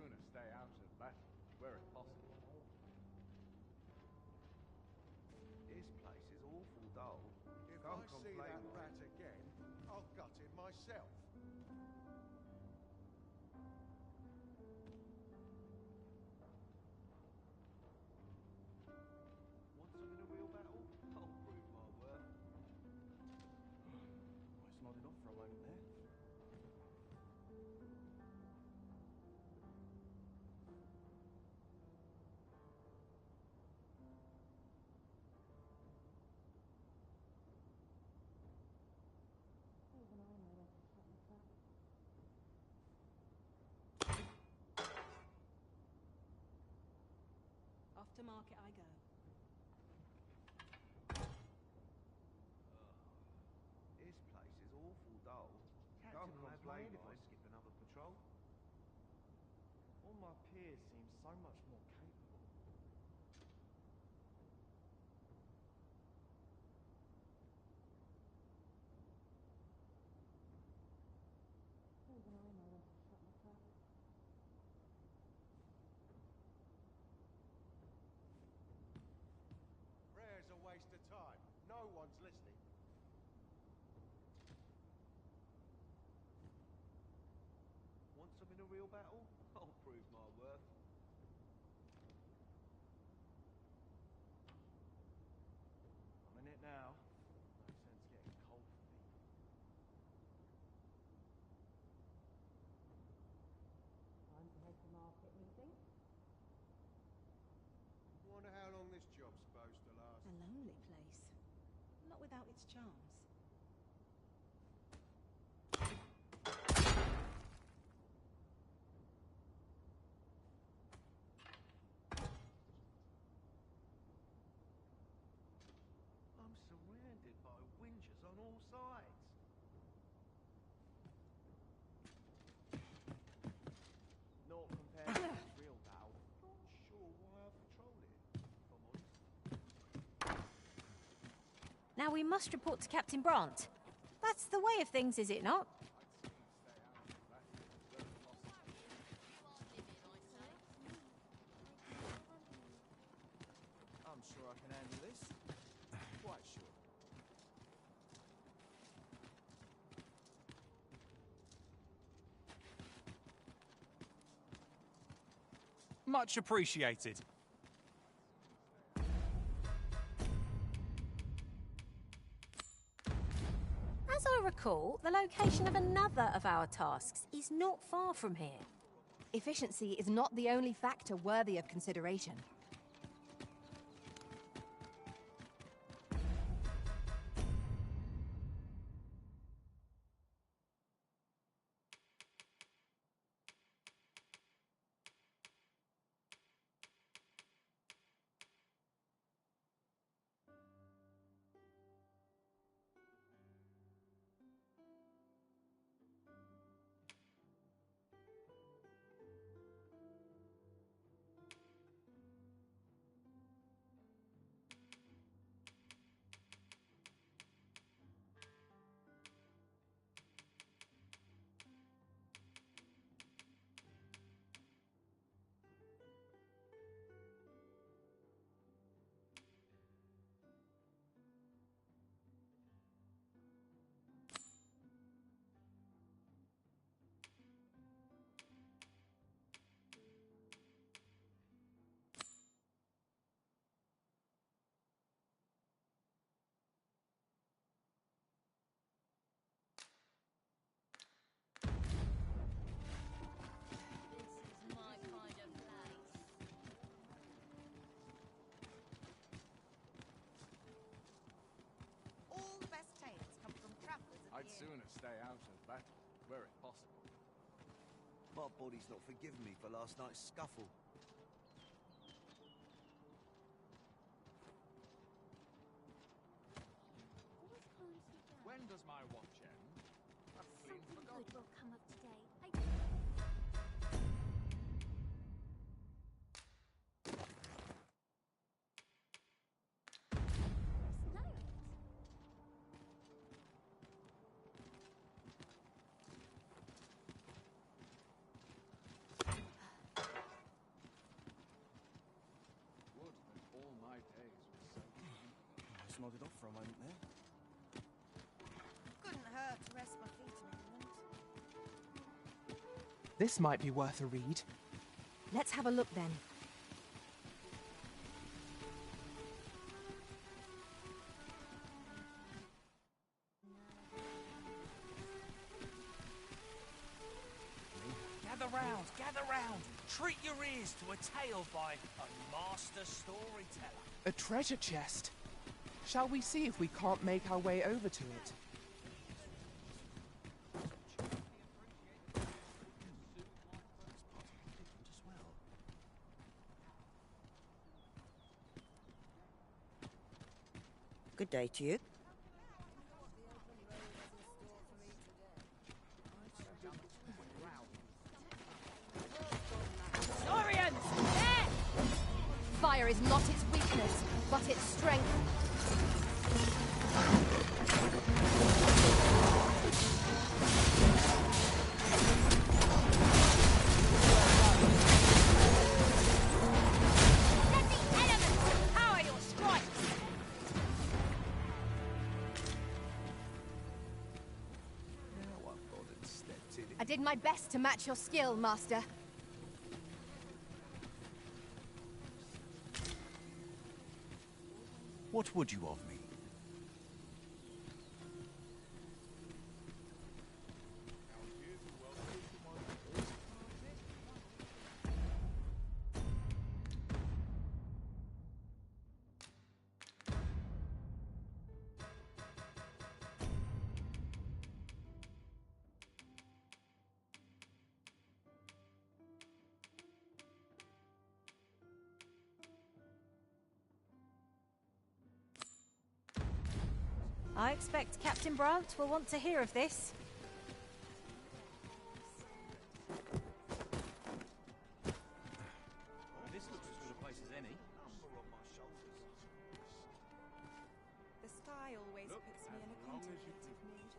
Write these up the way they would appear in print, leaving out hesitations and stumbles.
sooner stay out of battle, where it's possible. This place is awful dull. If Can't I see complain, that like. rat again, I'll gut him myself. Want some in a real battle? I'll prove my worth. Almost nodded off for a moment there. Off to market I go. This place is awful dull. Captain Can't will have my complain head if if I I skip another patrol. All my peers seem so much more capable. Prayer's a waste of time. No one's listening. Want some in a real battle? I'll prove my worth. I'm in it now. No sense getting cold feet. Time to head to market, methinks. Wonder how long this job's supposed to last. A lonely place. Not without its charms. I'm surrounded by whingers on all sides. Not compared to this real battle. Not sure why I patrol it, if I'm honest. Now we must report to Captain Brandt. That's the way of things, is it not? I'm sure I can handle this. Quite sure. Much appreciated. As I recall, the location of another of our tasks is not far from here. Efficiency is not the only factor worthy of consideration. I'd sooner stay out of battle, where it's possible. My body's not forgiven me for last night's scuffle. When does my watch end? I've clean Something forgotten. good will come of today. Just nodded off for a moment there. Couldn't hurt to rest my feet a moment. This might be worth a read. Let's have a look then. Gather round. Treat your ears to a tale by a master storyteller. A treasure chest. Shall we see if we can't make our way over to it? Good day to you. Fire is not its weakness, but its strength. Let the elements empower your strikes! I did my best to match your skill, Master. What would you of me? I expect Captain Brandt will want to hear of this. This looks as good a place as any. The sky always puts me in a contemplative mood.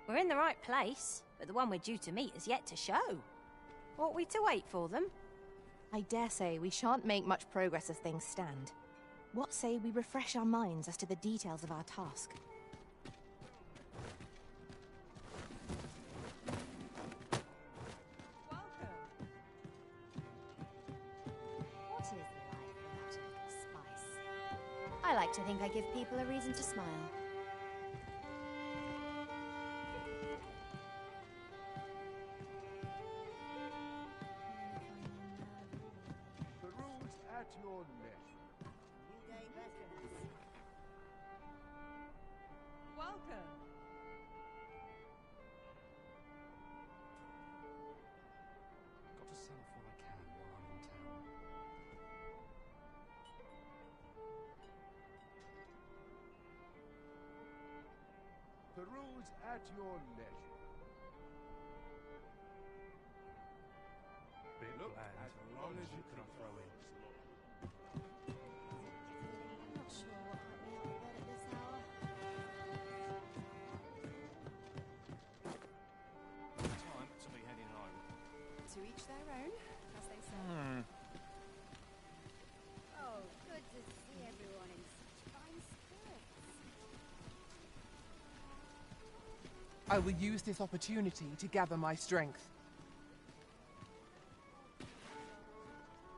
We're in the right place, but the one we're due to meet is yet to show. Ought we to wait for them? I dare say we shan't make much progress as things stand. What say we refresh our minds as to the details of our task? What is life without a little spice? I like to think I give people a reason to smile. The rules at your leisure. Welcome. Got to sell off what I can while I'm in town. The rules at your leisure. Bit Look, bland. as long as you can throw in. I'm not sure what might be out there at this hour. Time to be heading home. To each their own, as they say. Oh, good to see everyone in such fine spirits. I will use this opportunity to gather my strength.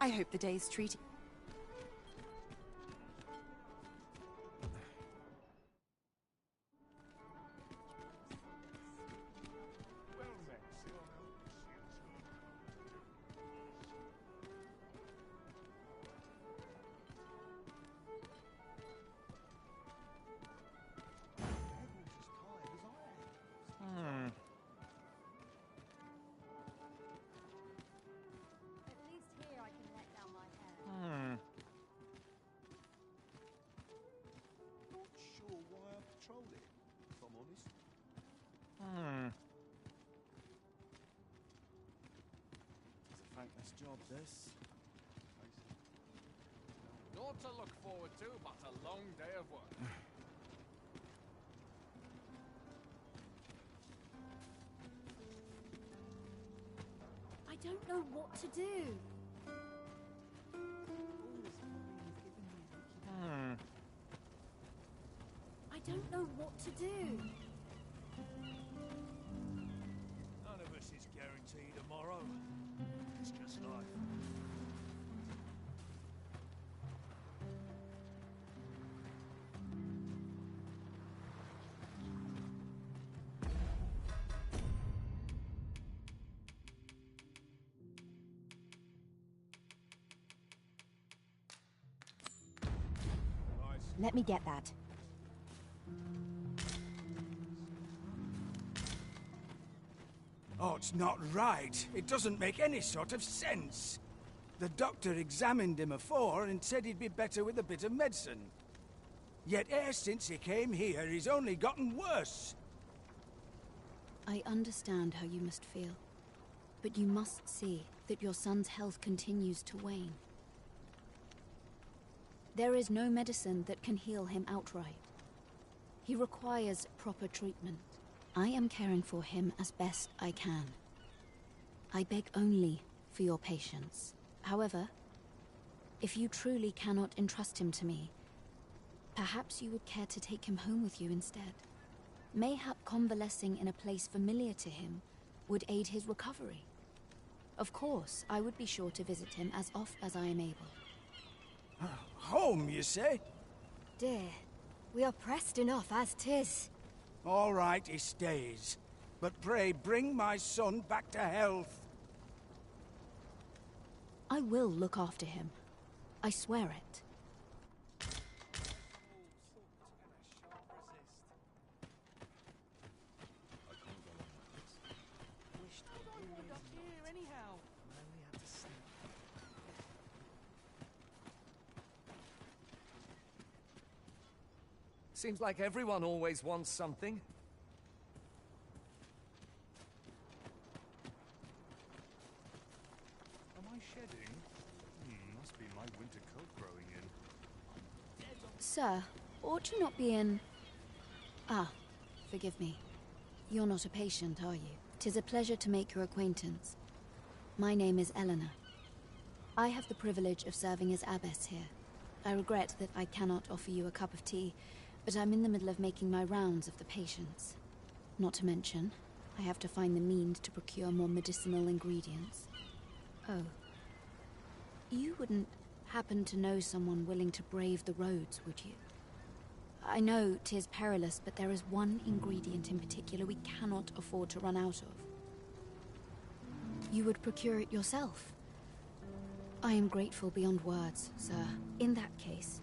I hope the day's treating. Well met, sir. At least here I can let down my hair. Not sure why I patrolled it, if I'm honest. It's a thankless job, this. Naught to look forward to, but a long day of work. I don't know what to do. don't know what to do. None of us is guaranteed tomorrow. It's just life. Let me get that. Oh, it's not right. It doesn't make any sort of sense. The doctor examined him afore and said he'd be better with a bit of medicine. Yet e'er since he came here, he's only gotten worse. I understand how you must feel, but you must see that your son's health continues to wane. There is no medicine that can heal him outright. He requires proper treatment. I am caring for him as best I can. I beg only for your patience. However, if you truly cannot entrust him to me, perhaps you would care to take him home with you instead. Mayhap convalescing in a place familiar to him would aid his recovery. Of course, I would be sure to visit him as oft as I am able. Home, you say? Dear, we are pressed enough as 'tis. All right, he stays. But pray, bring my son back to health. I will look after him. I swear it. Seems like everyone always wants something. Am I shedding? Must be my winter coat growing in. Sir, ought you not be in... Ah, forgive me. You're not a patient, are you? 'Tis a pleasure to make your acquaintance. My name is Eleanor. I have the privilege of serving as abbess here. I regret that I cannot offer you a cup of tea, but I'm in the middle of making my rounds of the patients. Not to mention, I have to find the means to procure more medicinal ingredients. Oh. You wouldn't happen to know someone willing to brave the roads, would you? I know 'tis perilous, but there is one ingredient in particular we cannot afford to run out of. You would procure it yourself? I am grateful beyond words, sir. In that case,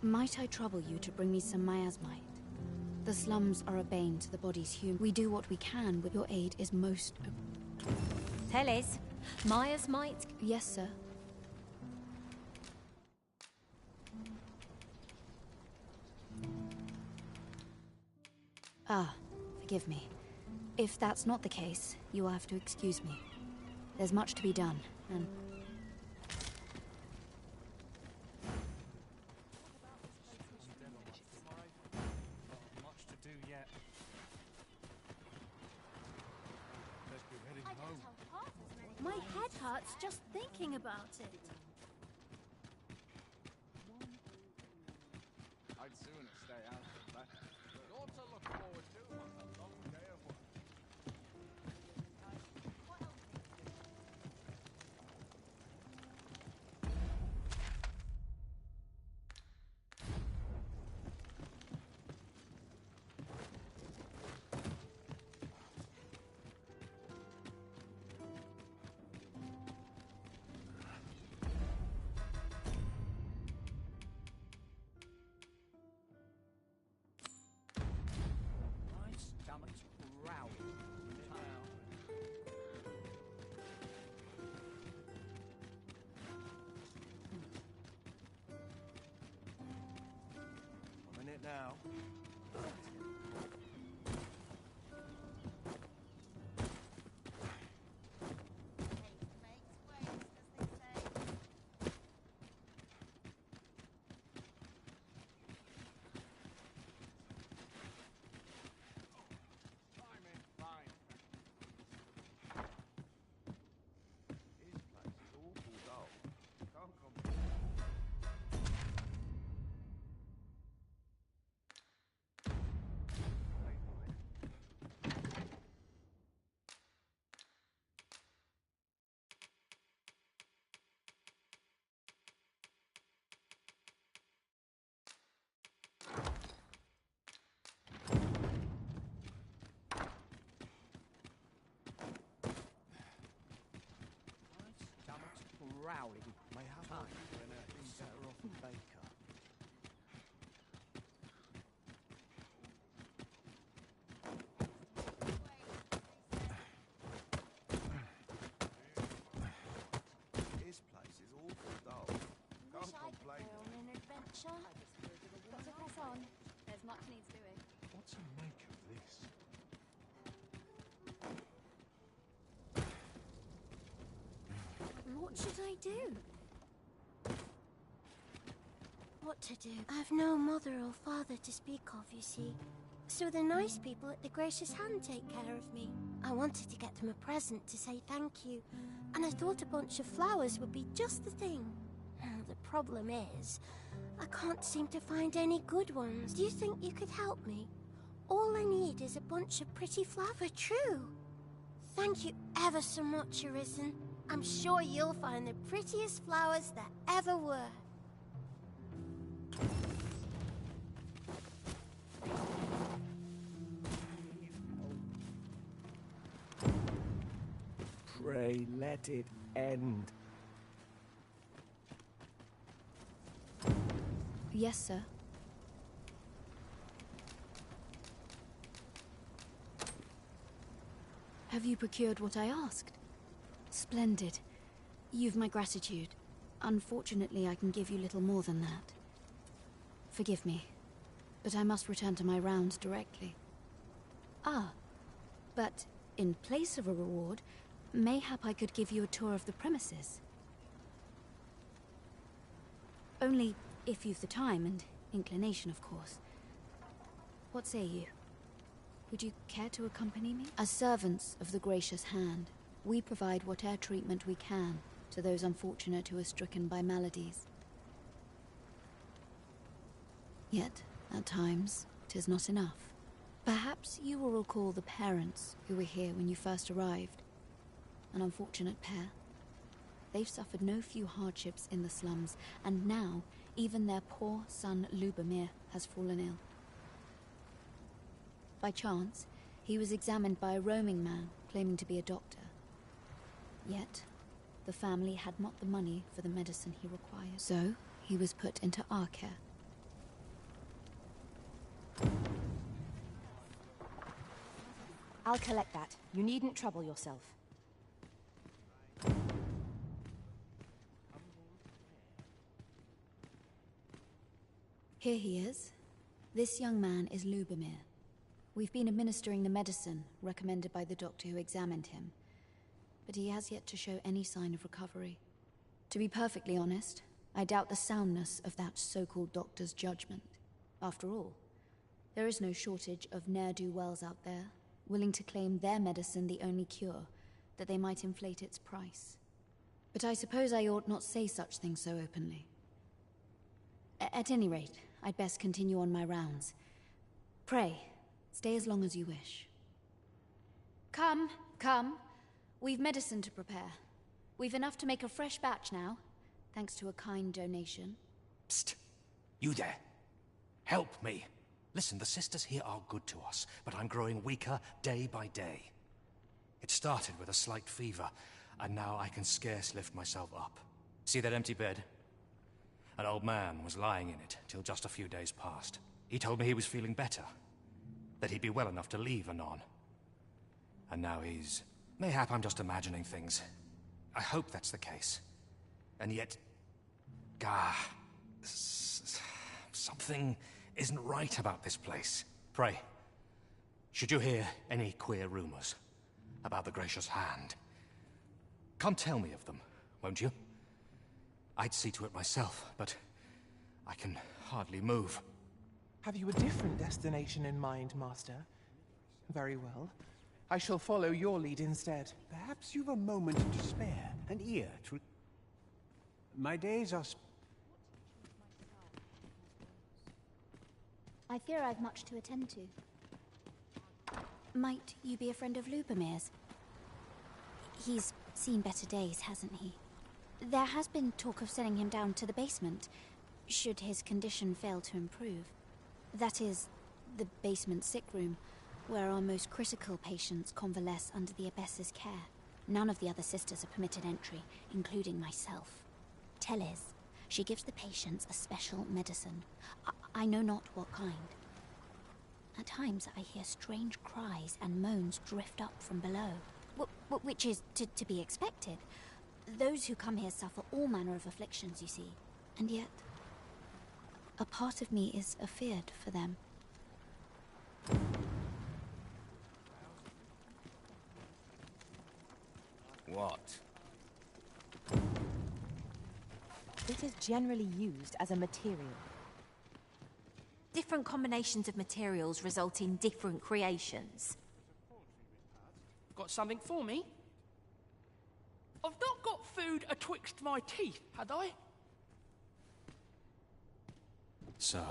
might I trouble you to bring me some miasmite? The slums are a bane to the body's human. We do what we can, but your aid is most... Teles, miasmite? Yes, sir. Ah, forgive me. If that's not the case, you will have to excuse me. There's much to be done, and... Much to do yet. Let's be heading home. My head hurts just thinking about it. I'd sooner stay out of that. Naught to look forward to on a long day of work. My stomach's growling now. I'm in it now. Timing, fine. This place is awful dull. Can't comprehend. growling. Mayhap I when things better off a baker. This place is awful dull. Can't complain. On an adventure. Got to press on. There's much needs doing. What's the make of this? What should I do? What to do? I've no mother or father to speak of, you see. So the nice people at the Gracious Hand take care of me. I wanted to get them a present to say thank you, and I thought a bunch of flowers would be just the thing. The problem is, I can't seem to find any good ones. Do you think you could help me? All I need is a bunch of pretty flowers. True. Thank you ever so much, Arisen. I'm sure you'll find the prettiest flowers that ever were. Pray let it end. Yes, sir. Have you procured what I asked? Splendid. You've my gratitude. Unfortunately, I can give you little more than that. Forgive me, but I must return to my rounds directly. Ah, but in place of a reward, mayhap I could give you a tour of the premises. Only if you've the time and inclination, of course. What say you? Would you care to accompany me? As servants of the Gracious Hand, we provide whatever treatment we can to those unfortunate who are stricken by maladies. Yet, at times, 'tis not enough. Perhaps you will recall the parents who were here when you first arrived. An unfortunate pair. They've suffered no few hardships in the slums, and now even their poor son Lubomir has fallen ill. By chance, he was examined by a roaming man claiming to be a doctor. Yet, the family had not the money for the medicine he required, so he was put into our care. I'll collect that. You needn't trouble yourself. Here he is. This young man is Lubomir. We've been administering the medicine recommended by the doctor who examined him, but he has yet to show any sign of recovery. To be perfectly honest, I doubt the soundness of that so-called doctor's judgment. After all, there is no shortage of ne'er-do-wells out there, willing to claim their medicine the only cure, that they might inflate its price. But I suppose I ought not say such things so openly. At any rate, I'd best continue on my rounds. Pray, stay as long as you wish. Come, come. We've medicine to prepare. We've enough to make a fresh batch now, thanks to a kind donation. Psst! You there! Help me! Listen, the sisters here are good to us, but I'm growing weaker day by day. It started with a slight fever, and now I can scarce lift myself up. See that empty bed? An old man was lying in it till just a few days past. He told me he was feeling better, that he'd be well enough to leave anon. And now he's... Mayhap I'm just imagining things. I hope that's the case. And yet... something isn't right about this place. Pray, should you hear any queer rumors about the Gracious Hand, come tell me of them, won't you? I'd see to it myself, but I can hardly move. Have you a different destination in mind, Master? Very well. I shall follow your lead instead. Perhaps you've a moment to spare, an ear to... My days are... I fear I've much to attend to. Might you be a friend of Lubomir's? He's seen better days, hasn't he? There has been talk of sending him down to the basement, should his condition fail to improve. That is, the basement sick room, where our most critical patients convalesce under the Abbess's care. None of the other sisters are permitted entry, including myself. Tell Liz, she gives the patients a special medicine. I know not what kind. At times I hear strange cries and moans drift up from below. Which is to be expected. Those who come here suffer all manner of afflictions, you see. And yet, a part of me is afeared for them. What? It is generally used as a material. Different combinations of materials result in different creations. Got something for me? I've not got food atwixt my teeth, had I? So,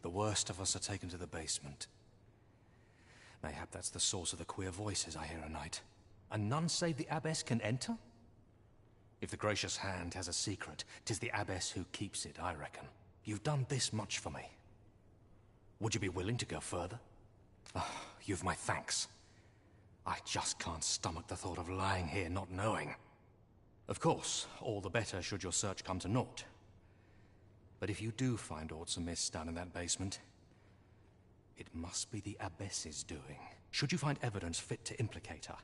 the worst of us are taken to the basement. Mayhap that's the source of the queer voices I hear at night. And none save the abbess can enter? If the gracious hand has a secret, 'tis the abbess who keeps it, I reckon. You've done this much for me. Would you be willing to go further? Oh, you've my thanks. I just can't stomach the thought of lying here not knowing. Of course, all the better should your search come to naught. But if you do find aught amiss down in that basement, it must be the abbess's doing. Should you find evidence fit to implicate her,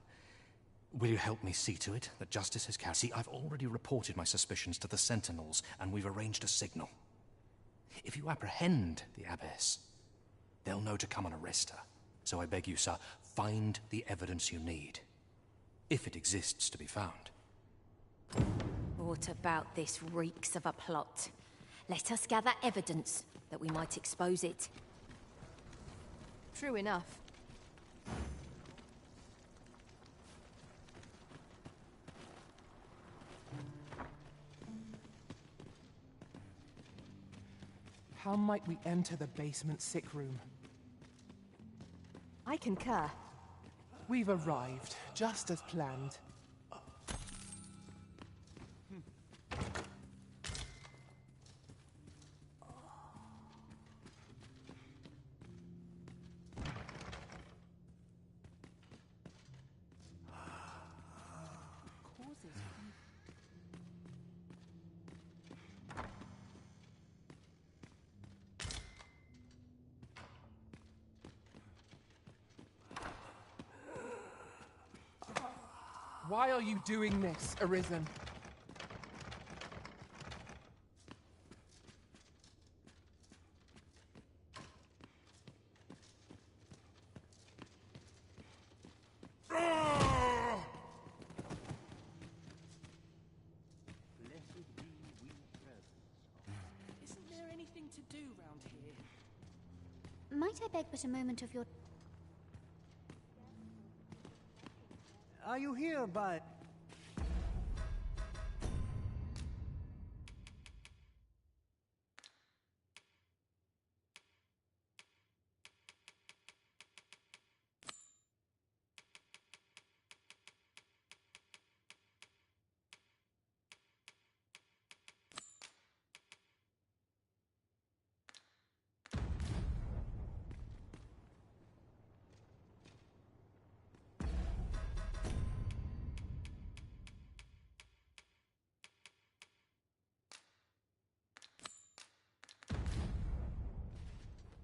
will you help me see to it that justice is carried? See, I've already reported my suspicions to the sentinels, and we've arranged a signal. If you apprehend the abbess, they'll know to come and arrest her. So I beg you, sir, find the evidence you need, if it exists to be found. What about this reeks of a plot? Let us gather evidence that we might expose it. True enough. How might we enter the basement sick room? I concur. We've arrived, just as planned. Why are you doing this, Arisen? Isn't there anything to do round here? Might I beg but a moment of your... Are you here by...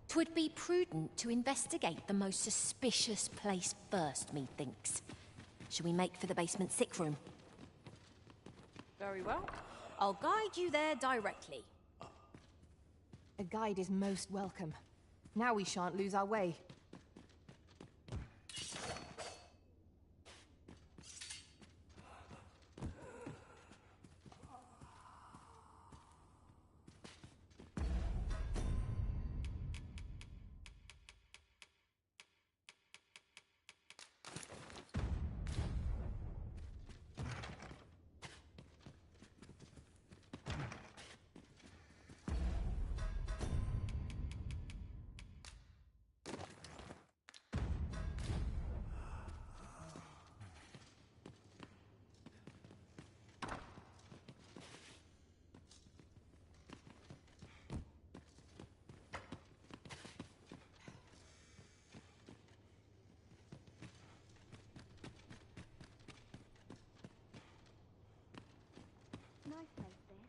Twould be prudent to investigate the most suspicious place first, methinks. Shall we make for the basement sick room? Very well. I'll guide you there directly. A guide is most welcome. Now we shan't lose our way. nice place, this.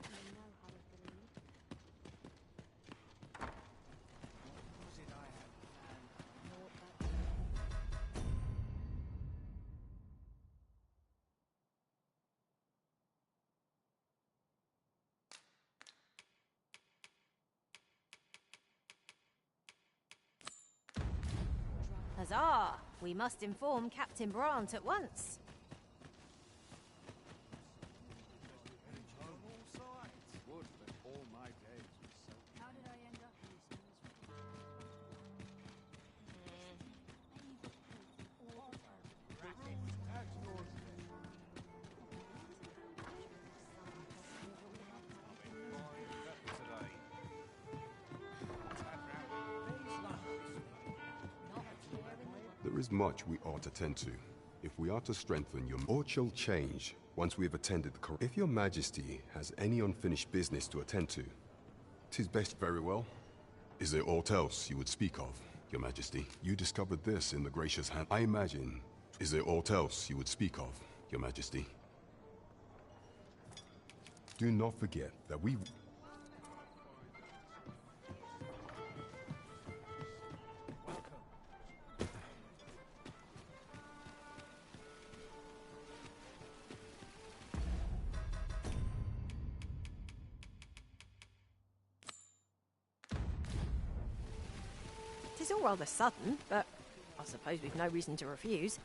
You know how it will lead. What was it I had planned? I know what that Huzzah! We must inform Captain Brant at once. Would that all my days were so. How did I end up in this There is much we ought to tend to. If we are to strengthen your or shall change once we have attended the If your majesty has any unfinished business to attend to, 'tis best. Very well. Is there aught else you would speak of, your majesty? You discovered this in the gracious hand. I imagine. Is there aught else you would speak of, your majesty? Do not forget that we... It's all rather sudden, but I suppose we've no reason to refuse.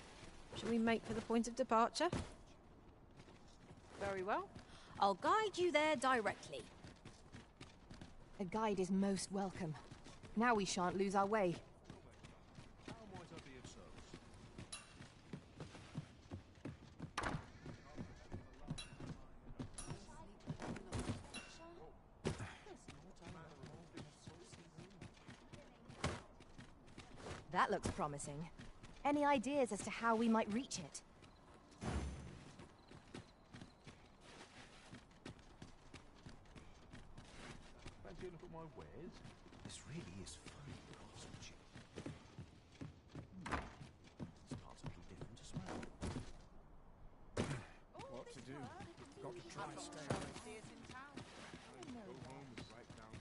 Shall we make for the point of departure? Very well. I'll guide you there directly. A guide is most welcome. Now we shan't lose our way. How might I be of service? That looks promising. Any ideas as to how we might reach it? Fancy a look at my wares? This really is fine craftsmanship. This part's a little different as well. What to do? Got to try and stay away. Go home and write down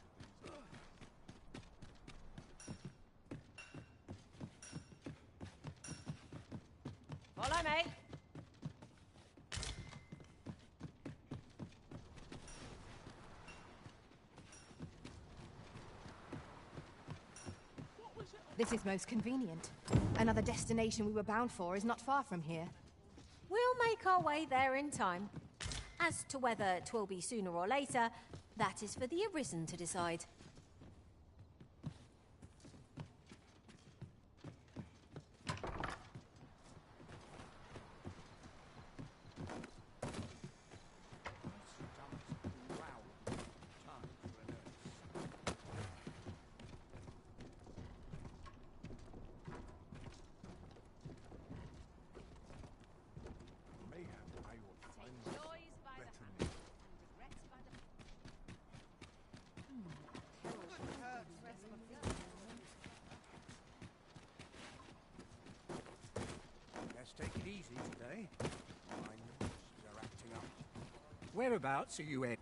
things. Follow me. This is most convenient. Another destination we were bound for is not far from here. We'll make our way there in time. As to whether 'twill be sooner or later, that is for the Arisen to decide. Let's take it easy today. My noses are acting up. Whereabouts are you headed?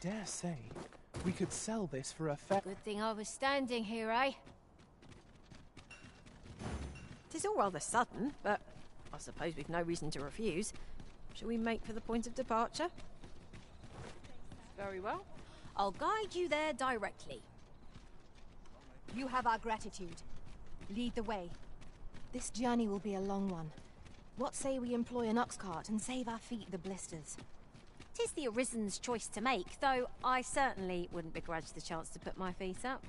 dare say, we could sell this for a fair... Good thing I was standing here, eh? Tis all rather sudden, but I suppose we've no reason to refuse. Shall we make for the point of departure? Very well. I'll guide you there directly. You have our gratitude. Lead the way. This journey will be a long one. What say we employ an ox cart and save our feet the blisters? 'Tis the Arisen's choice to make, though I certainly wouldn't begrudge the chance to put my feet up.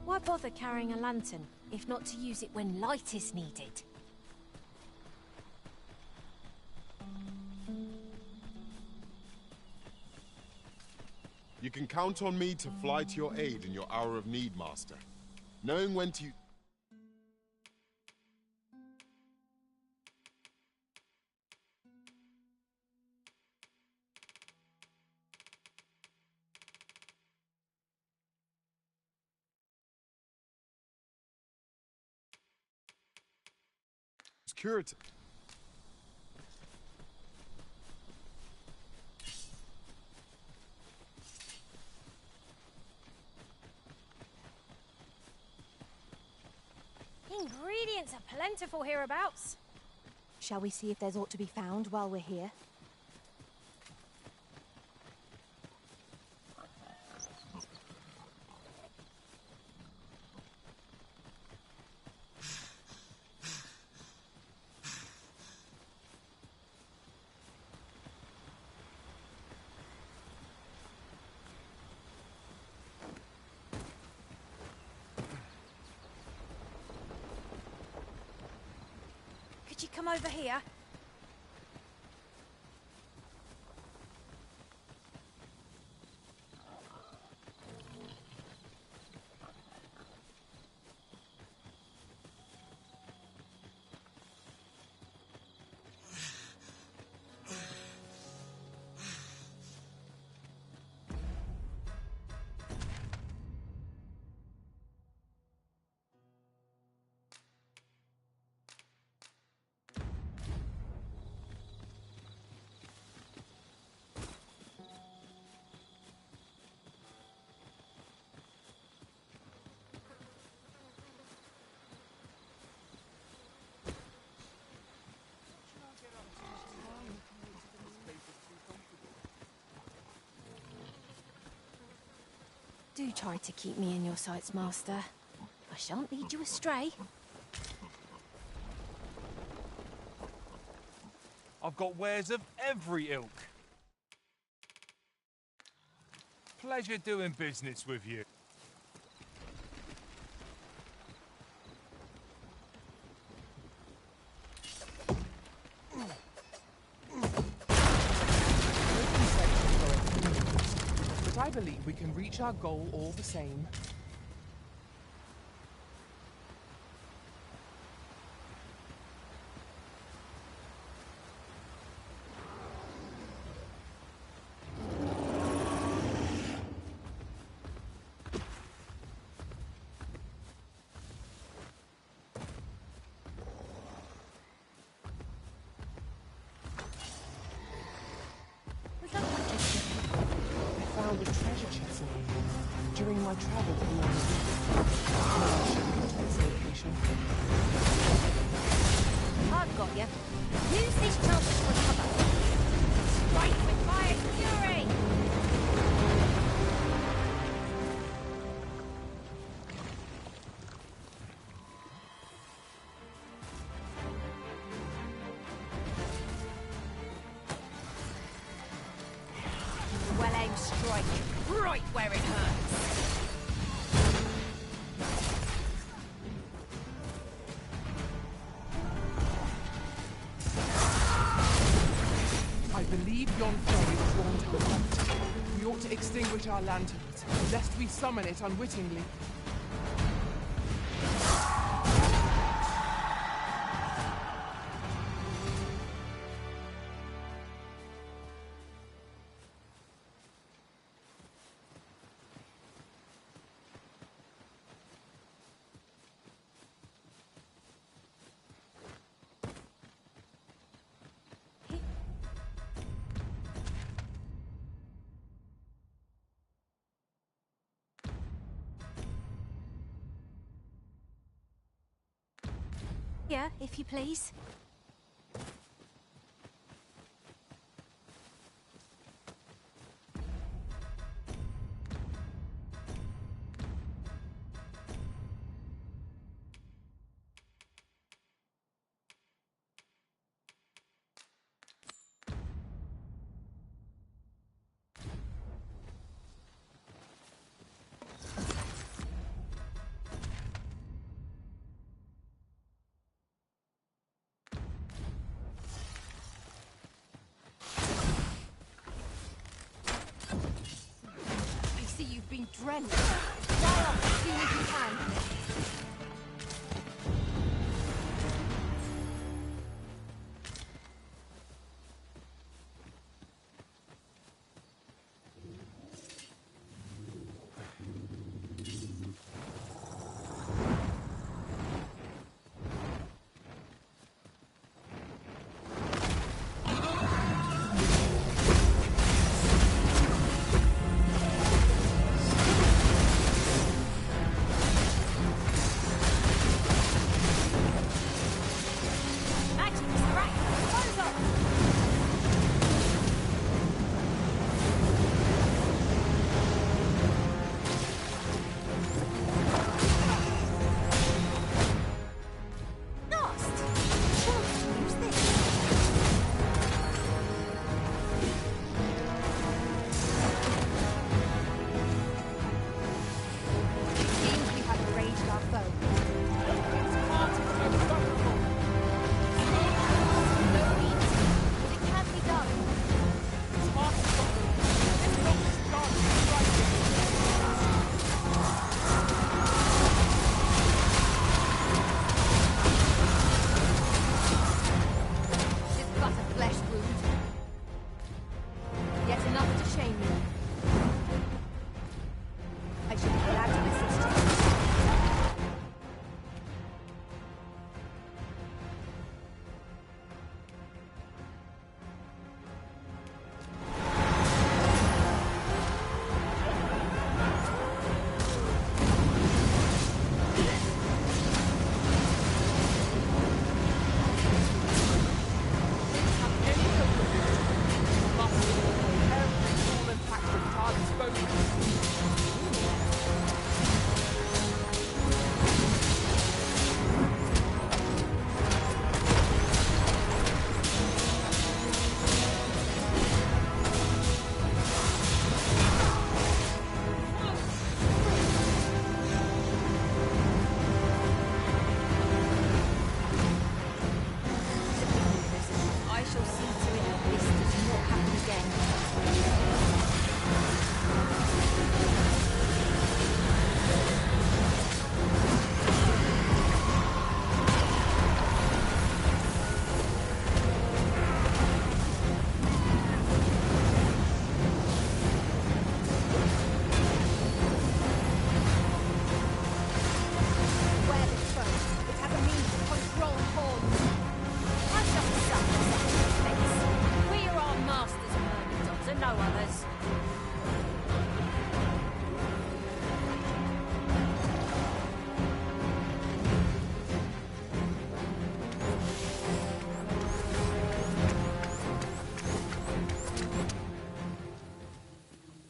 Why bother carrying a lantern, if not to use it when light is needed? You can count on me to fly to your aid in your hour of need, Master. Knowing when to... Curative. Ingredients are plentiful hereabouts. Shall we see if there's aught to be found while we're here? Could you come over here? Do try to keep me in your sights, Master. I shan't lead you astray. I've got wares of every ilk. Pleasure doing business with you. But I believe we can reach our goal all the same. Found a treasure chest during my travel to I've got you. Use this chance to recover. Strike with fire fury! Well-aimed strike, right where it hurts. I believe yon flame is drawn to the light. We ought to extinguish our lanterns, lest we summon it unwittingly. Yeah, if you please. You've been drenched. Dry off as soon as you can.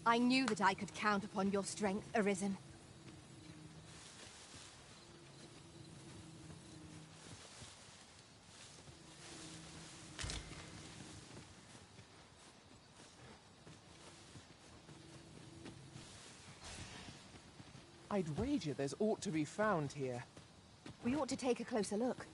I knew that I could count upon your strength, Arisen. I'd wager there's aught to be found here. We ought to take a closer look.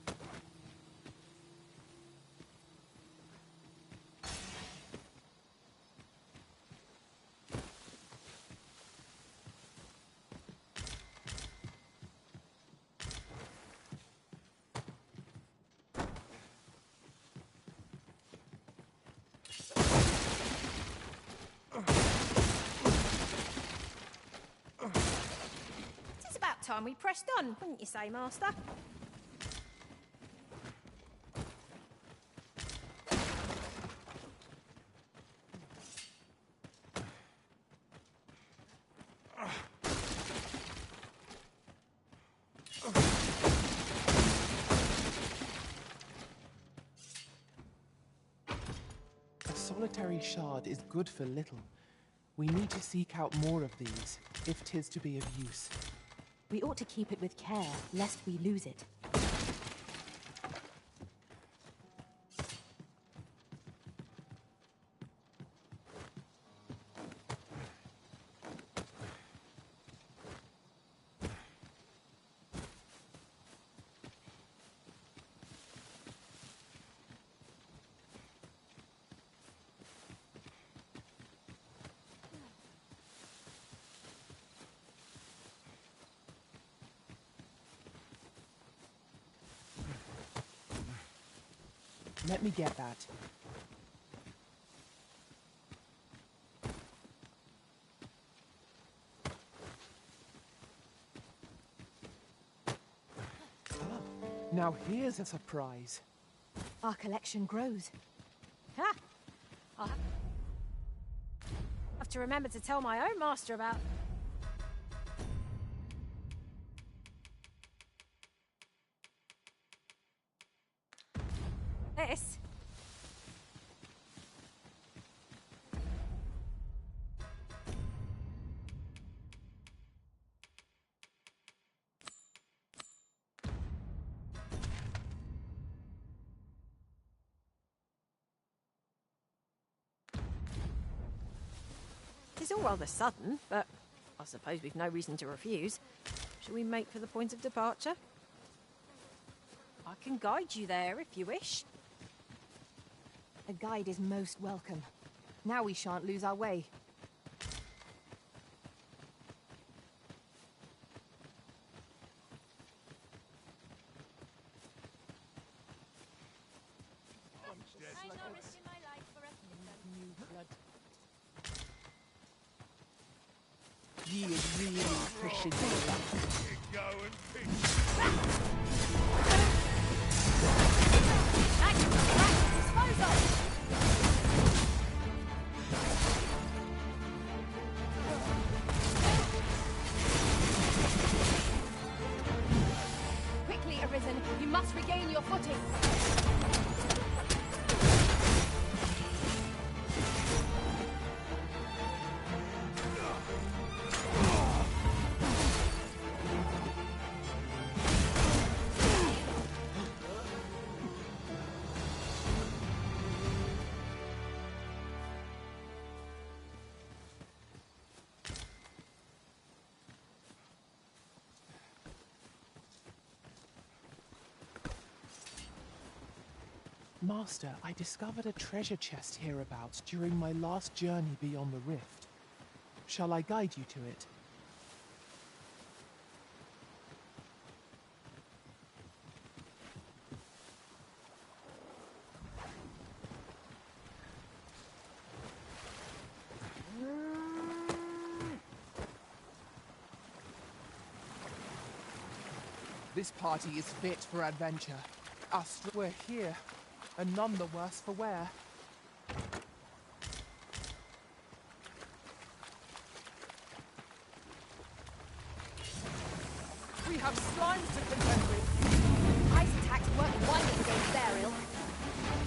Time we pressed on, wouldn't you say, Master? solitary shard is good for little. We need to seek out more of these, if 'tis to be of use. We ought to keep it with care, lest we lose it. Let me get that. Now here's a surprise. Our collection grows. Ha! I'll have to remember to tell my own master about... this. It's all rather sudden, but I suppose we've no reason to refuse. Shall we make for the point of departure? I can guide you there if you wish. A guide is most welcome. Now we shan't lose our way. Ye is really pushing me. Go and pitch. Quickly, Arisen! You must regain your footing! Master, I discovered a treasure chest hereabouts during my last journey beyond the rift. Shall I guide you to it? This party is fit for adventure. We're here, and none the worse for wear. We have slimes to contend with. Ice attacks work wonders against burial.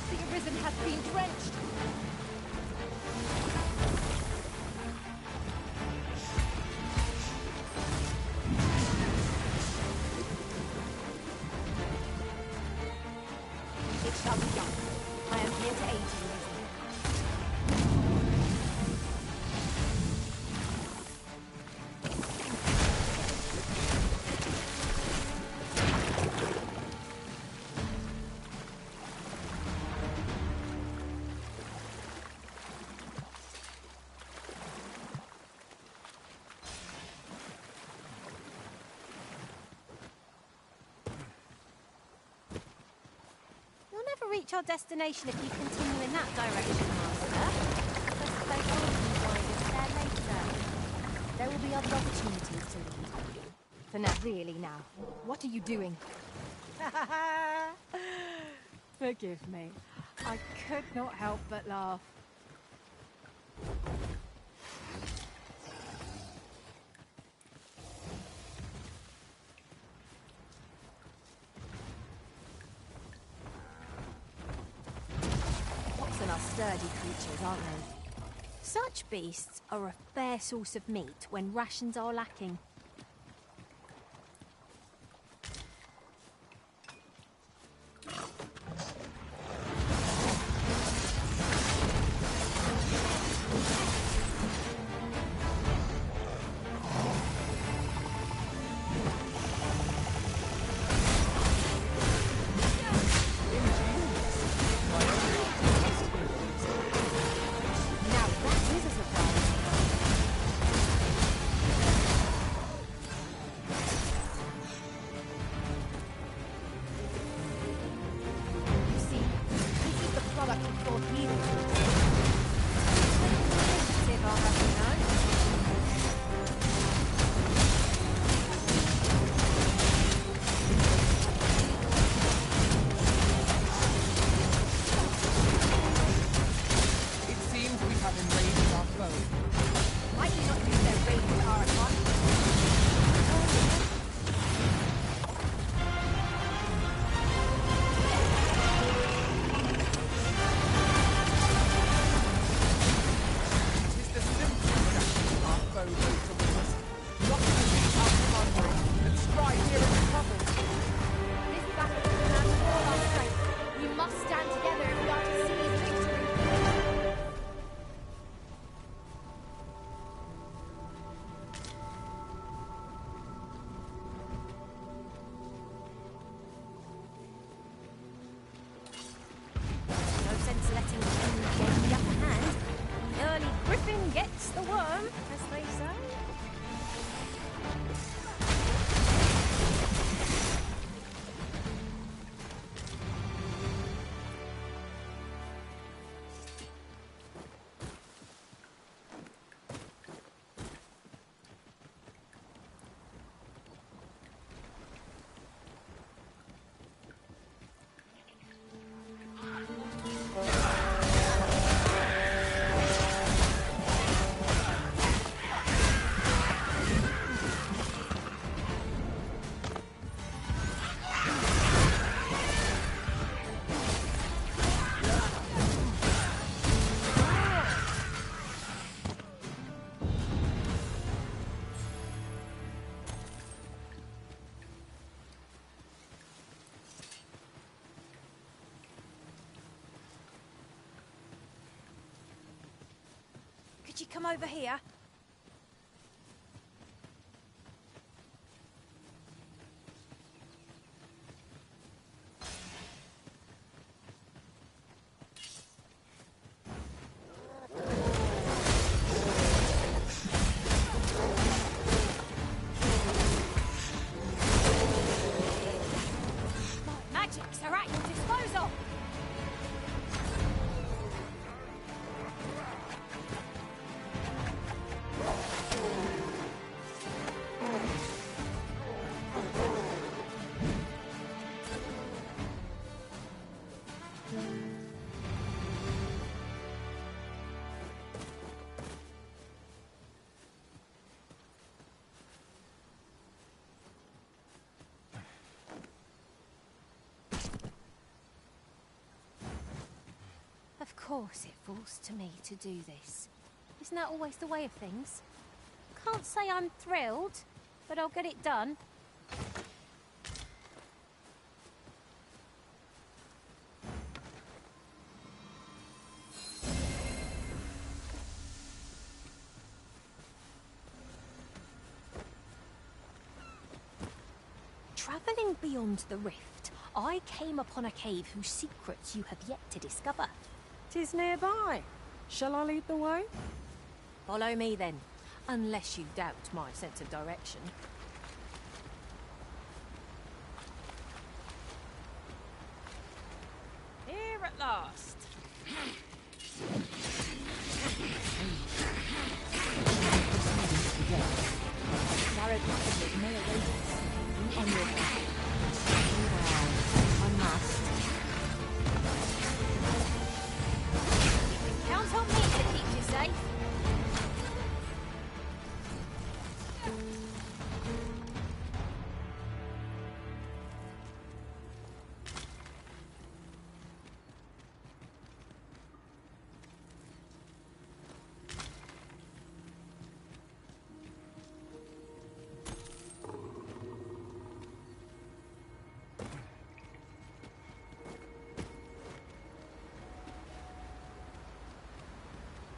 The Arisen has been drenched. It shall be done. I am here to aid you, Arisen. We'll never reach our destination if you continue in that direction, Master. I suppose I'll join us there later. There will be other opportunities to lead. For now, really now. What are you doing? Forgive me. I could not help but laugh. What's in us sturdy creatures, aren't they? Such beasts are a fair source of meat when rations are lacking. Could you come over here? Magics are at your disposal! Of course it falls to me to do this. Isn't that always the way of things? Can't say I'm thrilled, but I'll get it done. Travelling beyond the rift, I came upon a cave whose secrets you have yet to discover. 'Tis nearby. Shall I lead the way? Follow me then, unless you doubt my sense of direction. Here at last. Narrow passages may await us. Be on your guard. I must. Count on me to keep you safe.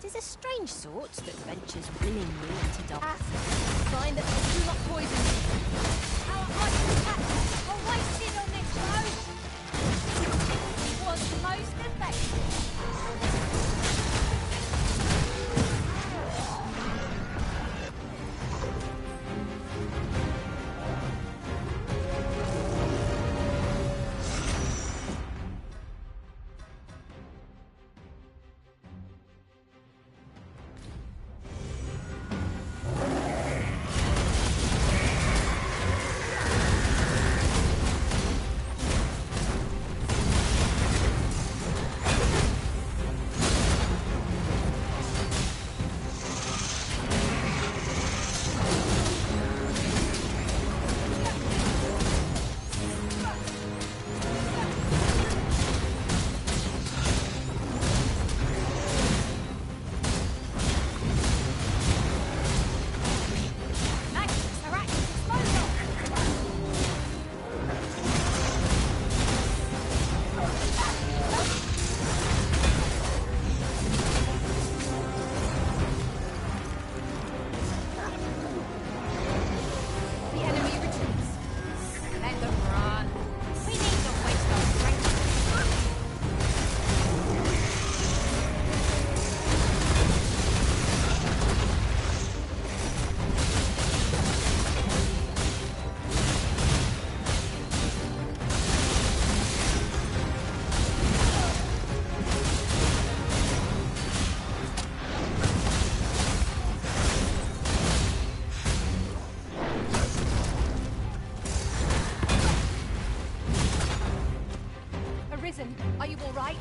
'Tis a strange sort that ventures willingly into Dogma. Sign that they do not poison me. Our ice cats are wasted on this road. It was most effective. Are you all right?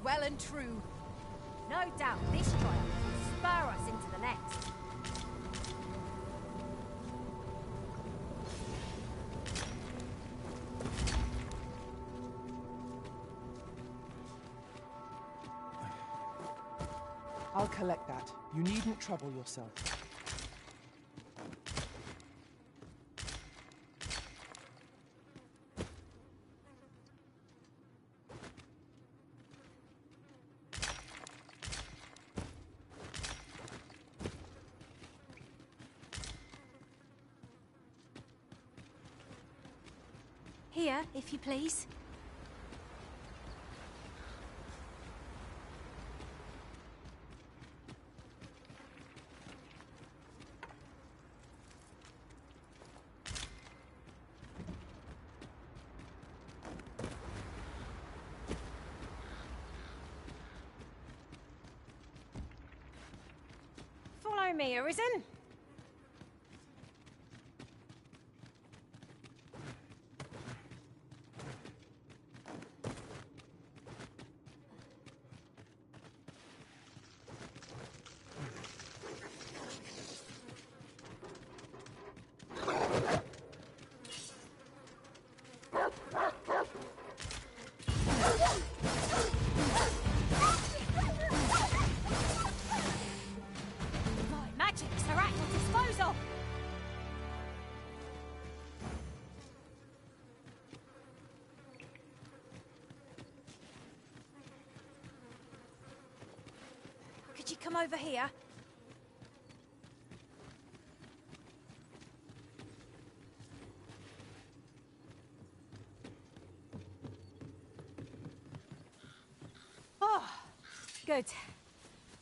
Well and true. No doubt this triumph will spur us into the next. I'll collect that. You needn't trouble yourself. Here, if you please. Follow me, Arisen. Magics are at your disposal! Could you come over here? Oh, good.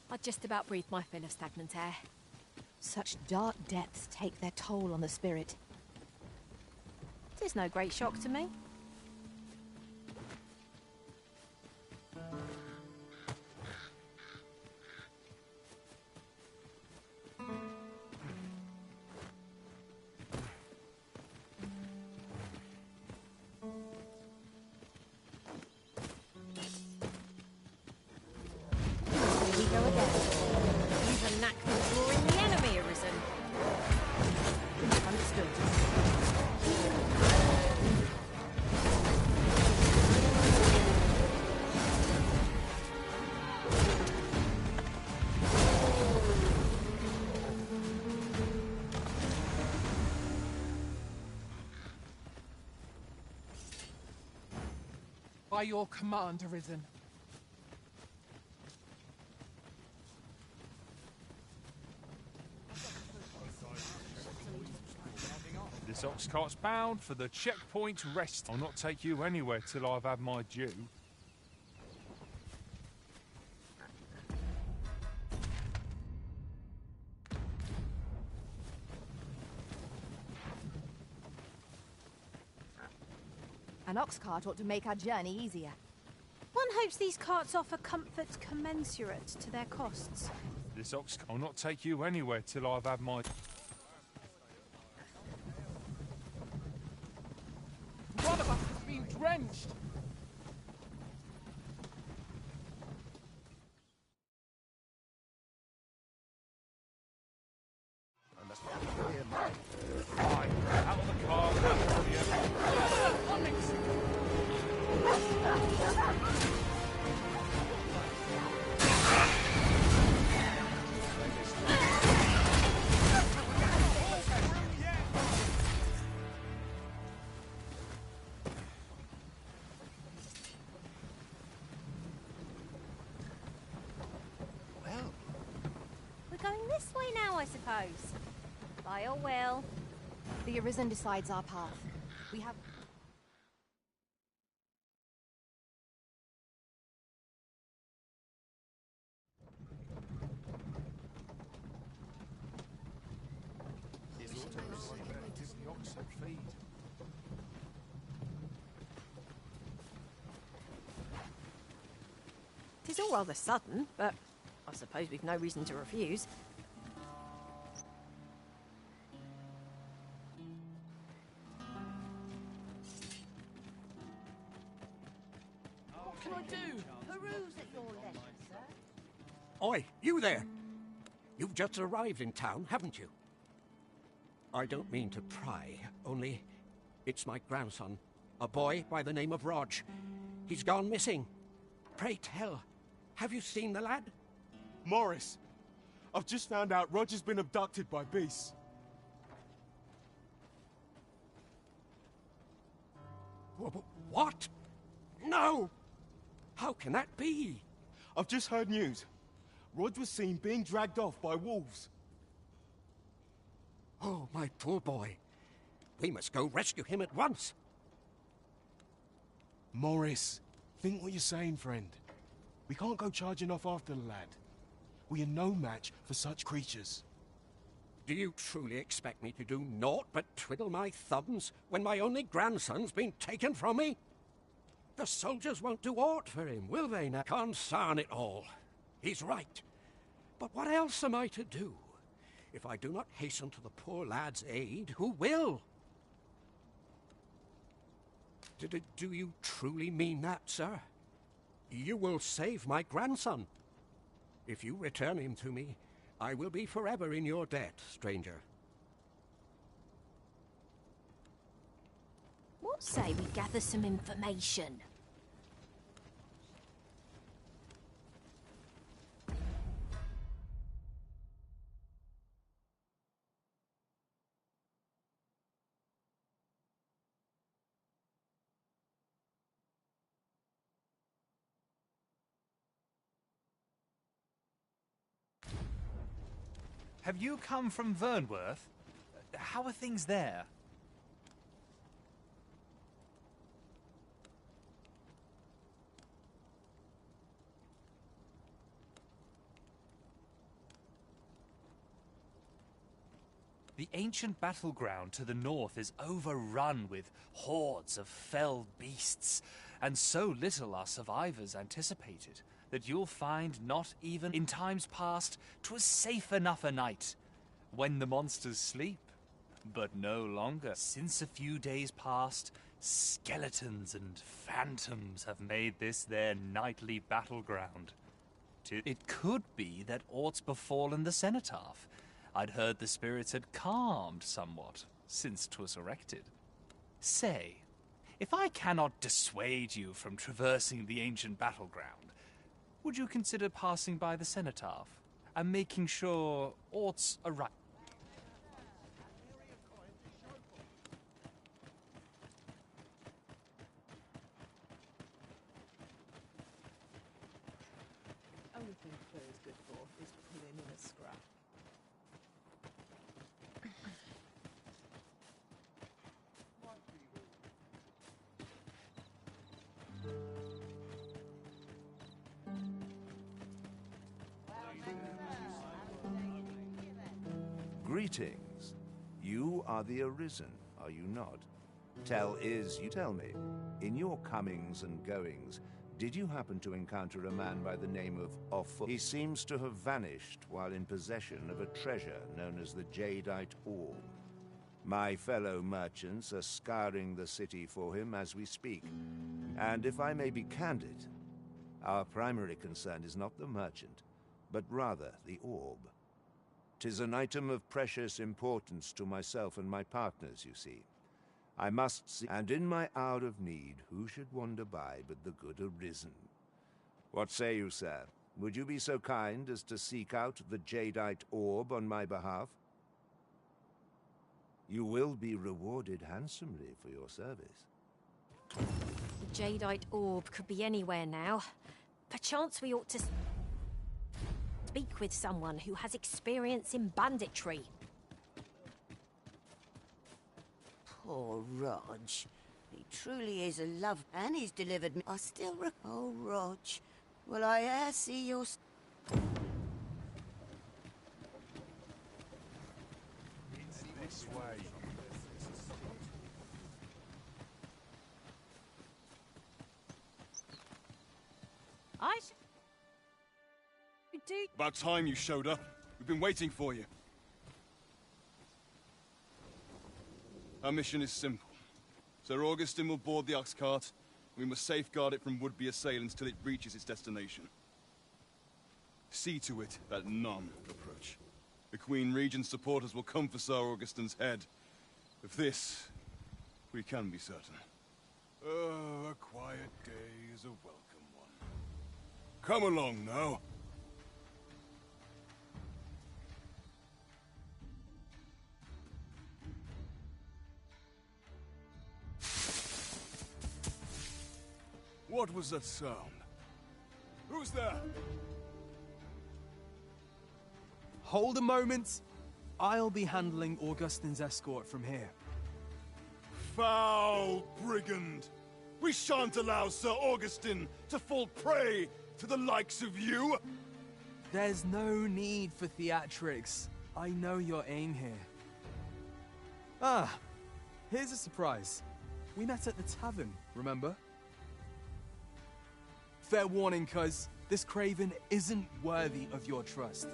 I just about breathed my fill of stagnant air. Such dark depths take their toll on the spirit. Tis no great shock to me. Here we go again. You've a knack for drawing the enemy, Arisen. Understood. By your command, Arisen. This ox cart's bound for the checkpoint rest. I'll not take you anywhere till I've had my due. An ox cart ought to make our journey easier. One hopes these carts offer comfort commensurate to their costs. This ox I'll not take you anywhere till I've had my... One of us has been drenched! Right, out of the car, We're going this way now, I suppose. By your will. The Arisen decides our path. We have... Tis all rather sudden, but I suppose we've no reason to refuse. What can I do? Peruse at your leisure, sir. Oi, you there! You've just arrived in town, haven't you? I don't mean to pry, only it's my grandson, a boy by the name of Rog. He's gone missing. Pray tell, have you seen the lad? Morris, I've just found out Roger's been abducted by beasts. What? No! How can that be? I've just heard news. Rog was seen being dragged off by wolves. Oh, my poor boy. We must go rescue him at once. Morris, think what you're saying, friend. We can't go charging off after the lad. We are no match for such creatures. Do you truly expect me to do naught but twiddle my thumbs when my only grandson's been taken from me? The soldiers won't do aught for him, will they now? Consarn it all. He's right. But what else am I to do? If I do not hasten to the poor lad's aid, who will? Do you truly mean that, sir? You will save my grandson. If you return him to me, I will be forever in your debt, stranger. What say we gather some information? Have you come from Vernworth? How are things there? The ancient battleground to the north is overrun with hordes of fell beasts, and so little are survivors anticipated that you'll find not even in times past 'twas safe enough a night when the monsters sleep, but no longer. Since a few days past, skeletons and phantoms have made this their nightly battleground. It could be that aught's befallen the cenotaph. I'd heard the spirits had calmed somewhat since 'twas erected. Say, if I cannot dissuade you from traversing the ancient battleground, would you consider passing by the cenotaph and making sure aught's arrived? Only thing Claire is good for is pulling in a scrap. Greetings. You are the Arisen, are you not? You tell me, in your comings and goings, did you happen to encounter a man by the name of Off? He seems to have vanished while in possession of a treasure known as the Jadeite Orb. My fellow merchants are scouring the city for him as we speak. And if I may be candid, our primary concern is not the merchant, but rather the orb. 'Tis an item of precious importance to myself and my partners, you see. I must see, and in my hour of need, who should wander by but the good Arisen? What say you, sir? Would you be so kind as to seek out the Jadeite Orb on my behalf? You will be rewarded handsomely for your service. The Jadeite Orb could be anywhere now. Perchance we ought to speak with someone who has experience in banditry. Poor Rog. He truly is a love, and he's delivered me. I still Oh, Rog. Will I e'er see your... It's this way. About time you showed up. We've been waiting for you. Our mission is simple. Sir Augustin will board the ox cart. We must safeguard it from would-be assailants till it reaches its destination. See to it that none approach. The Queen Regent's supporters will come for Sir Augustin's head. Of this, we can be certain. Oh, a quiet day is a welcome one. Come along now. What was that sound? Who's there? Hold a moment. I'll be handling Augustin's escort from here. Foul brigand! We shan't allow Sir Augustin to fall prey to the likes of you! There's no need for theatrics. I know your aim here. Ah, here's a surprise. We met at the tavern, remember? Fair warning, cuz this craven isn't worthy of your trust.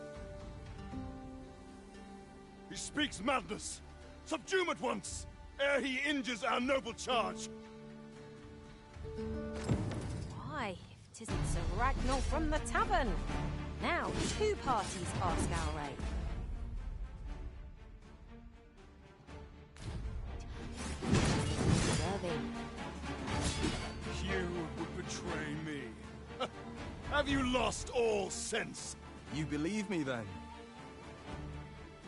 He speaks madness! Subdue him at once, ere he injures our noble charge! Why, if 'tisn't Sir Ragnar from the tavern! Now, 2 parties ask our aid. Deserving. You would betray me. Have you lost all sense? You believe me, then?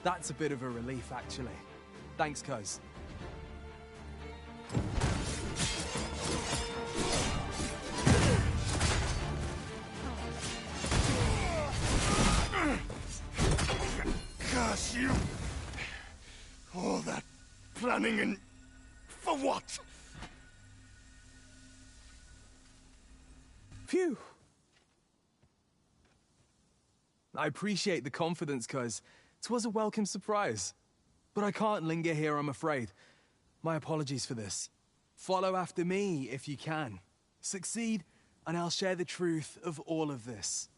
That's a bit of a relief, actually. Thanks, cuz. Curse you! All that planning and... for what? Phew! I appreciate the confidence, cuz 'twas a welcome surprise. But I can't linger here, I'm afraid. My apologies for this. Follow after me, if you can. Succeed, and I'll share the truth of all of this.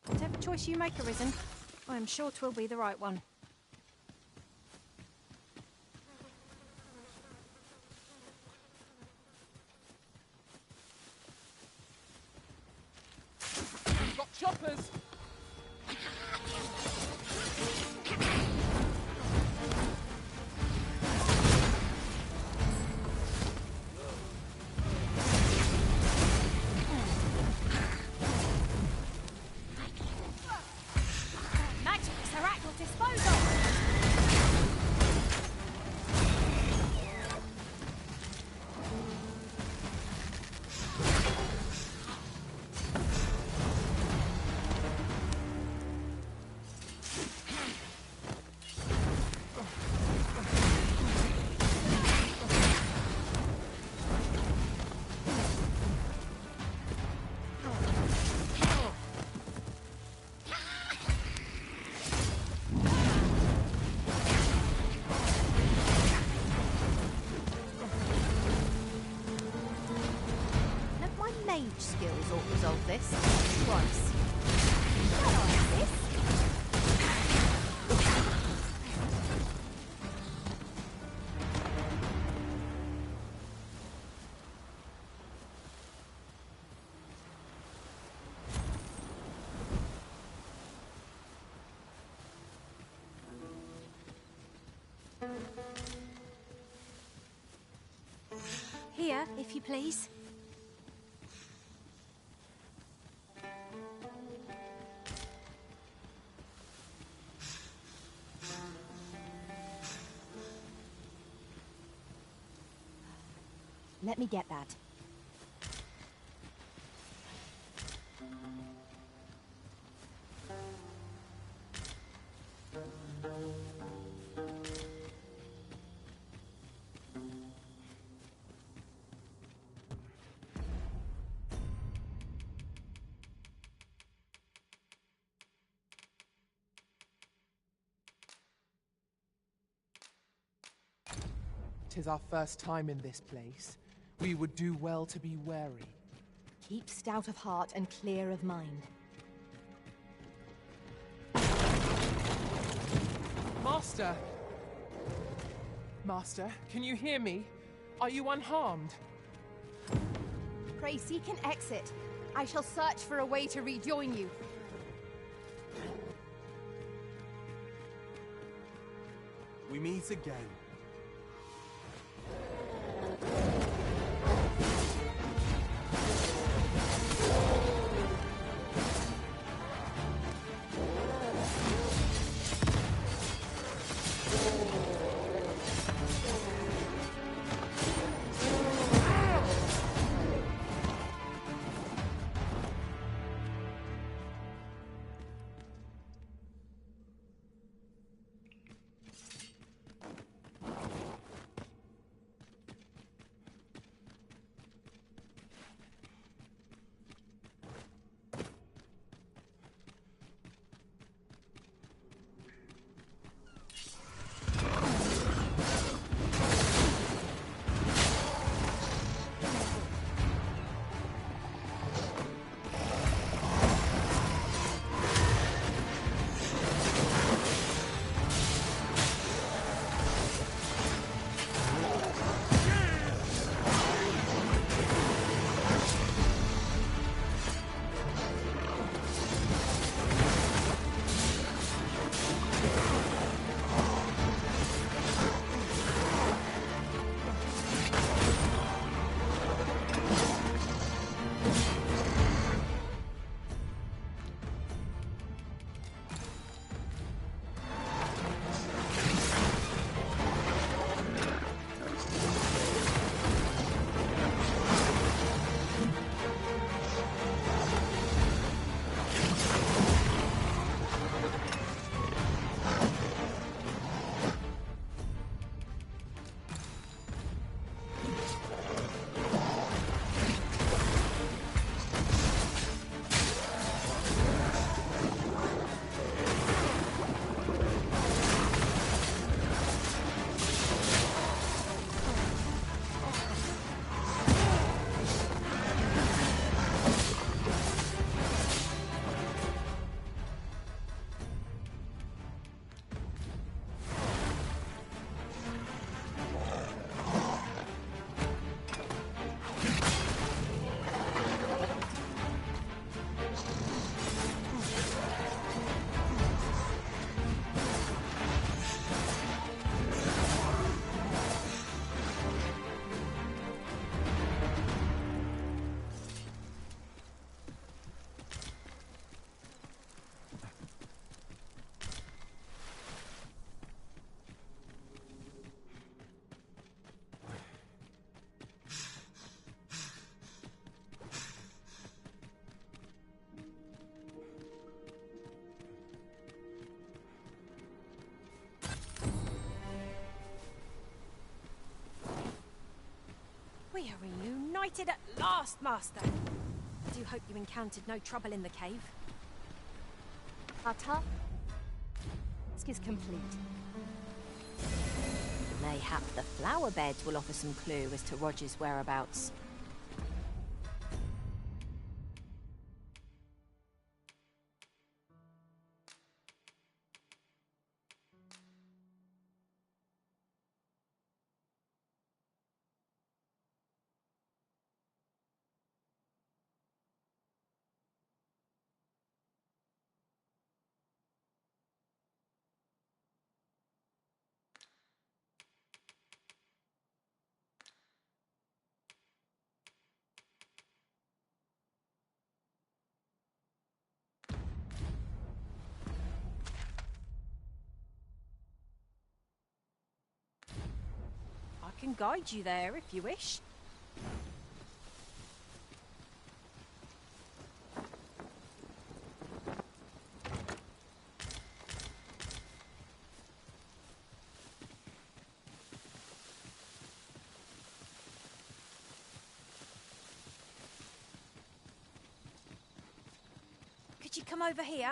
Whatever choice you make, Arisen, I am sure 'twill be the right one. We've got choppers! Magic is at your disposal! Mage skills ought to resolve this. Twice. Shall I this? Here, if you please. Let me get that. Tis our first time in this place. We would do well to be wary. Keep stout of heart and clear of mind. Master! Master, can you hear me? Are you unharmed? Pray seek an exit. I shall search for a way to rejoin you. We meet again. We are reunited at last, Master. I do hope you encountered no trouble in the cave. Our task is complete. Mayhap the flower beds will offer some clue as to Roger's whereabouts. I can guide you there if you wish. Could you come over here?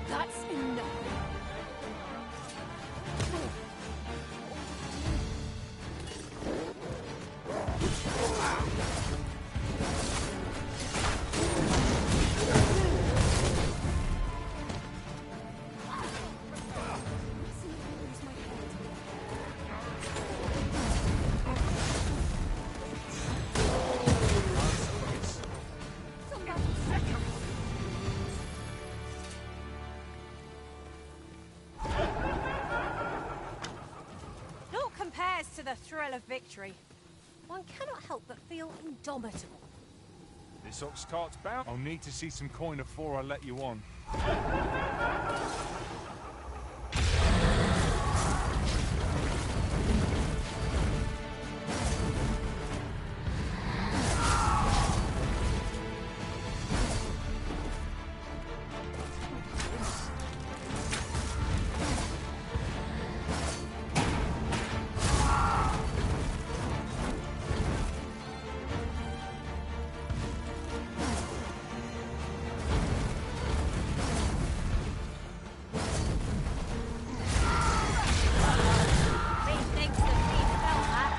That's enough. Naught compares to the thrill of victory. One cannot help but feel indomitable. This ox cart's bound. I'll need to see some coin before I let you on. Methinks the thief felt that.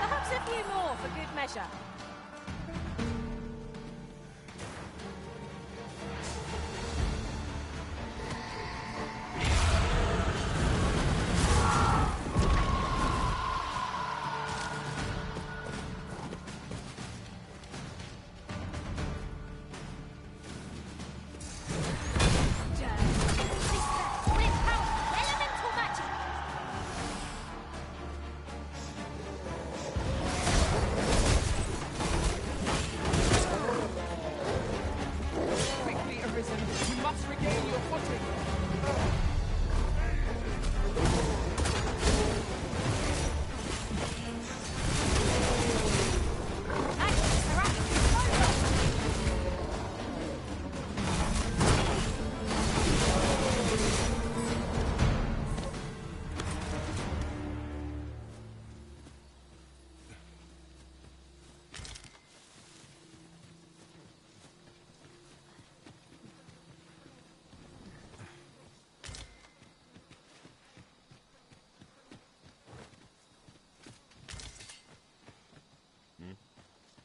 Perhaps a few more for good measure. Elemental magic! Quickly, Arisen. You must regain your footing.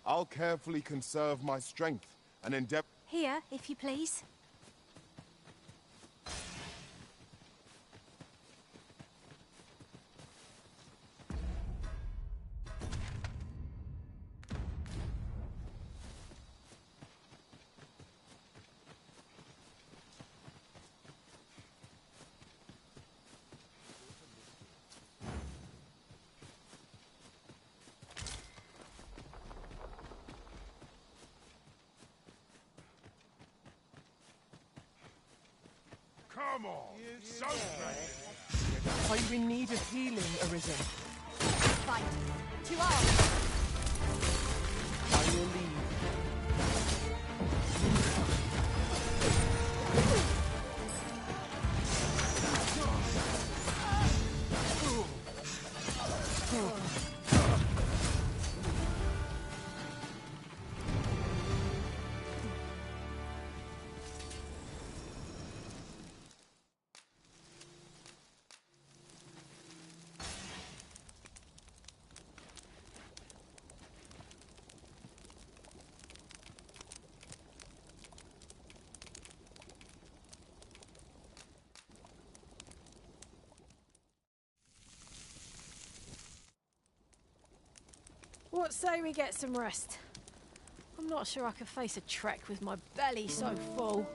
I'll carefully conserve my strength and endeavor. Here, if you please. Come on! So brave! Are you in need of healing, Arisen? Fight. To arms. By your leave. What say we get some rest? I'm not sure I could face a trek with my belly so full.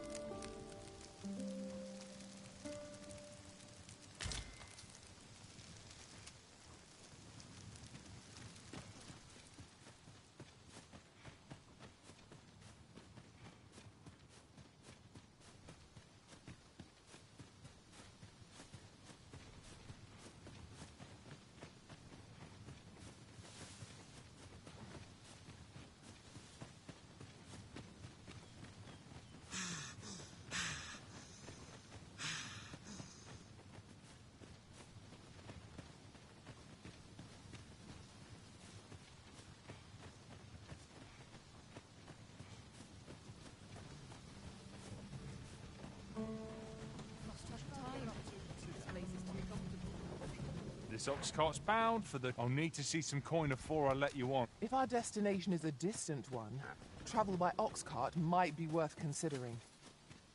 This ox cart's bound for the... I'll need to see some coin before I let you on. If our destination is a distant one, travel by ox cart might be worth considering.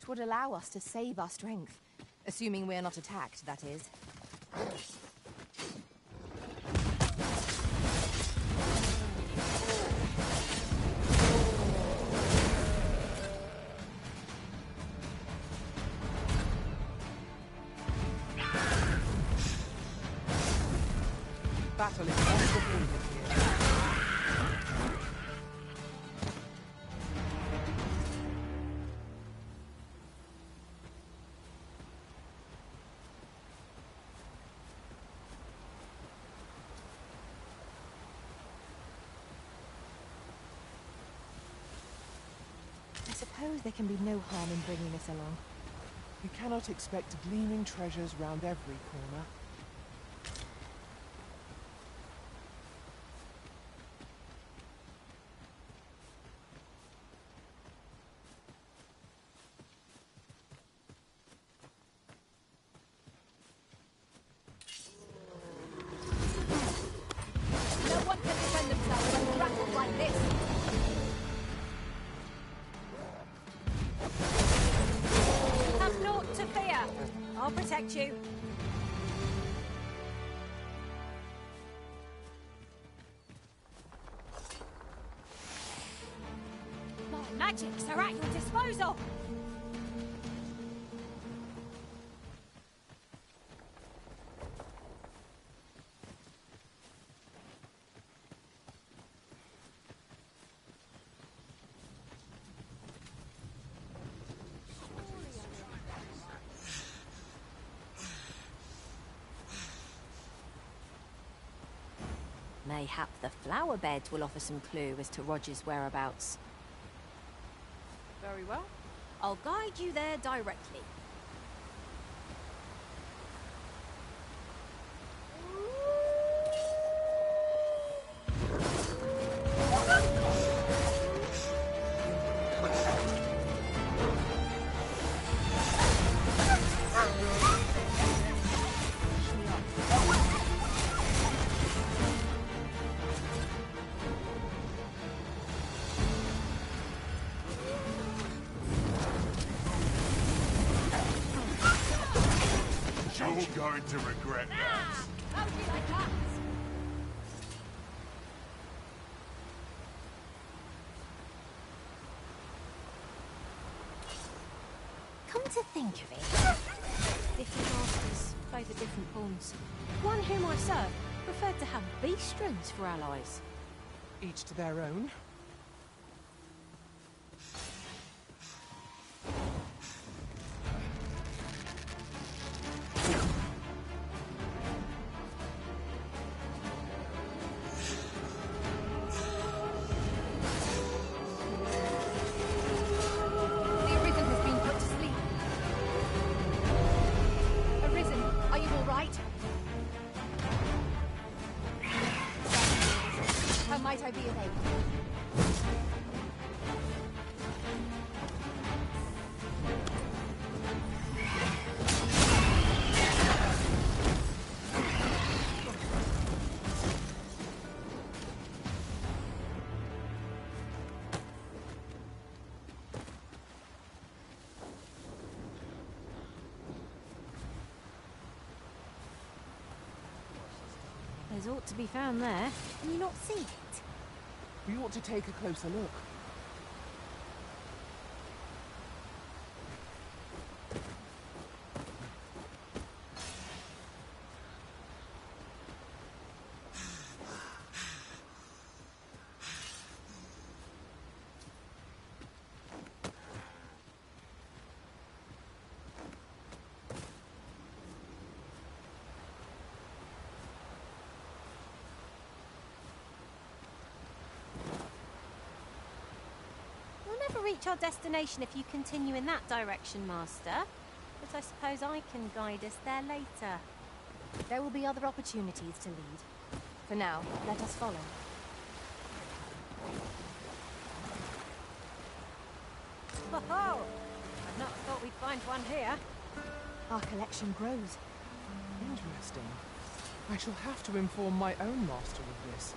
It would allow us to save our strength. Assuming we're not attacked, that is. Battle is on the border here. I suppose there can be no harm in bringing us along. You cannot expect gleaming treasures round every corner. No one can defend themselves when grappled like this. Have naught to fear. I'll protect you. My magics are at your disposal. Mayhap the flower beds will offer some clue as to Roger's whereabouts. Very well. I'll guide you there directly. You're going to regret that. How did I cut? Come to think of it, Different masters favour different pawns. One whom I served preferred to have beast drones for allies. Each to their own. I be of aid? There's ought to be found there. Can you not see it? We ought to take a closer look. Reach our destination if you continue in that direction, Master. But I suppose I can guide us there later. There will be other opportunities to lead. For now, let us follow. Ho-ho! I'd not thought we'd find one here. Our collection grows. Interesting. I shall have to inform my own master of this.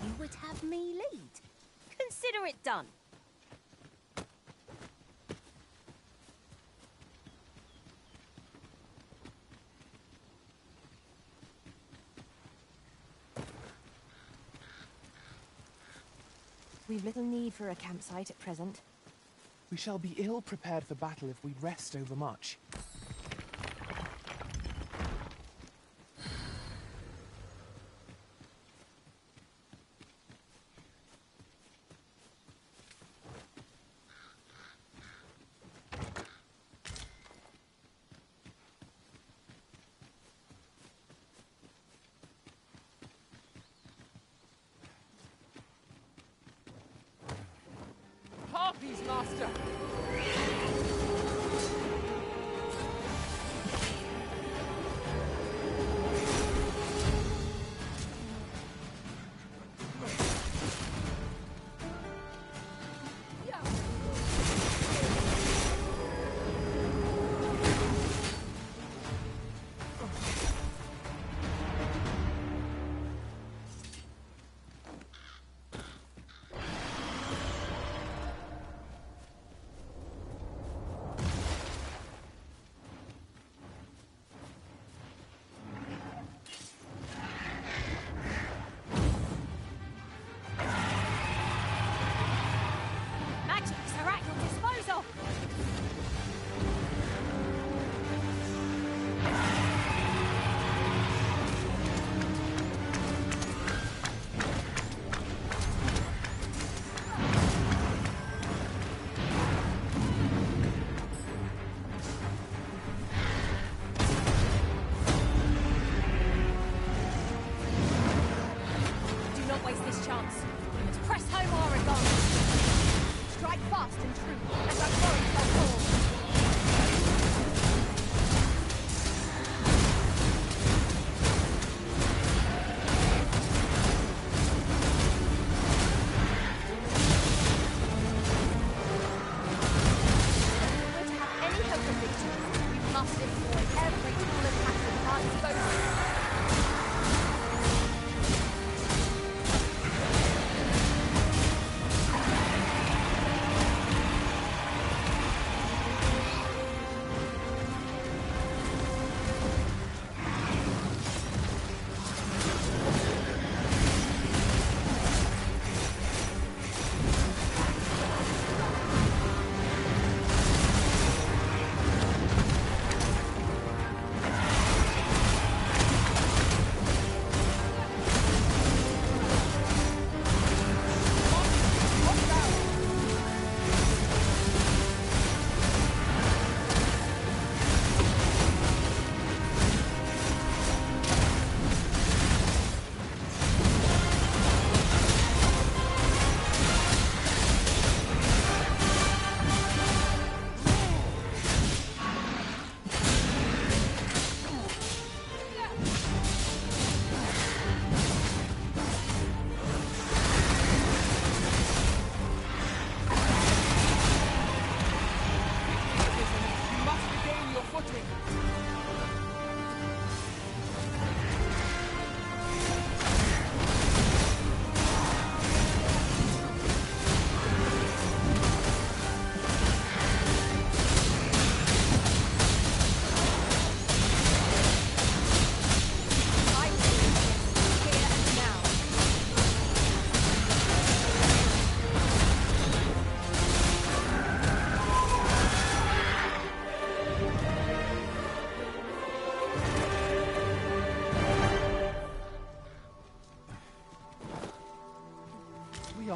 You would have me lead. Consider it done. We've little need for a campsite at present. We shall be ill prepared for battle if we rest overmuch. Harpies, Master!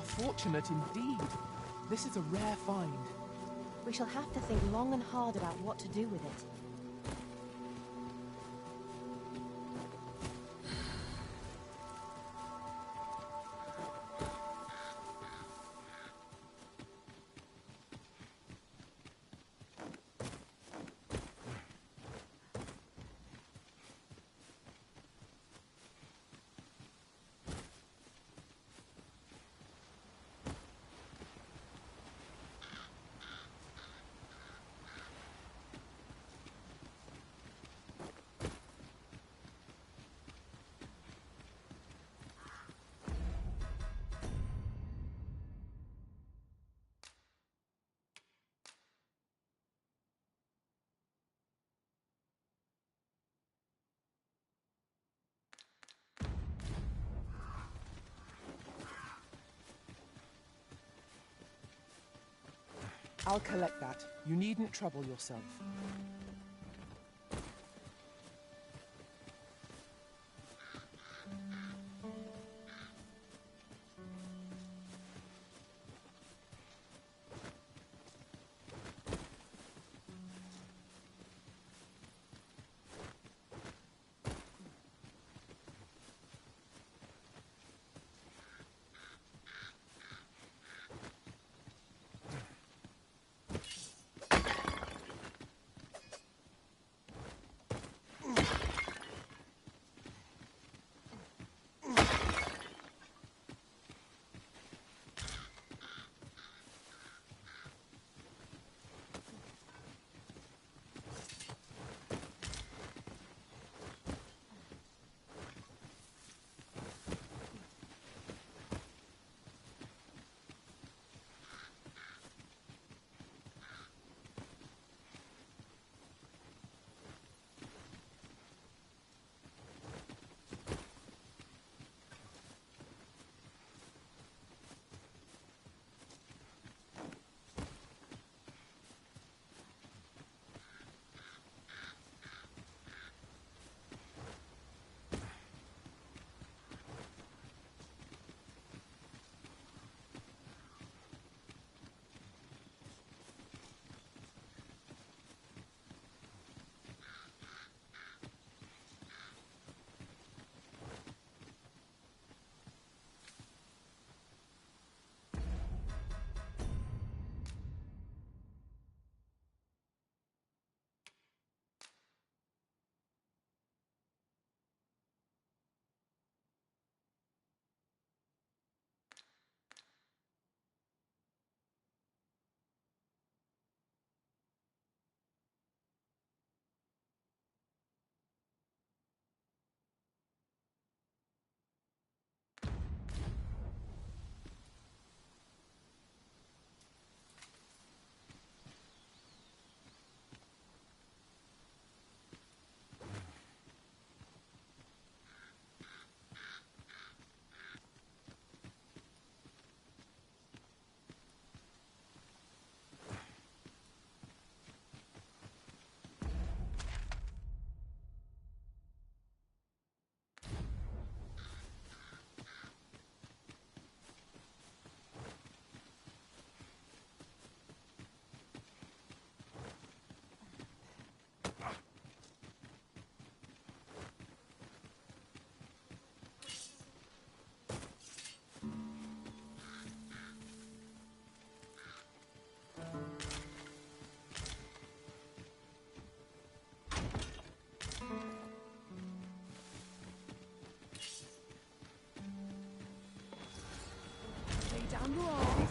fortunate indeed. This is a rare find. We shall have to think long and hard about what to do with it. I'll collect that. You needn't trouble yourself.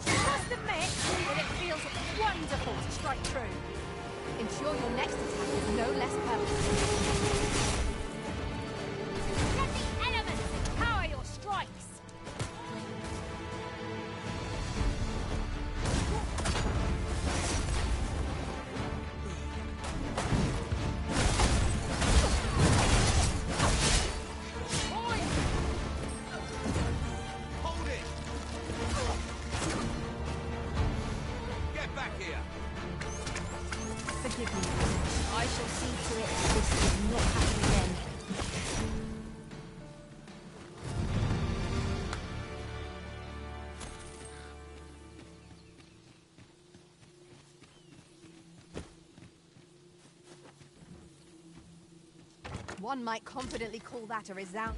Must admit that it feels wonderful to strike true. Ensure your next attack is no less perfect. Let the elements empower your strikes. Hold it! Get back here! Forgive me. I shall see to it that this does not happen again. One might confidently call that a resound.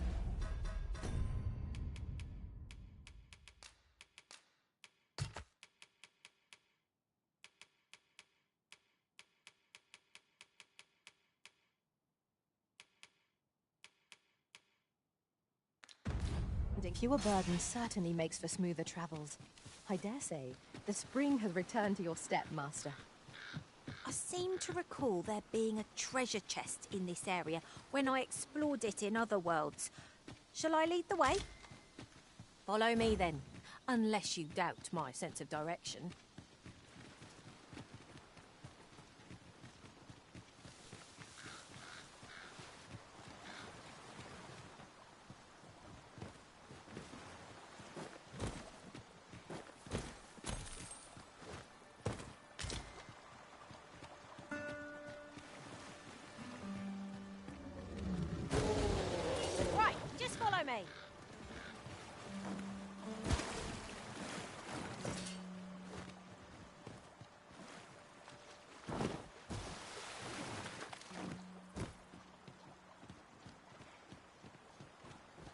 Fewer burdens certainly makes for smoother travels. I dare say, the spring has returned to your step, Master. I seem to recall there being a treasure chest in this area when I explored it in other worlds. Shall I lead the way? Follow me then, unless you doubt my sense of direction. Right, just follow me.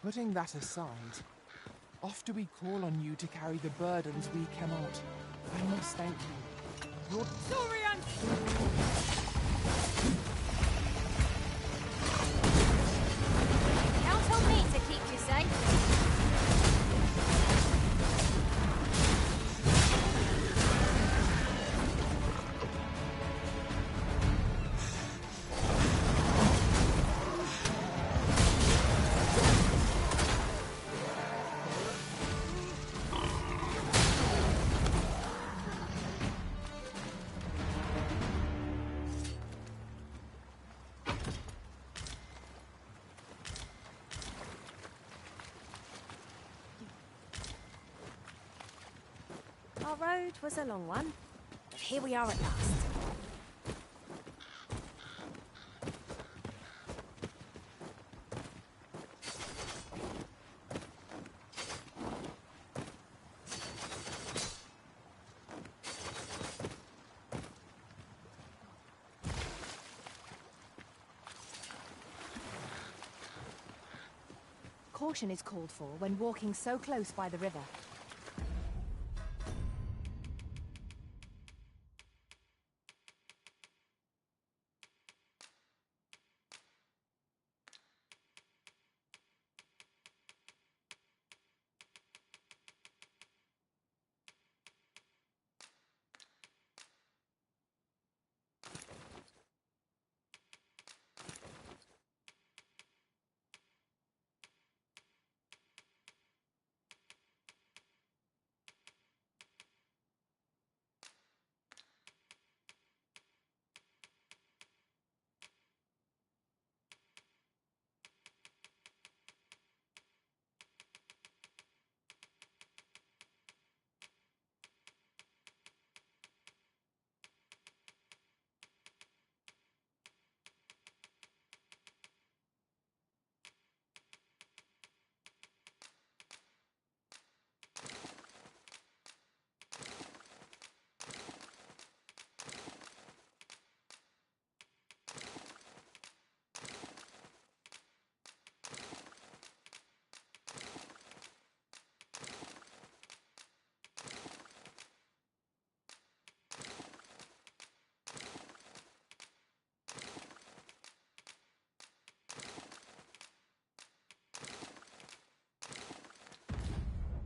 Putting that aside, oft do we call on you to carry the burdens we cannot. I must thank you. Your Count on me to keep you safe. Our road was a long one, but here we are at last. Caution is called for when walking so close by the river.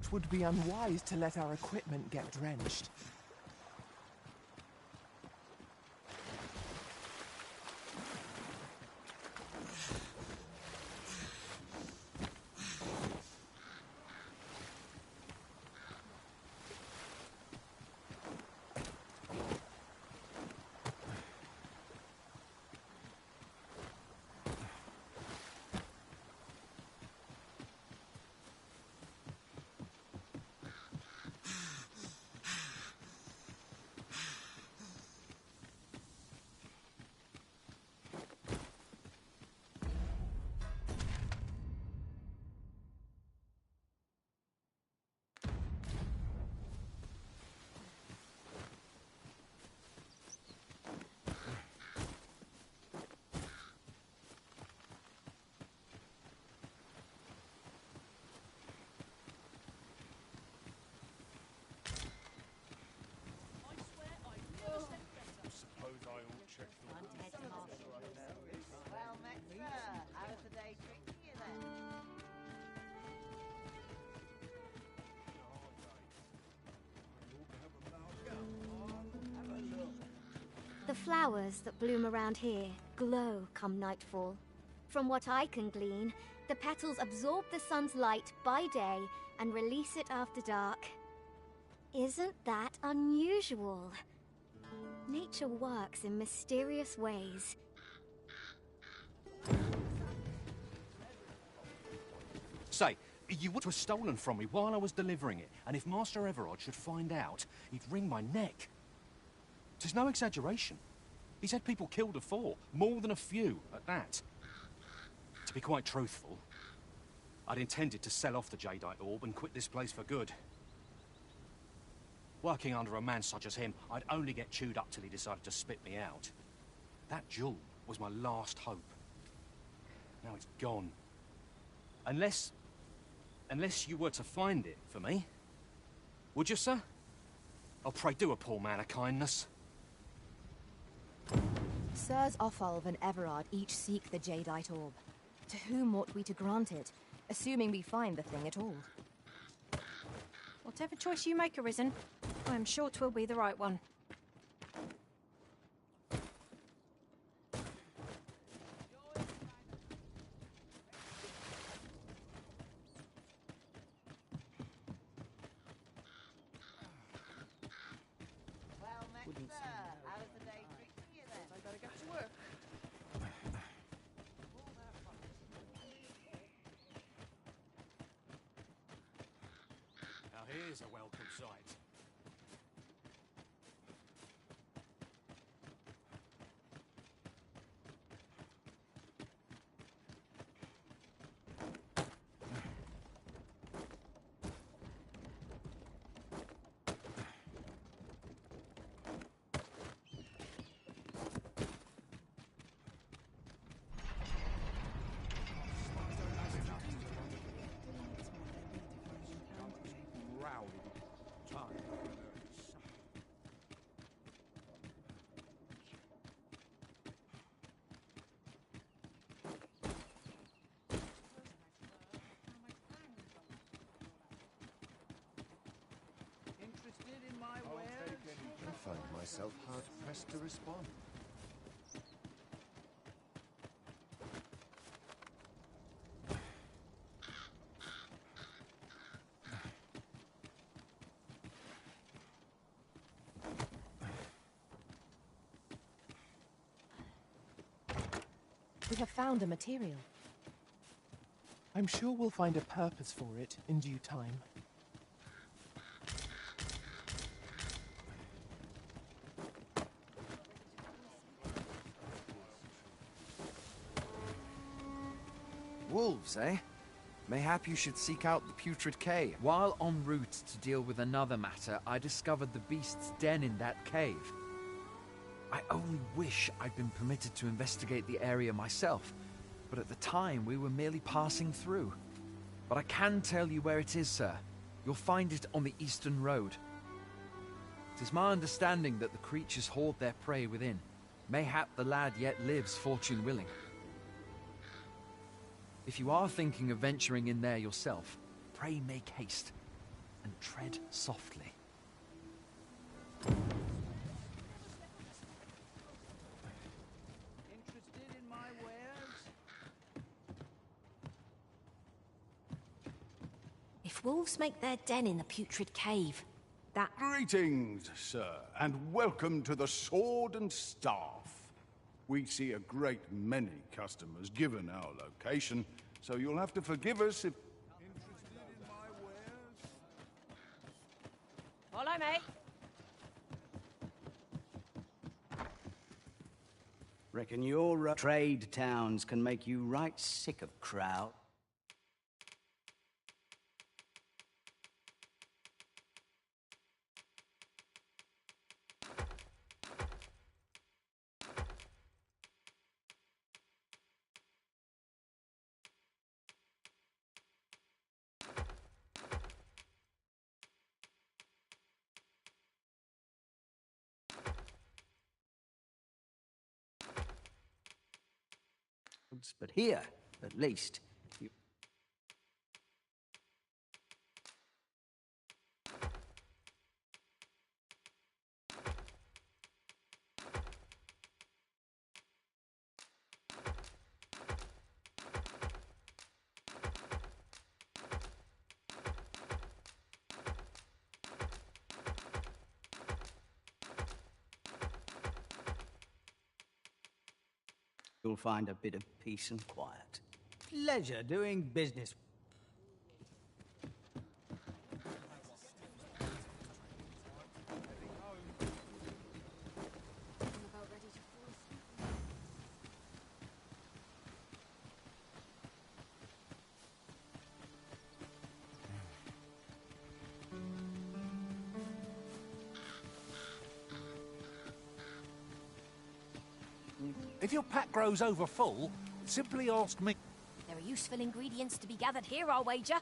It would be unwise to let our equipment get drenched. flowers that bloom around here glow come nightfall. From what I can glean, the petals absorb the sun's light by day and release it after dark. Isn't that unusual? Nature works in mysterious ways. Say, you were stolen from me while I was delivering it, and if Master Everard should find out, he'd wring my neck. There's no exaggeration. He's had people killed before, more than a few, at that. To be quite truthful, I'd intended to sell off the Jadeite Orb and quit this place for good. Working under a man such as him, I'd only get chewed up till he decided to spit me out. That jewel was my last hope. Now it's gone. Unless you were to find it for me. Would you, sir? Oh, pray do a poor man a kindness. Sirs Offalv and Everard each seek the Jadeite Orb. To whom ought we to grant it, assuming we find the thing at all? Whatever choice you make, Arisen, I am sure 'twill be the right one. Now here's a welcome sight. Interested in my wares? I find myself hard-pressed to respond. We have found a material. I'm sure we'll find a purpose for it in due time. Wolves, eh? Mayhap you should seek out the Putrid Cave. While en route to deal with another matter, I discovered the beast's den in that cave. I only wish I'd been permitted to investigate the area myself, but at the time we were merely passing through. But I can tell you where it is, sir. You'll find it on the eastern road. It is my understanding that the creatures hoard their prey within. Mayhap the lad yet lives, fortune willing. If you are thinking of venturing in there yourself, pray make haste and tread softly. Interested in my wares? If wolves make their den in the Putrid Cave, that... Greetings, sir, and welcome to the Sword and Staff. We see a great many customers given our location, so you'll have to forgive us if... Interested in my wares? Follow me. Reckon your trade towns can make you right sick of crowd. But here, at least, you... You'll find a bit of peace and quiet. Pleasure doing business. If your pack grows over full, simply ask me. There are useful ingredients to be gathered here, I'll wager.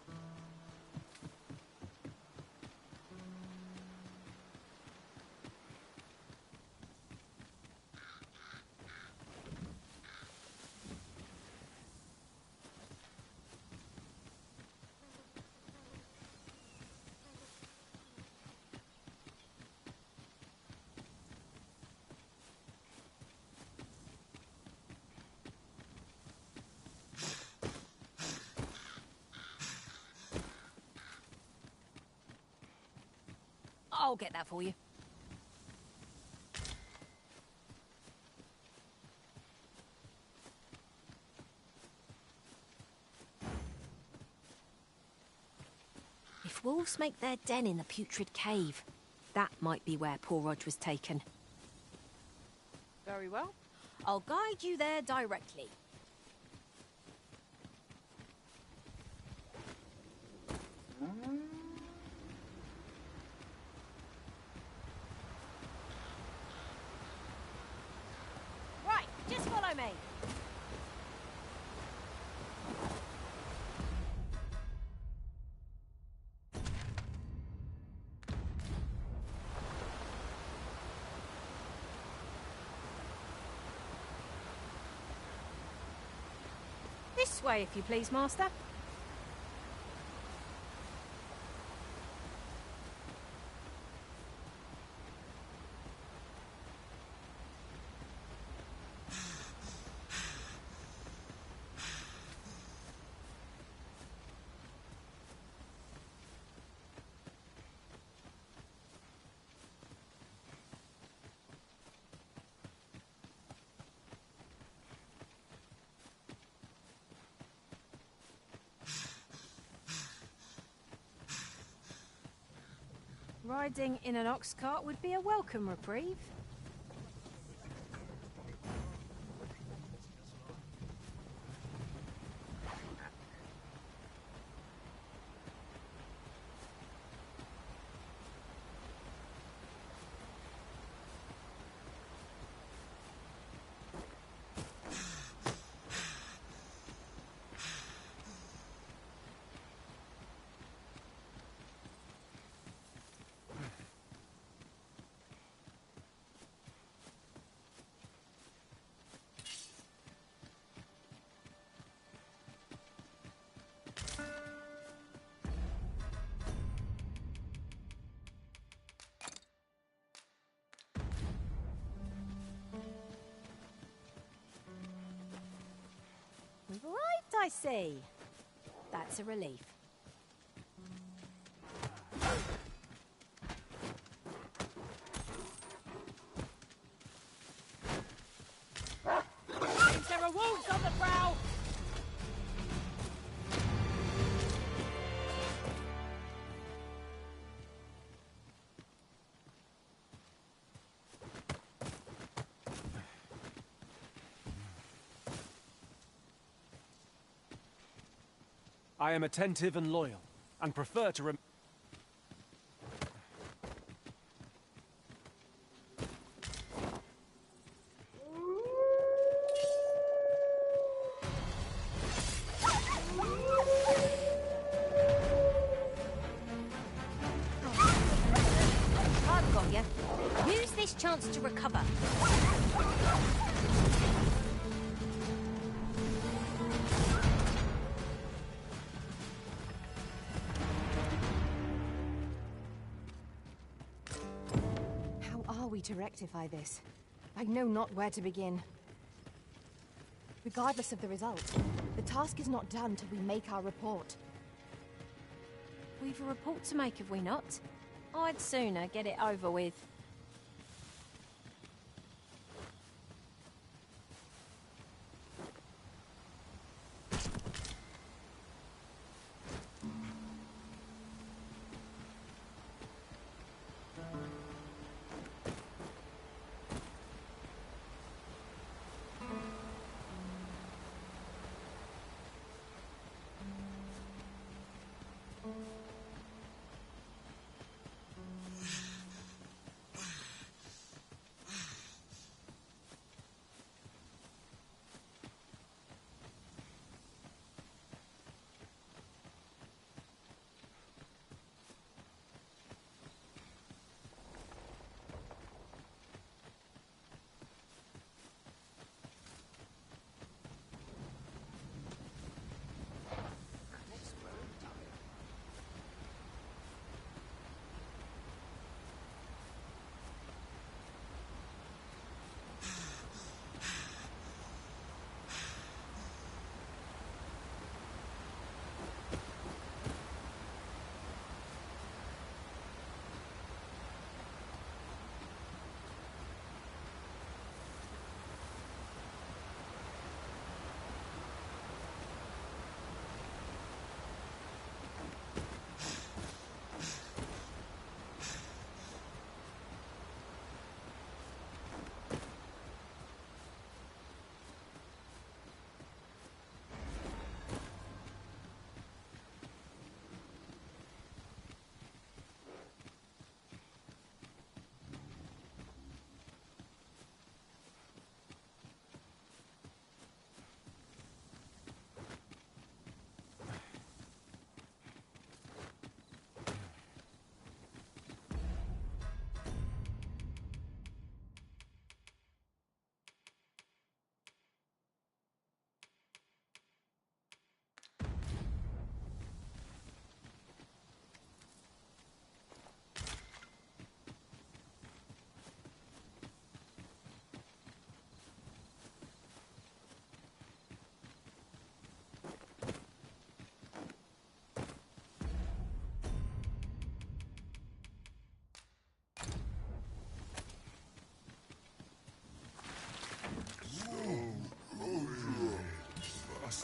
I'll get that for you. If wolves make their den in the putrid cave, that might be where poor Rog was taken. Very well. I'll guide you there directly. Right, just follow me. This way, if you please, Master. Riding in an ox cart would be a welcome reprieve. We've arrived, I see. That's a relief. Seems there are wolves on the prowl! I am attentive and loyal, and prefer to I've got you. Use this chance to recover. To rectify this, I know not where to begin. Regardless of the result, the task is not done till we make our report. We've a report to make, have we not? I'd sooner get it over with.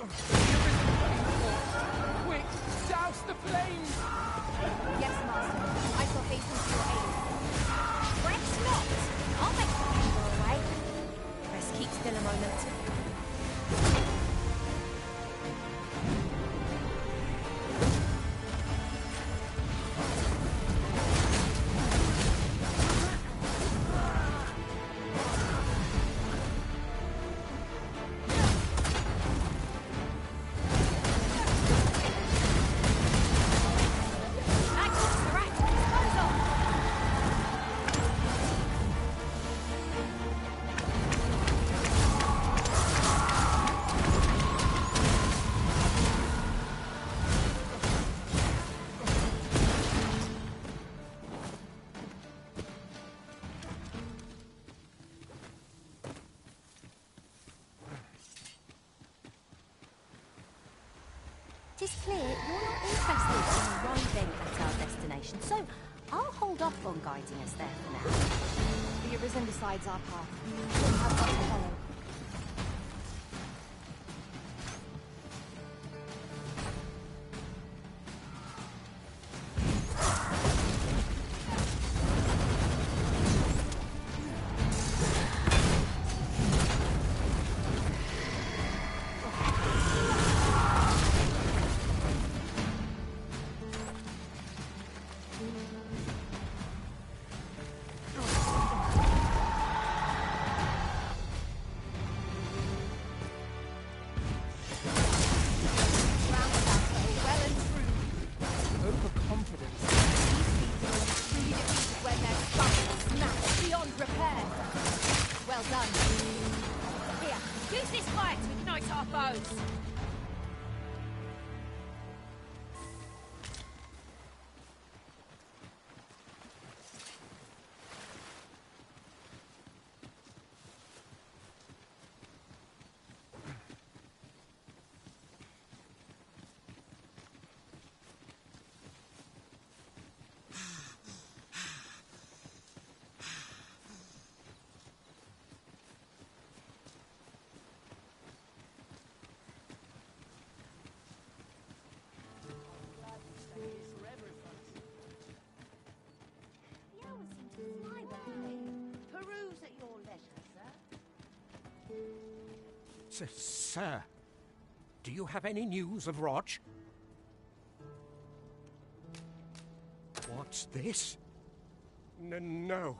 Quick, douse the flames! Yes, Master. I shall hasten to your aid. Fret not! I'll make the fever away. Best keep still a moment. It's clear you're not interested in arriving at our destination, so I'll hold off on guiding us there for now. The Arisen decides our path. We have got to follow. Sir, do you have any news of Rog? What's this? No.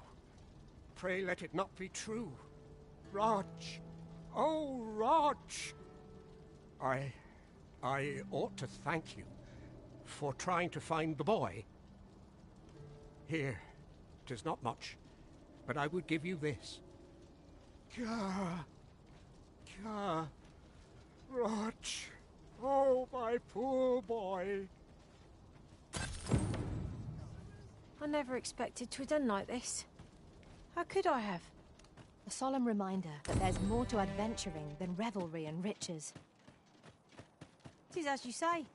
Pray let it not be true. Rog! Oh, Rog! I ought to thank you for trying to find the boy. Here, 'tis not much, but I would give you this. Rog! Oh, my poor boy. I never expected to have done like this. How could I have? A solemn reminder that there's more to adventuring than revelry and riches. It is as you say.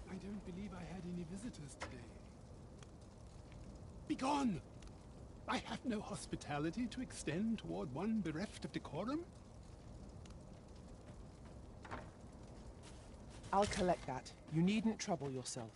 I don't believe I had any visitors today. Begone! I have no hospitality to extend toward one bereft of decorum. I'll collect that. You needn't trouble yourself.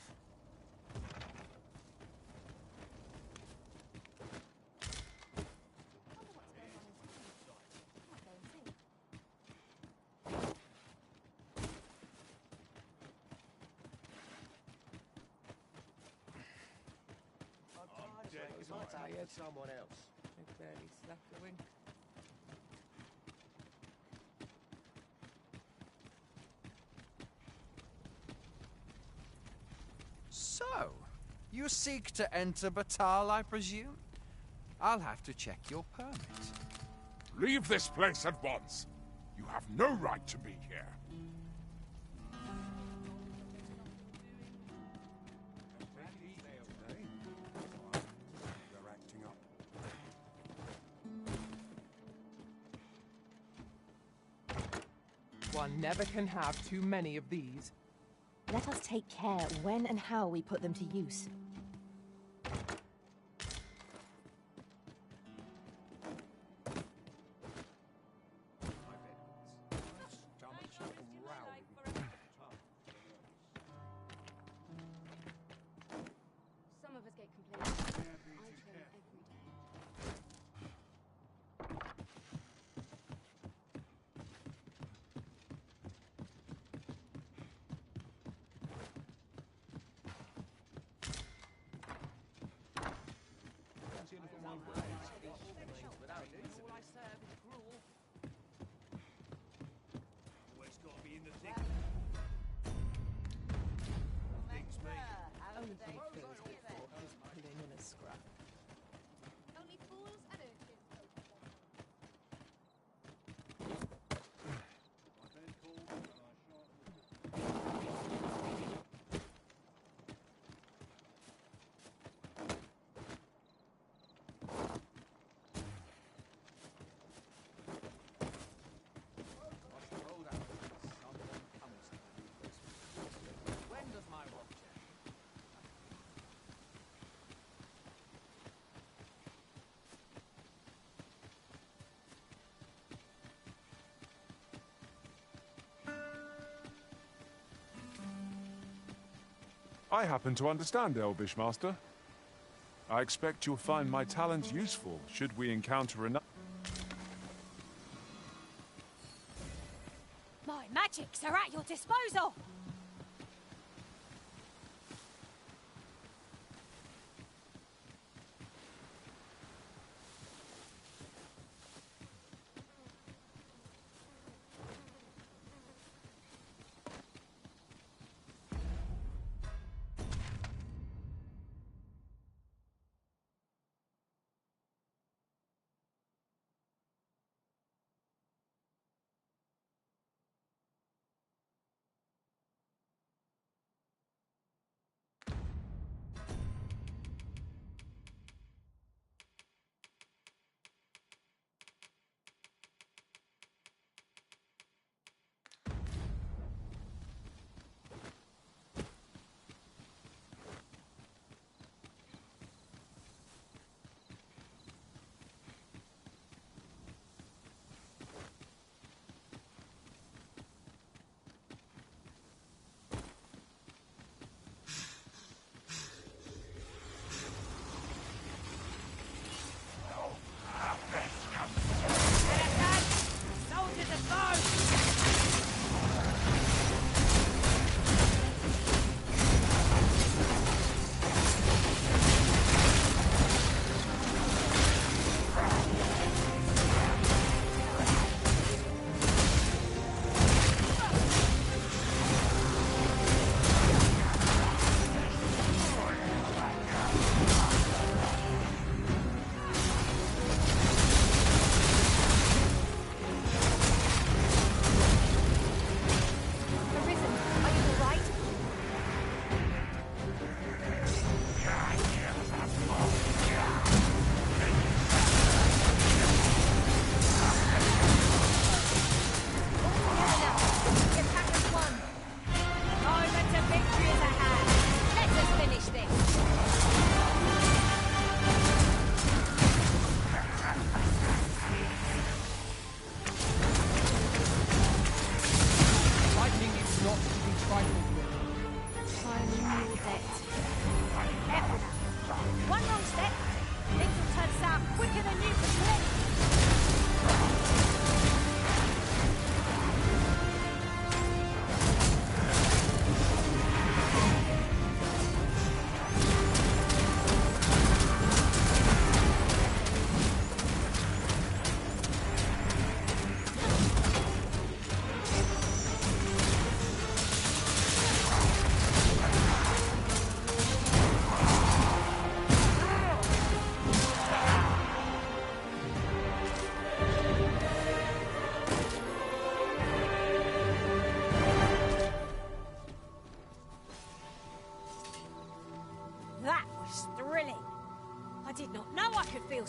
Tired. Someone else. I barely slept a wink. So, you seek to enter Batal, I presume? I'll have to check your permit. Leave this place at once. You have no right to be here. One never can have too many of these. Let us take care when and how we put them to use. Some of us get complaints. I train every day. Only thing Phil's good for is pulling in a scrap. Only fools and urchins go to them. When does my watch end? I happen to understand Elvish, Master. I expect you'll find my talents useful should we encounter another. My magics are at your disposal!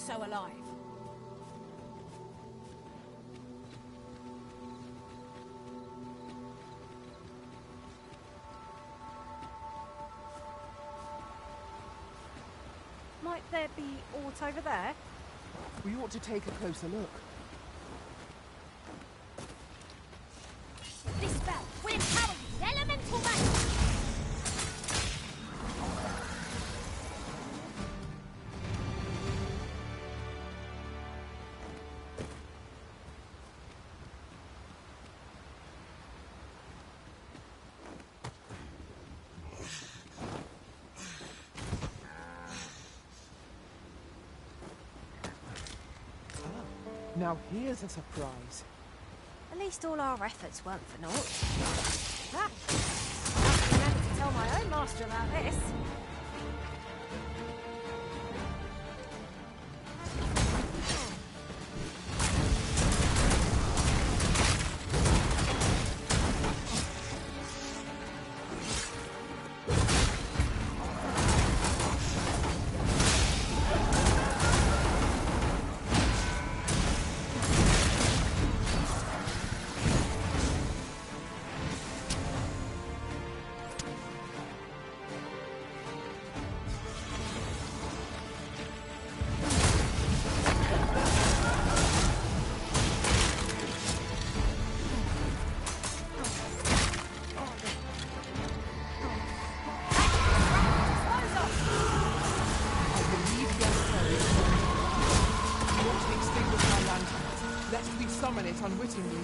so alive. Might there be aught over there? We ought to take a closer look. This spell will empower you with elemental magic! Now here's a surprise. At least all our efforts weren't for naught. Ah! I've been able to tell my own master about this. Summon it unwittingly.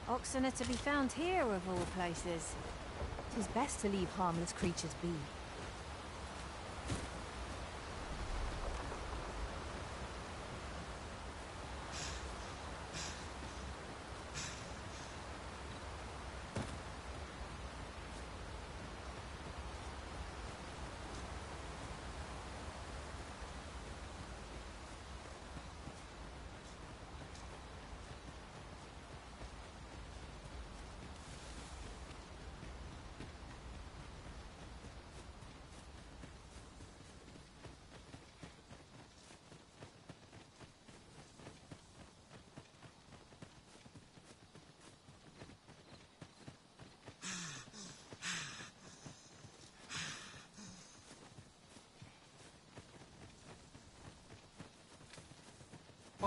Oxen are to be found here, of all places. 'Tis best to leave harmless creatures be.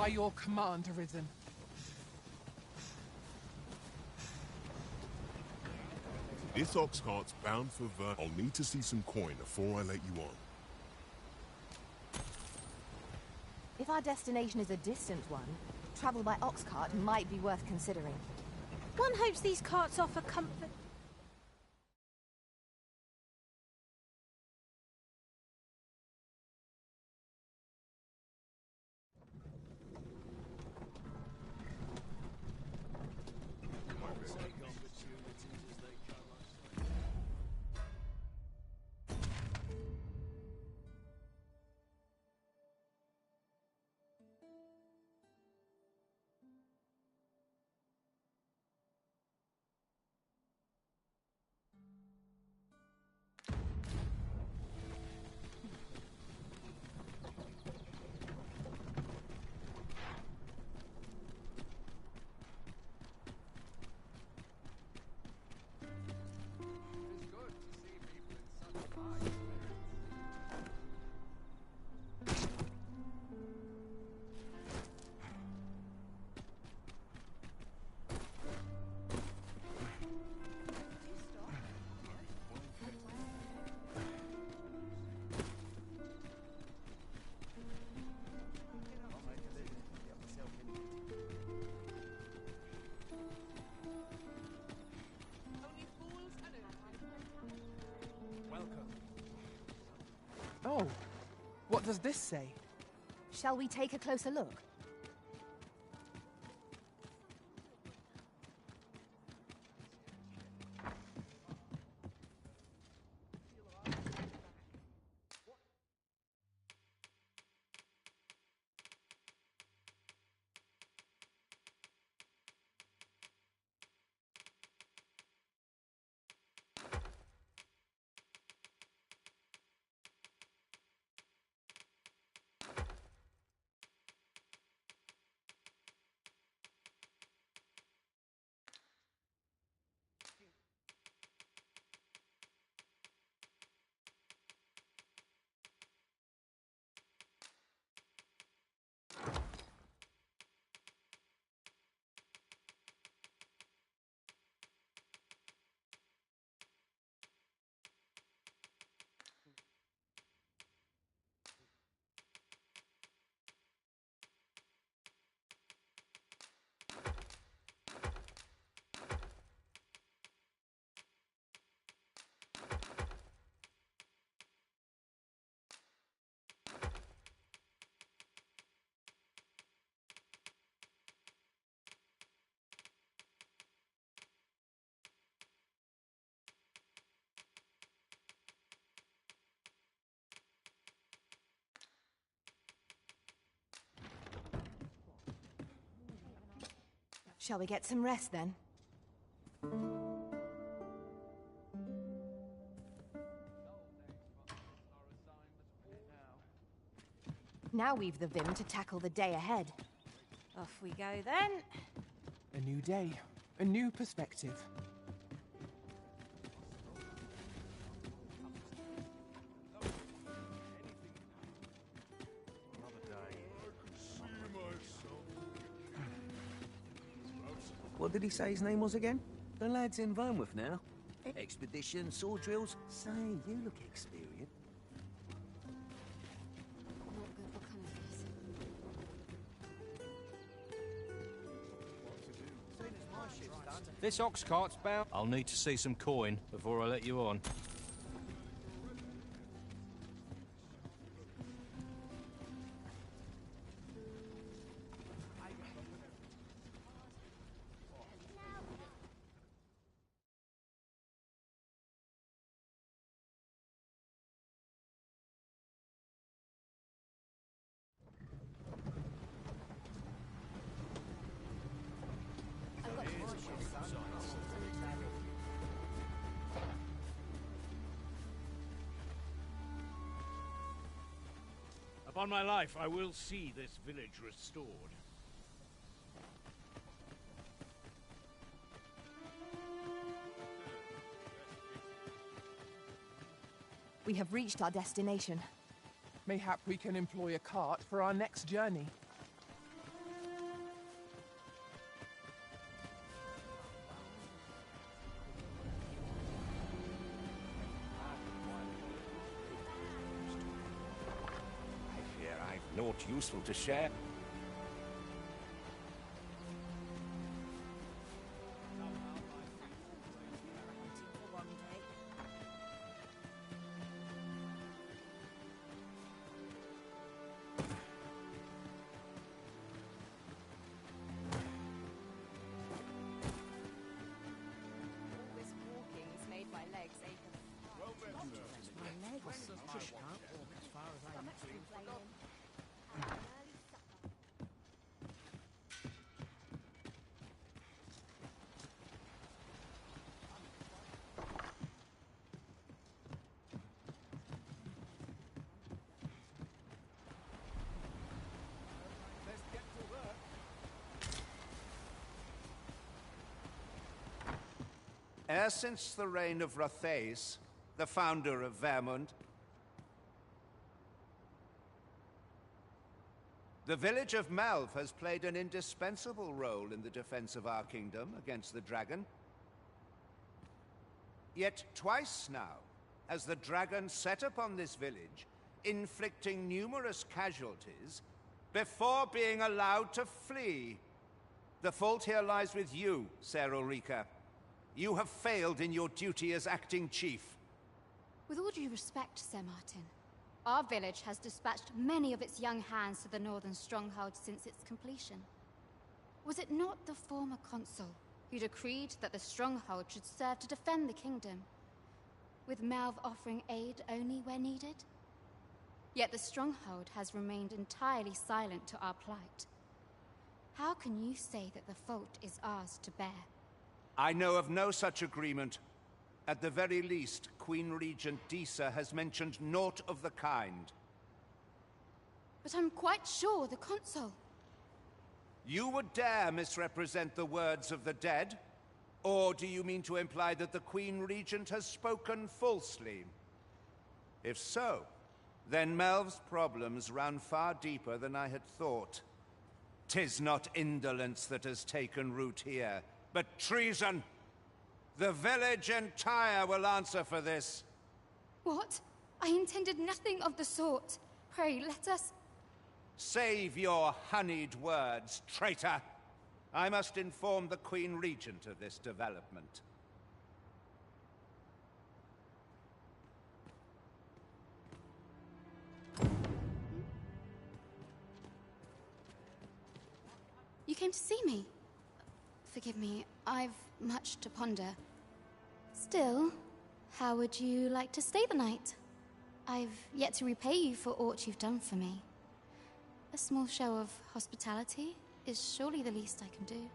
by your command, Arisen. This ox cart's bound for I'll need to see some coin before I let you on. If our destination is a distant one, travel by ox cart might be worth considering. One hopes these carts offer comfort. Oh, what does this say? Shall we take a closer look? Shall we get some rest then? Now we've the vim to tackle the day ahead. Off we go then. A new day, a new perspective. What did he say his name was again? The lad's in Vermouth now. Expedition, sword drills. Say, you look experienced. This ox cart's bound. I'll need to see some coin before I let you on. Upon my life, I will see this village restored. We have reached our destination. Mayhap we can employ a cart for our next journey. Naught useful to share? E'er since the reign of Rothaeus, the founder of Vermund, the village of Malv has played an indispensable role in the defense of our kingdom against the dragon. Yet twice now has the dragon set upon this village, inflicting numerous casualties before being allowed to flee. The fault here lies with you, Ser Ulrika. You have failed in your duty as acting chief. With all due respect, Sir Martin, our village has dispatched many of its young hands to the northern stronghold since its completion. Was it not the former consul who decreed that the stronghold should serve to defend the kingdom, with Malv offering aid only where needed? Yet the stronghold has remained entirely silent to our plight. How can you say that the fault is ours to bear? I know of no such agreement. At the very least, Queen Regent Disa has mentioned naught of the kind. But I'm quite sure the consul... You would dare misrepresent the words of the dead? Or do you mean to imply that the Queen Regent has spoken falsely? If so, then Melv's problems run far deeper than I had thought. 'Tis not indolence that has taken root here, but treason. The village entire will answer for this. What? I intended nothing of the sort. Pray, let us... Save your honeyed words, traitor. I must inform the Queen Regent of this development. You came to see me? Forgive me, I've much to ponder. Still, how would you like to stay the night? I've yet to repay you for aught you've done for me. A small show of hospitality is surely the least I can do.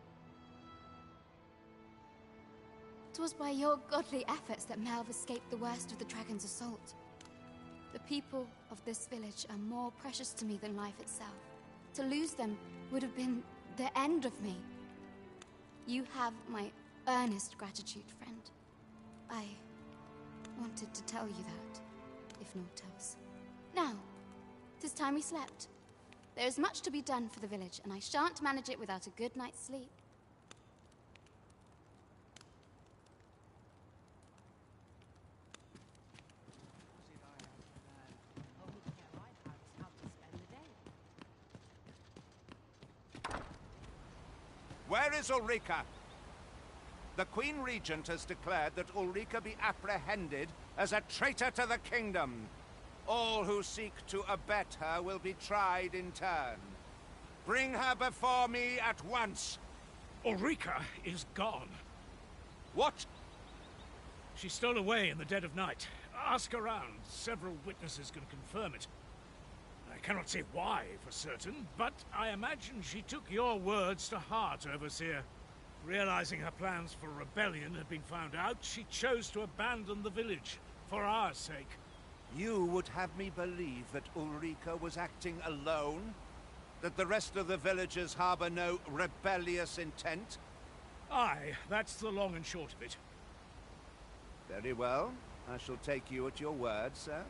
'Twas by your godly efforts that Malv escaped the worst of the dragon's assault. The people of this village are more precious to me than life itself. To lose them would have been the end of me. You have my earnest gratitude, friend. I wanted to tell you that, if naught else. Now, 'tis time we slept. There is much to be done for the village, and I shan't manage it without a good night's sleep. Where is Ulrika? The Queen Regent has declared that Ulrika be apprehended as a traitor to the kingdom. All who seek to abet her will be tried in turn. Bring her before me at once. Ulrika is gone. What? She stole away in the dead of night. Ask around. Several witnesses can confirm it. I cannot say why for certain, but I imagine she took your words to heart, Overseer. Realizing her plans for rebellion had been found out, she chose to abandon the village, for our sake. You would have me believe that Ulrika was acting alone? That the rest of the villagers harbor no rebellious intent? Aye, that's the long and short of it. Very well. I shall take you at your word, sir.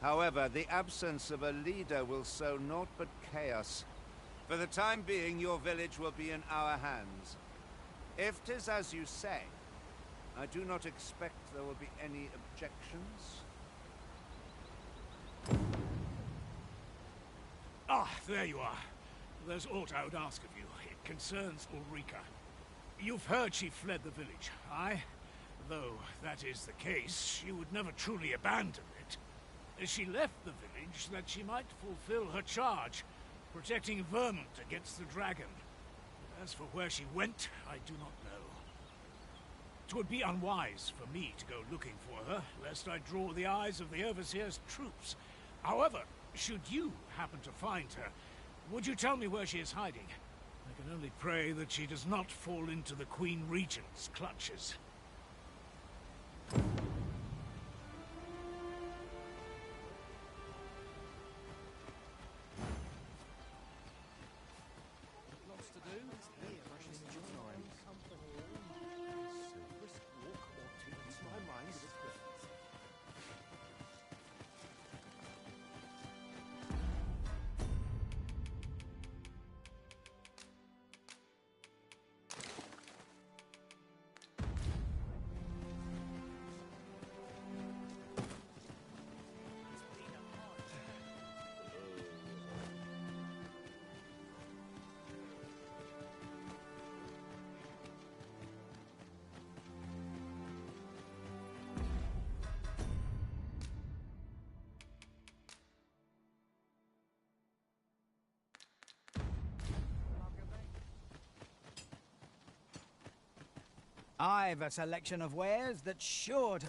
However, the absence of a leader will sow naught but chaos. For the time being, your village will be in our hands. If 'tis as you say, I do not expect there will be any objections. Ah, there you are. There's aught I would ask of you. It concerns Ulrika. You've heard she fled the village, aye? Though that is the case, she would never truly abandon it. She left the village that she might fulfill her charge, protecting Vermont against the dragon. As for where she went, I do not know. 'Twould be unwise for me to go looking for her, lest I draw the eyes of the Overseer's troops. However, should you happen to find her, would you tell me where she is hiding? I can only pray that she does not fall into the Queen Regent's clutches. Lots to do. Fresh in your mind. Brisk walk or two keeps my mind with its presence. I've a selection of wares that's sure to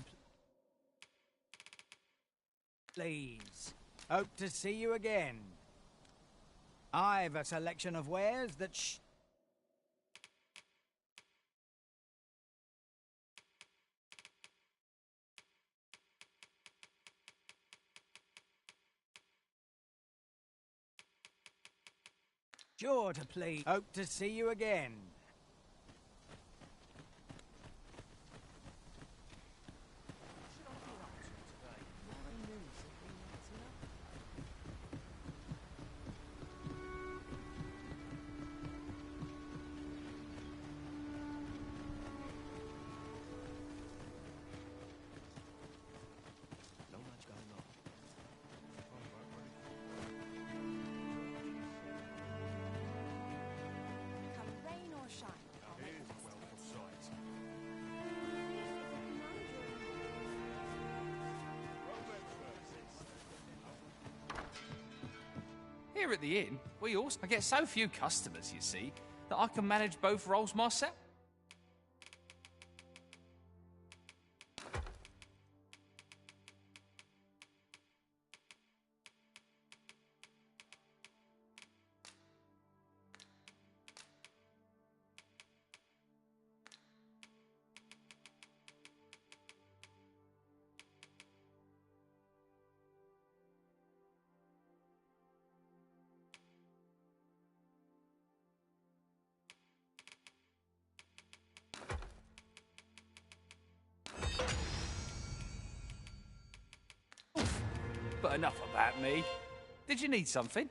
please. Hope to see you again. I've a selection of wares that's sure to please. Hope to see you again. Not much going on. Come rain or shine. Here at the inn, we also get so few customers, you see, that I can manage both roles myself. But enough about me. Did you need something?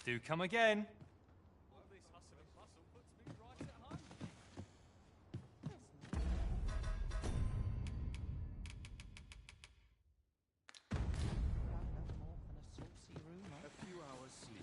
Do come again. A few hours sleep.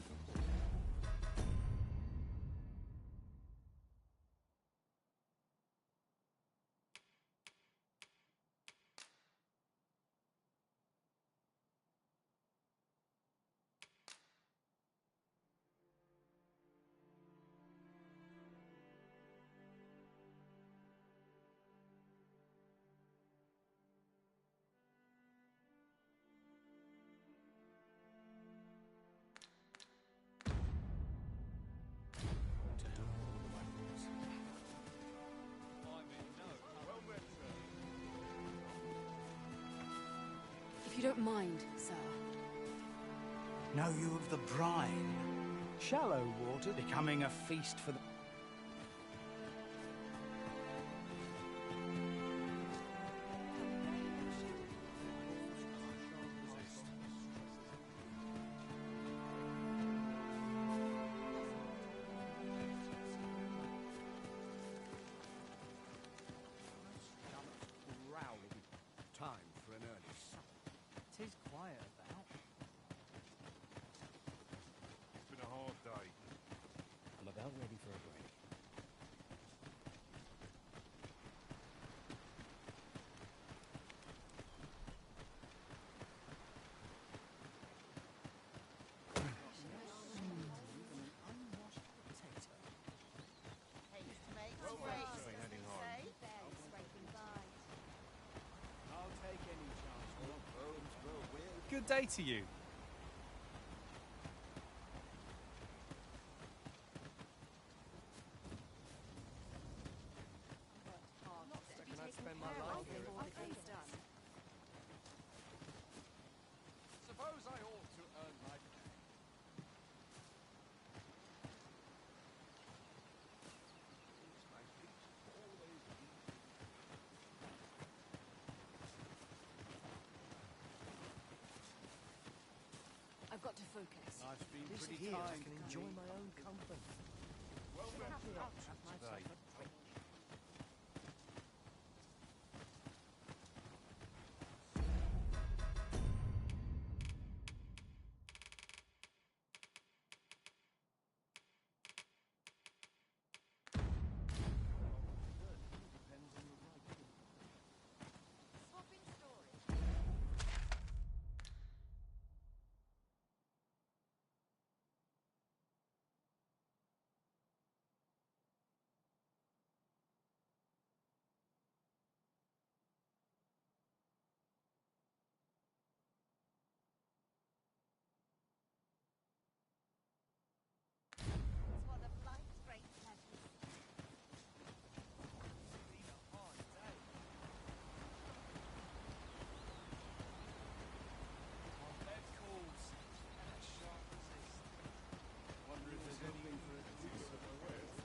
If you don't mind, sir. Know you of the brine? Shallow water becoming a feast for the... Time for an early supper. Tis quiet about. It's been a hard day. I'm about ready for a break. Good day to you. Reckon I'd spend my life here if the thing's done. Suppose I ought to earn my pay. I've got to focus. I've been This pretty here kind. I can enjoy my own company. Well, Have that's myself up a today. drink.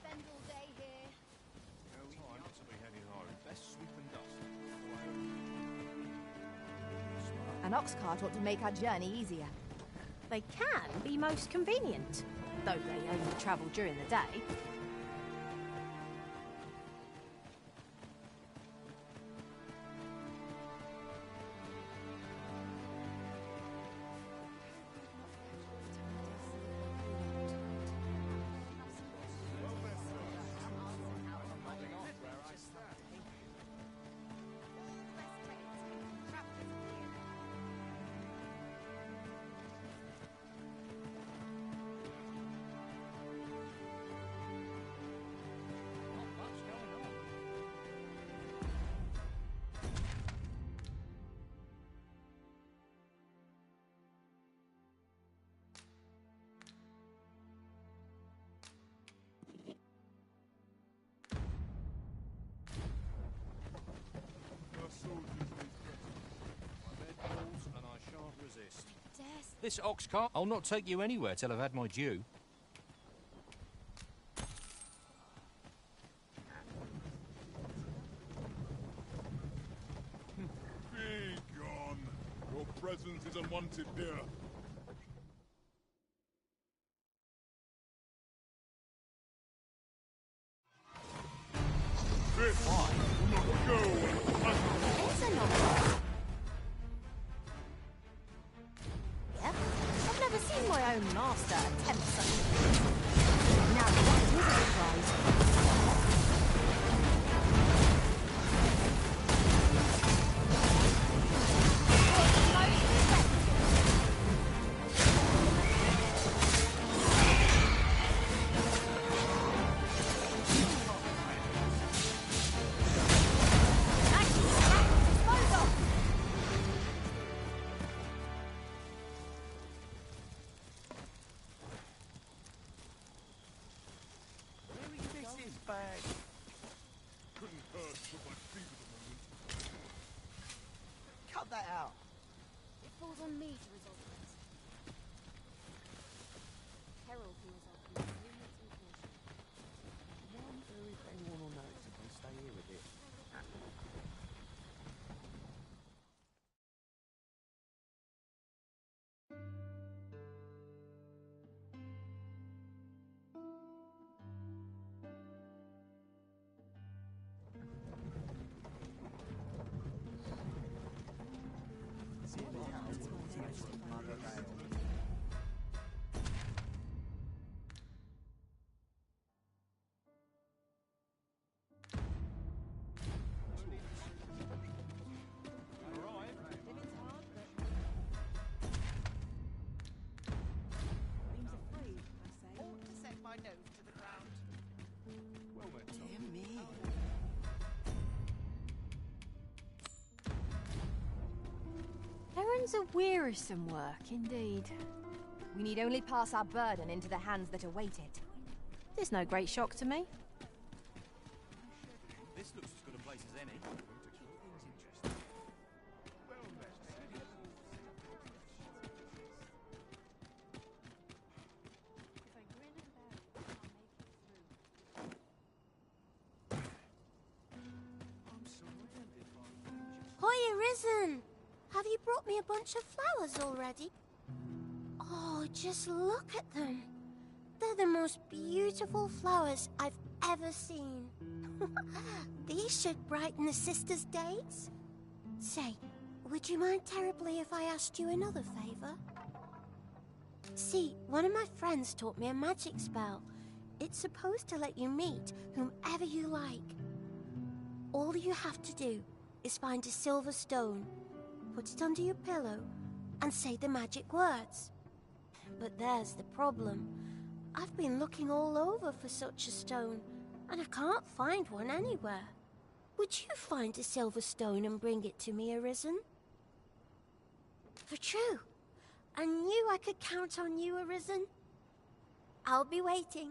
Spend all day here. Time to be heading home. Best sweep and dust. An ox cart ought to make our journey easier. They can be most convenient, though they only travel during the day. This ox cart, I'll not take you anywhere till I've had my due. Be gone. Your presence is unwanted here. own master attempts such a thing. Now that is a surprise. Cut that out. It falls on me to resolve this. Herald feels like we have limits and caution. Wonder if anyone will notice if we stay here with it. Errands are wearisome work, indeed. We need only pass our burden into the hands that await it. There's no great shock to me. This looks as good a place as any. Hi, Arisen! Have you brought me a bunch of flowers already? Oh, just look at them. They're the most beautiful flowers I've ever seen. These should brighten the sisters' days. Say, would you mind terribly if I asked you another favor? See, one of my friends taught me a magic spell. It's supposed to let you meet whomever you like. All you have to do is find a silver stone, put it under your pillow, and say the magic words. But there's the problem. I've been looking all over for such a stone, and I can't find one anywhere. Would you find a silver stone and bring it to me, Arisen? For true. I knew I could count on you, Arisen. I'll be waiting.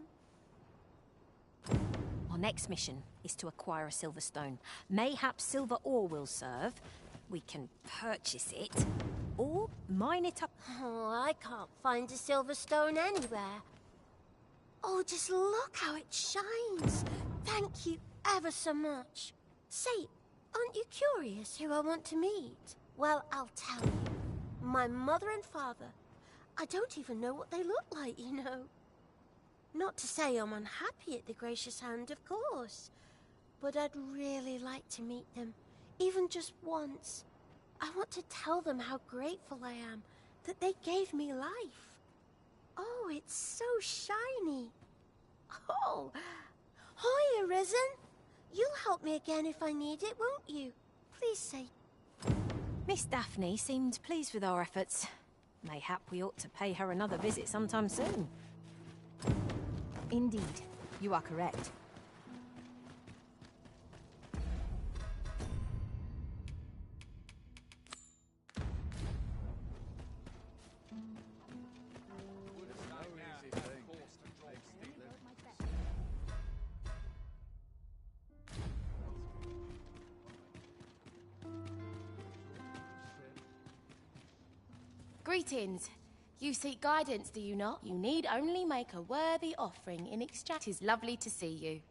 Our next mission is to acquire a silver stone. Mayhap silver ore will serve. We can purchase it, or mine it up. Oh, I can't find a silver stone anywhere. Oh, just look how it shines. Thank you ever so much. Say, aren't you curious who I want to meet? Well, I'll tell you. My mother and father. I don't even know what they look like, you know. Not to say I'm unhappy at the gracious hand, of course. But I'd really like to meet them, even just once. I want to tell them how grateful I am that they gave me life. Oh, it's so shiny. Oh, hi, Arisen. You'll help me again if I need it, won't you? Please say. Miss Daphne seemed pleased with our efforts. Mayhap we ought to pay her another visit sometime soon. Indeed, you are correct. Greetings. You seek guidance, do you not? You need only make a worthy offering in exchange. 'Tis lovely to see you.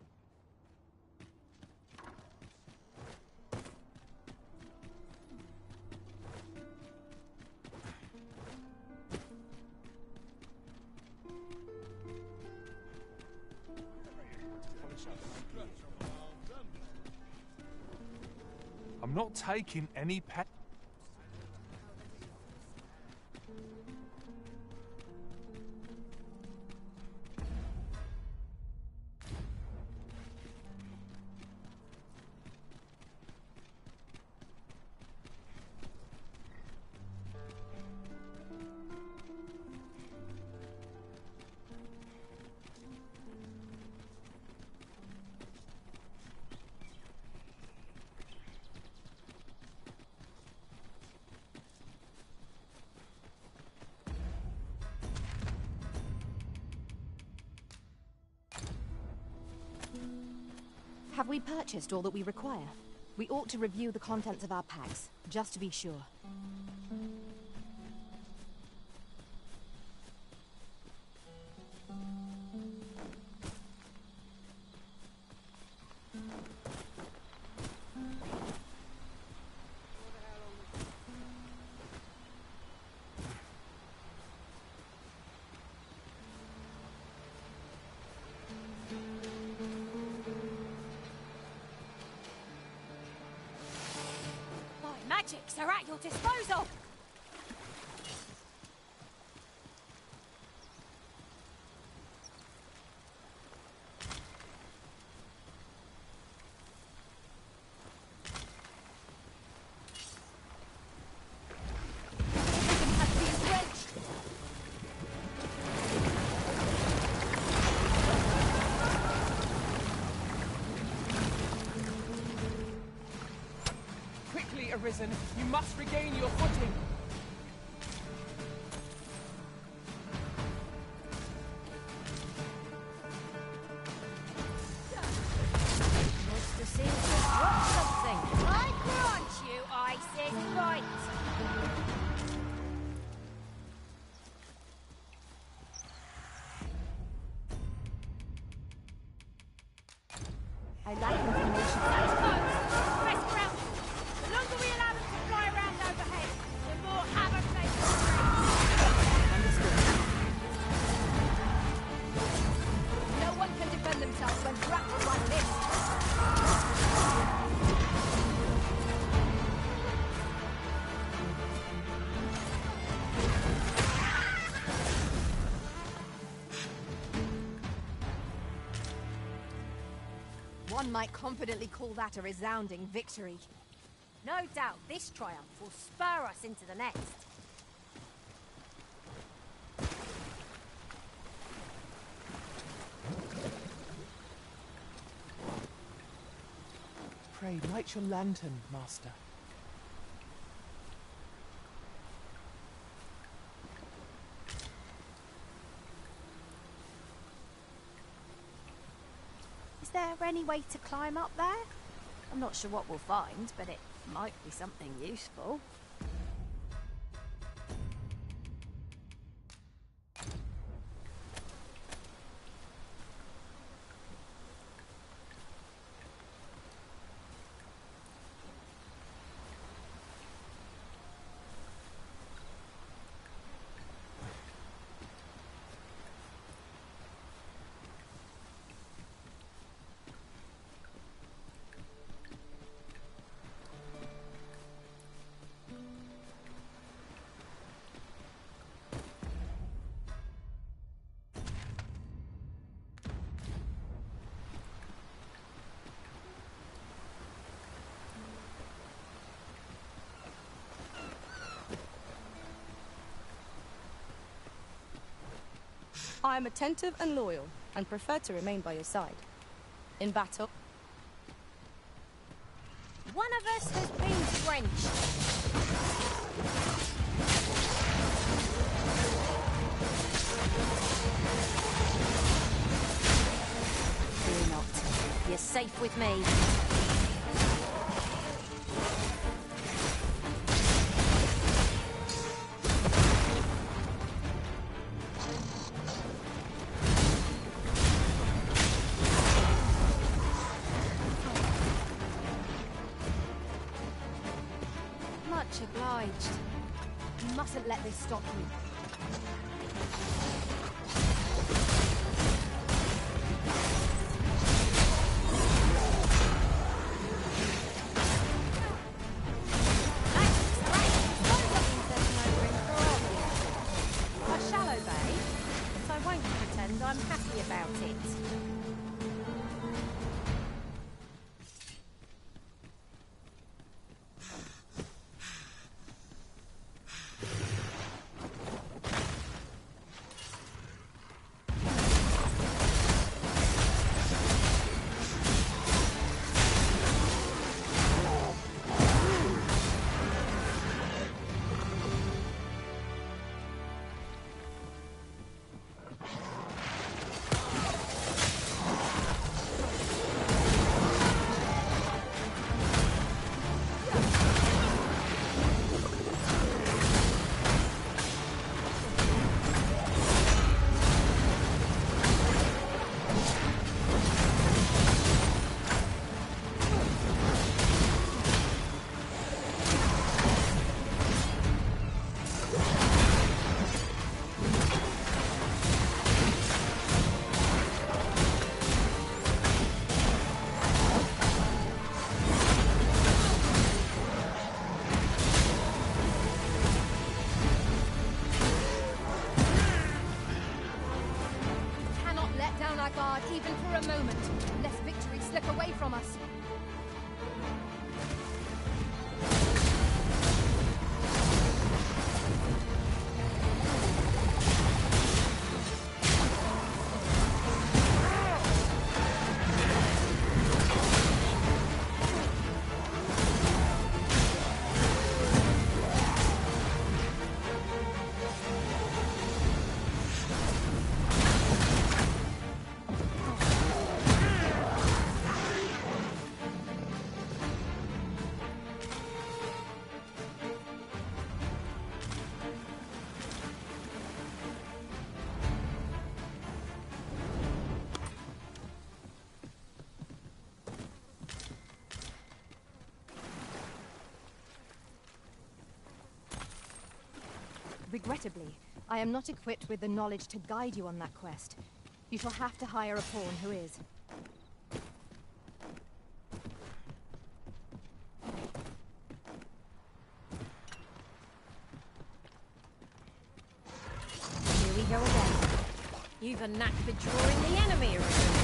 I'm not taking any pet. Have we purchased all that we require? We ought to review the contents of our packs, just to be sure. Magics are at your disposal! Arisen, you must regain your footing. Monster seems to have dropped something. I grant you, I said right. I lack information. Rest ground. The longer we allow them to fly around overhead, the more havoc they can Understood. No one can defend themselves when grappled like this. One might confidently call that a resounding victory. No doubt this triumph will spur us into the next. Pray, light your lantern, Master. Is there any way to climb up there? I'm not sure what we'll find, but it might be something useful. I am attentive and loyal, and prefer to remain by your side. In battle... One of us has been drenched. Fear not. You're safe with me. Much obliged. You mustn't let this stop you. A shallow bay, but I won't pretend I'm happy about it. disregard even for a moment, lest victory slip away from us. Regrettably, I am not equipped with the knowledge to guide you on that quest. You shall have to hire a pawn who is. Here we go again. You've a knack for drawing the enemy around.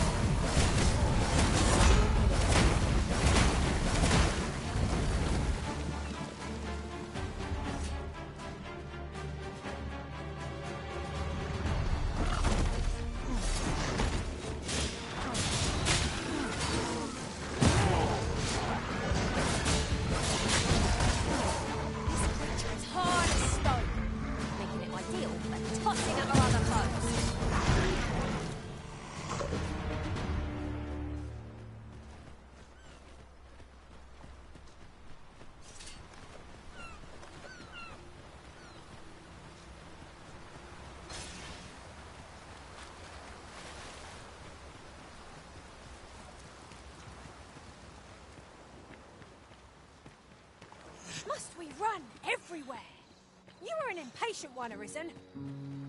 Must we run everywhere? You are an impatient one, Arisen.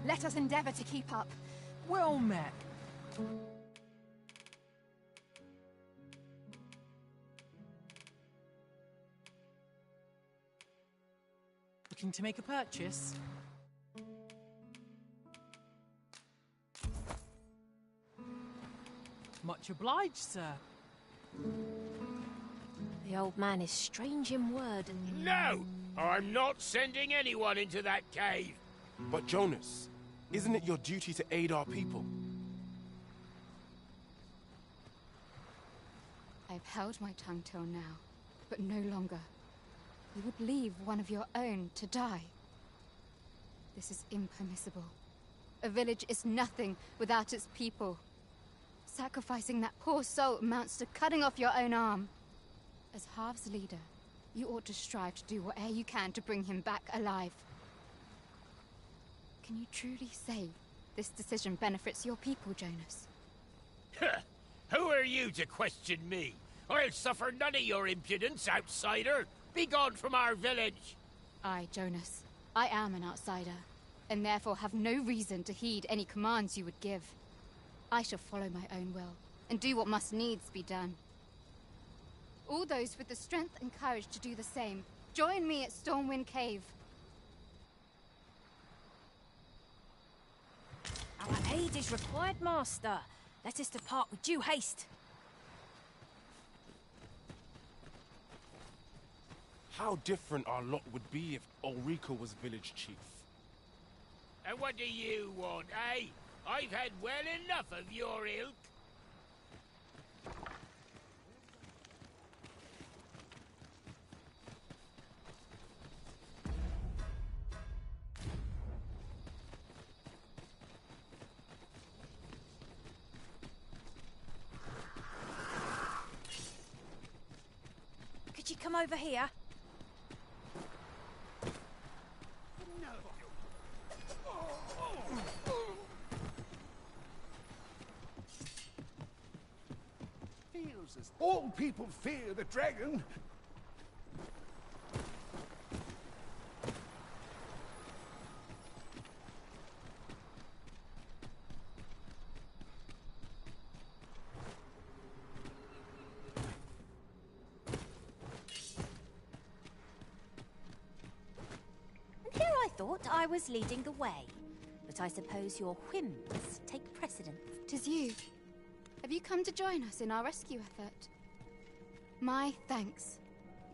Let us endeavor to keep up. Well met. Looking to make a purchase? Much obliged, sir. The old man is strange in word. No! I'm not sending anyone into that cave. But Jonas, isn't it your duty to aid our people? I've held my tongue till now, but no longer. You would leave one of your own to die. This is impermissible. A village is nothing without its people. Sacrificing that poor soul amounts to cutting off your own arm. As Half's leader, you ought to strive to do whatever you can to bring him back alive. Can you truly say this decision benefits your people, Jonas? Who are you to question me? I'll suffer none of your impudence, outsider. Be gone from our village. I, Jonas, I am an outsider, and therefore have no reason to heed any commands you would give. I shall follow my own will, and do what must needs be done. All those with the strength and courage to do the same, join me at Stormwind Cave. Our aid is required, Master. Let us depart with due haste. How different our lot would be if Ulrika was village chief. And what do you want, eh? I've had well enough of your ilk. Could you come over here? Feels as all people fear the dragon. Here I thought I was leading the way, but I suppose your whims take precedence. 'Tis you. Have you come to join us in our rescue effort? My thanks.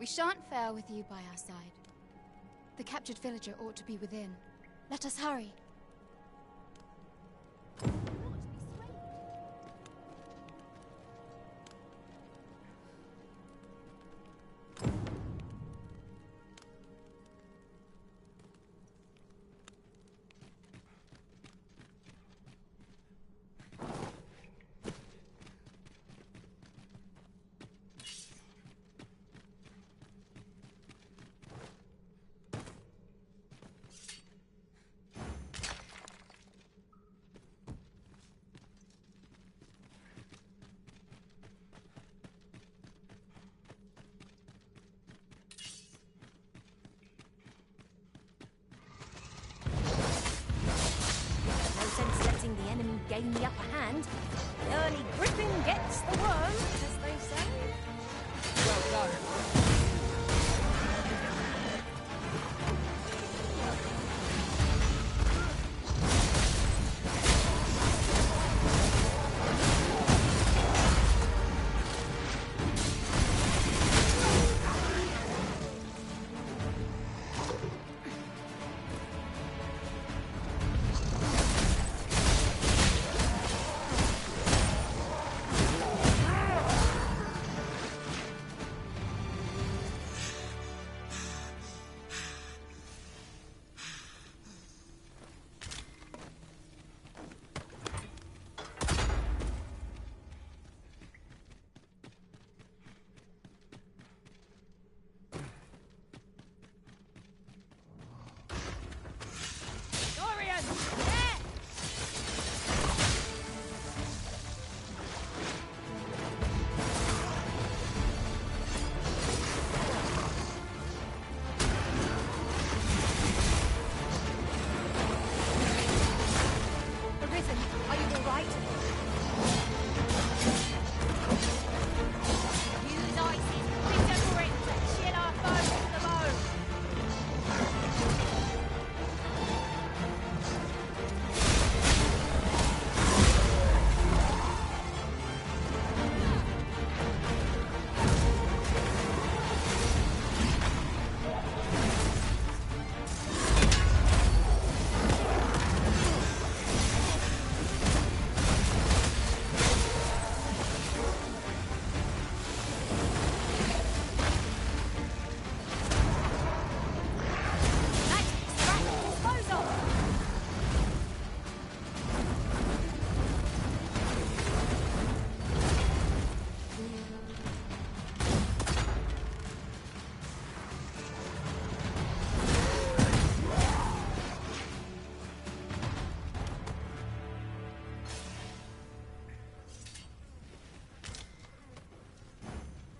We shan't fail with you by our side. The captured villager ought to be within. Let us hurry. Letting the enemy gain the upper hand. The early griffin gets the worm, as they say. Well done.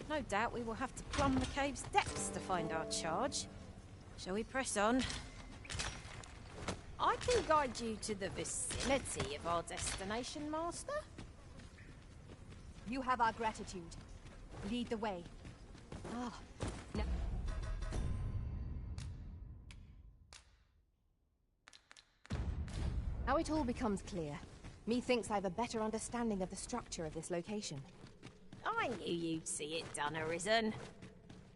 No doubt we will have to plumb the cave's depths to find our charge. Shall we press on? I can guide you to the vicinity of our destination, Master. You have our gratitude. Lead the way. Ah, no. Now it all becomes clear. Methinks I've a better understanding of the structure of this location. I knew you'd see it done, Arisen.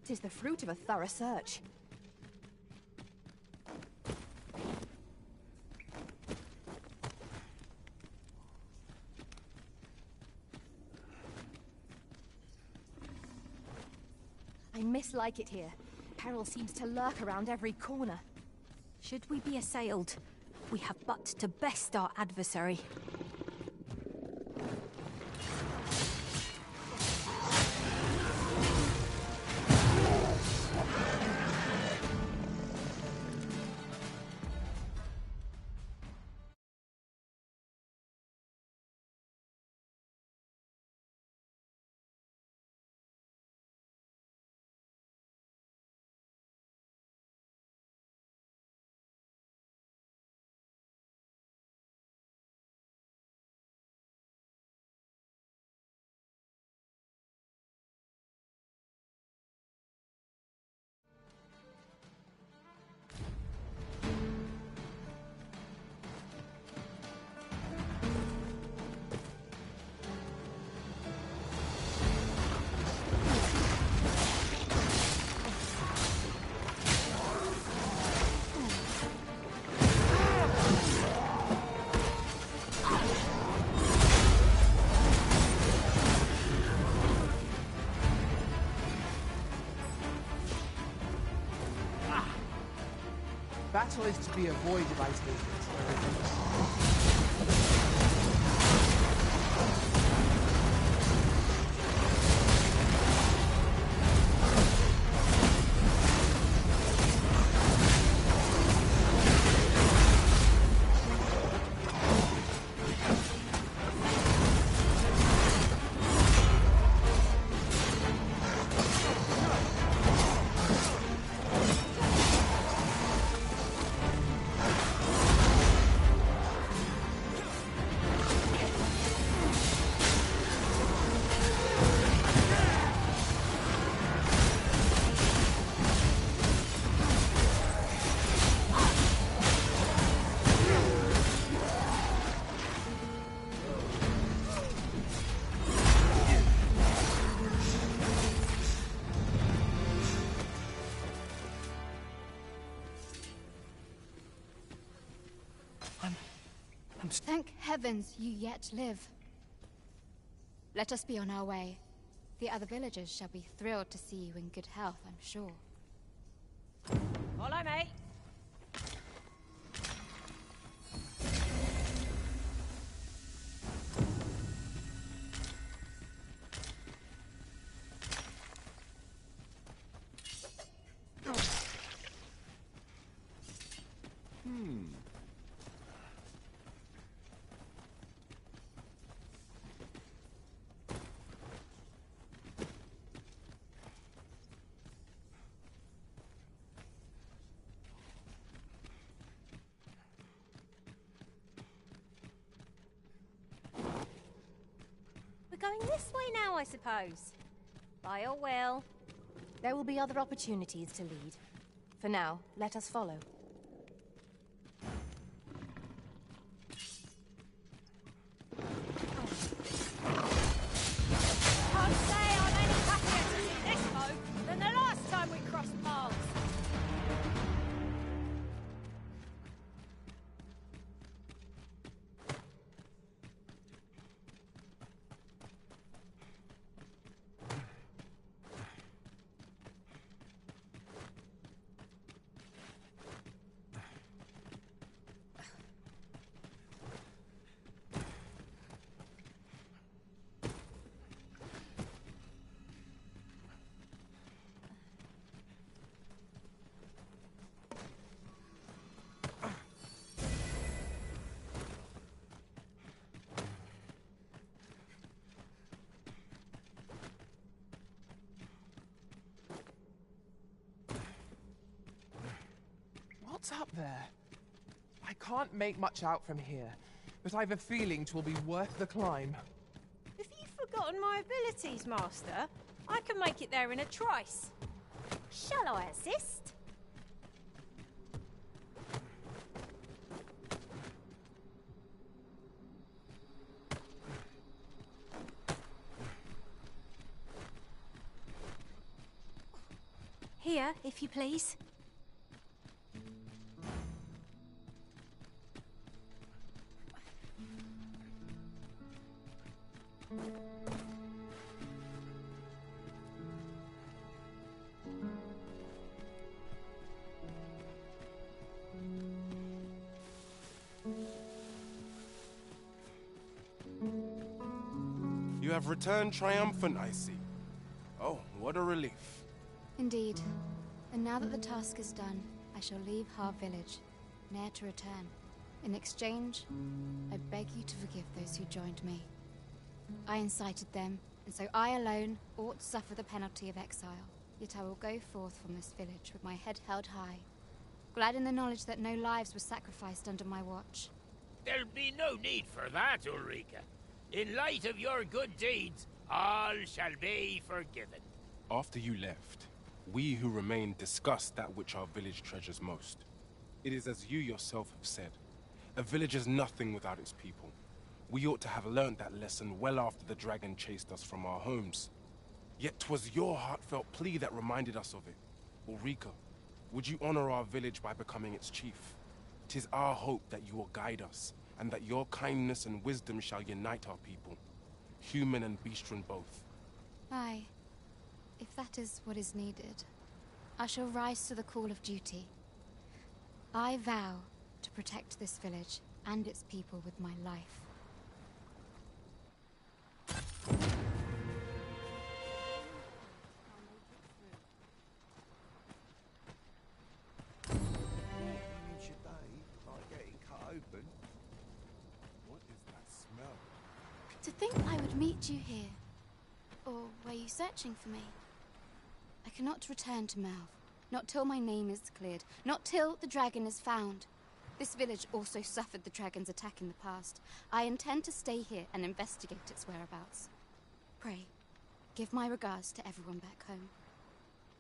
It is the fruit of a thorough search. I mislike it here. Peril seems to lurk around every corner. Should we be assailed, we have but to best our adversary. battle is to be avoided, I take it. Thank heavens you yet live. Let us be on our way. The other villagers shall be thrilled to see you in good health, I'm sure. Follow me. We're going this way now, I suppose. By your will. There will be other opportunities to lead. For now, let us follow. Can't say I'm any happier to see this folk than the last time we crossed paths. What's up there? I can't make much out from here, but I've a feeling 'twill be worth the climb. Have you forgotten my abilities, Master? I can make it there in a trice. Shall I assist? Here, if you please. You have returned triumphant, I see. Oh, what a relief. Indeed. And now that the task is done, I shall leave Har village, ne'er to return. In exchange, I beg you to forgive those who joined me. I incited them, and so I alone ought to suffer the penalty of exile. Yet I will go forth from this village with my head held high, glad in the knowledge that no lives were sacrificed under my watch. There'll be no need for that, Ulrika. In light of your good deeds, all shall be forgiven. After you left, we who remained discussed that which our village treasures most. It is as you yourself have said, a village is nothing without its people. We ought to have learnt that lesson well after the dragon chased us from our homes. Yet 'twas your heartfelt plea that reminded us of it. Ulrika, would you honor our village by becoming its chief? 'Tis our hope that you will guide us, and that your kindness and wisdom shall unite our people, human and bestial both. Aye. If that is what is needed, I shall rise to the call of duty. I vow to protect this village and its people with my life. What is that smell? To think I would meet you here. Or were you searching for me? I cannot return to Melve. Not till my name is cleared. Not till the dragon is found. This village also suffered the dragon's attack in the past. I intend to stay here and investigate its whereabouts. Pray, give my regards to everyone back home.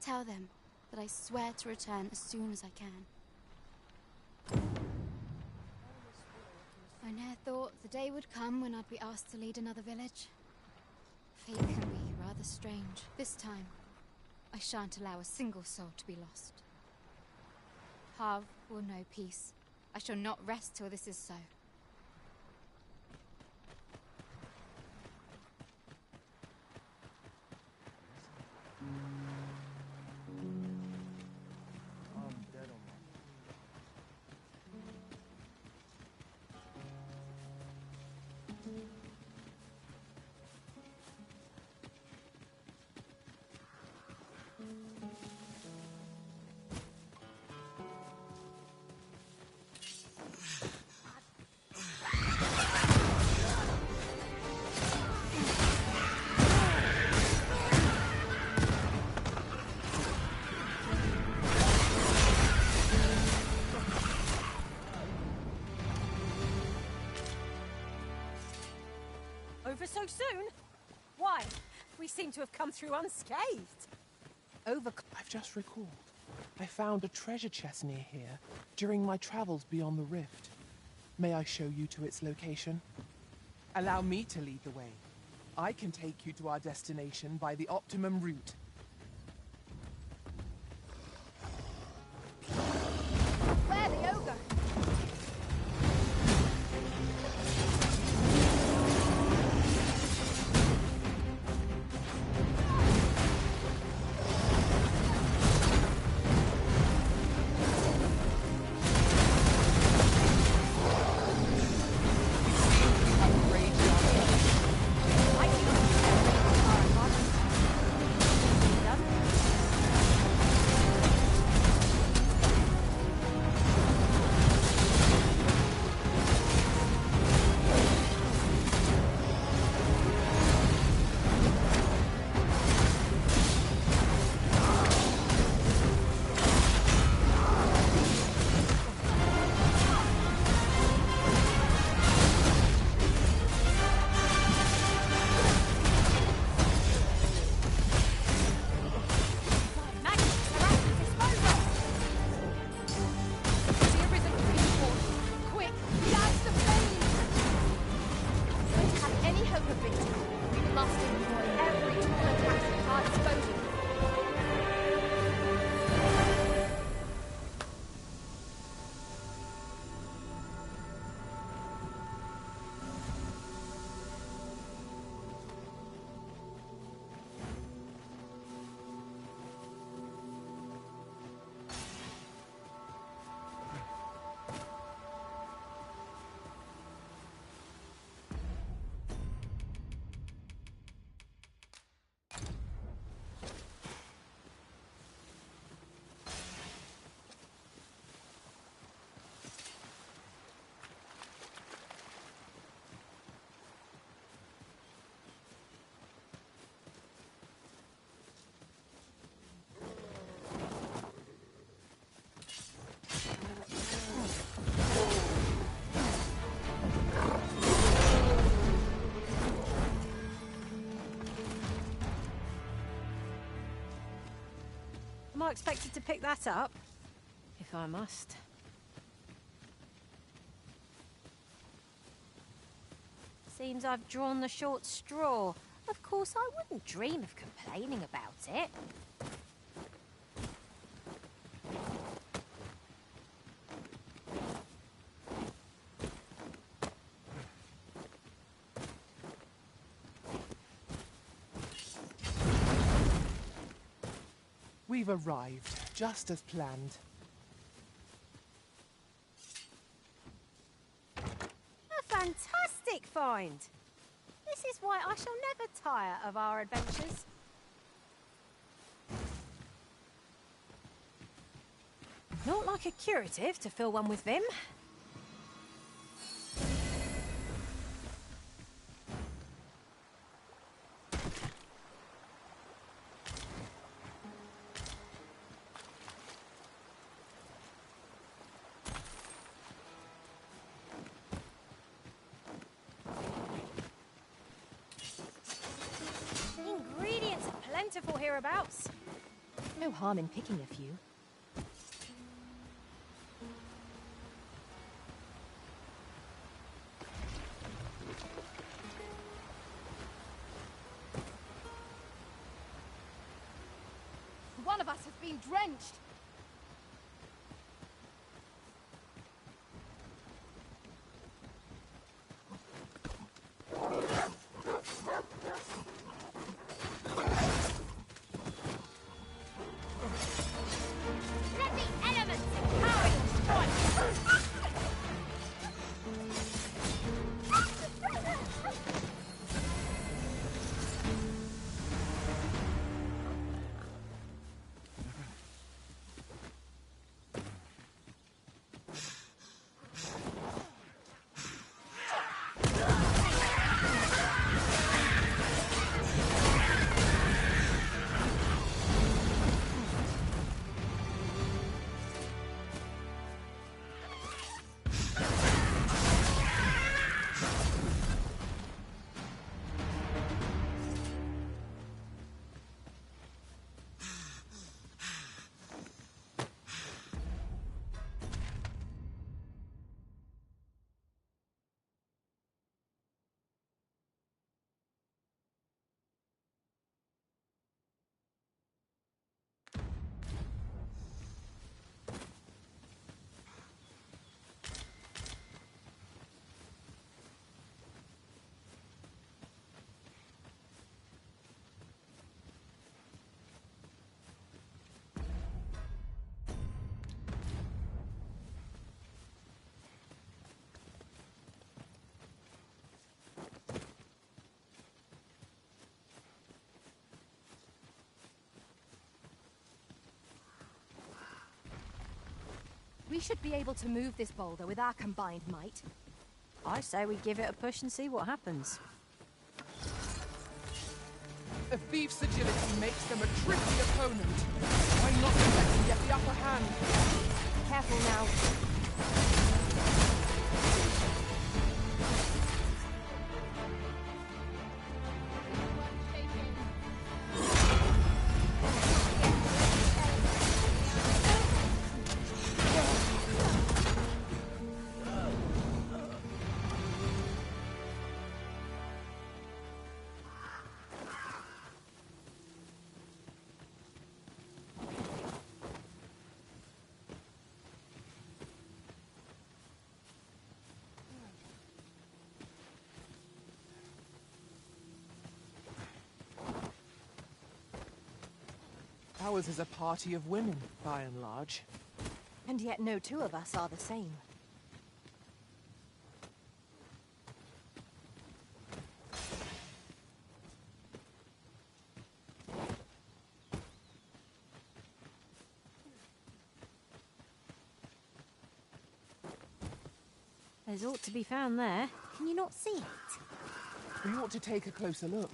Tell them that I swear to return as soon as I can. I ne'er thought the day would come when I'd be asked to lead another village. Fate can be rather strange. This time, I shan't allow a single soul to be lost. Harv will know peace. I shall not rest till this is so. Over so soon? Why? We seem to have come through unscathed. I've just recalled. I found a treasure chest near here during my travels beyond the rift. May I show you to its location? Allow me to lead the way. I can take you to our destination by the optimum route. Where the ogre? Am I expected to pick that up? If I must. Seems I've drawn the short straw. Of course, I wouldn't dream of complaining about it. We've arrived, just as planned. find. This is why I shall never tire of our adventures. Not like a curative to fill one with vim. Ingredients are plentiful hereabouts. No harm in picking a few. One of us has been drenched. Let the elements empower your strike! We should be able to move this boulder with our combined might. I say we give it a push and see what happens. A thief's agility makes them a tricky opponent. Why not let them get the upper hand? Careful now. Ours is a party of women, by and large. And yet no two of us are the same. There's ought to be found there. Can you not see it? We ought to take a closer look.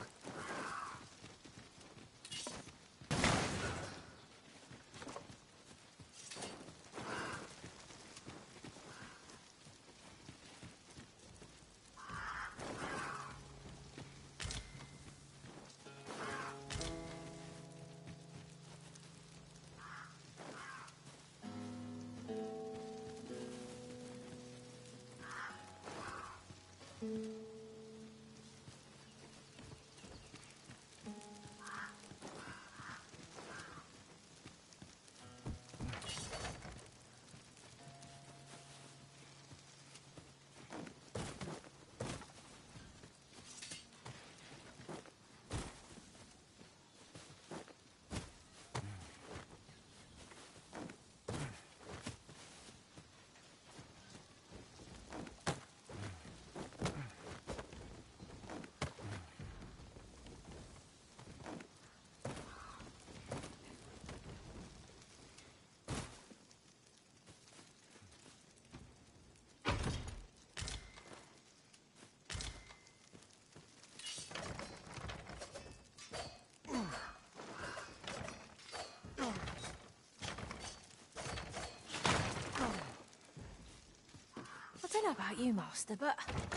don't know about you, Master, but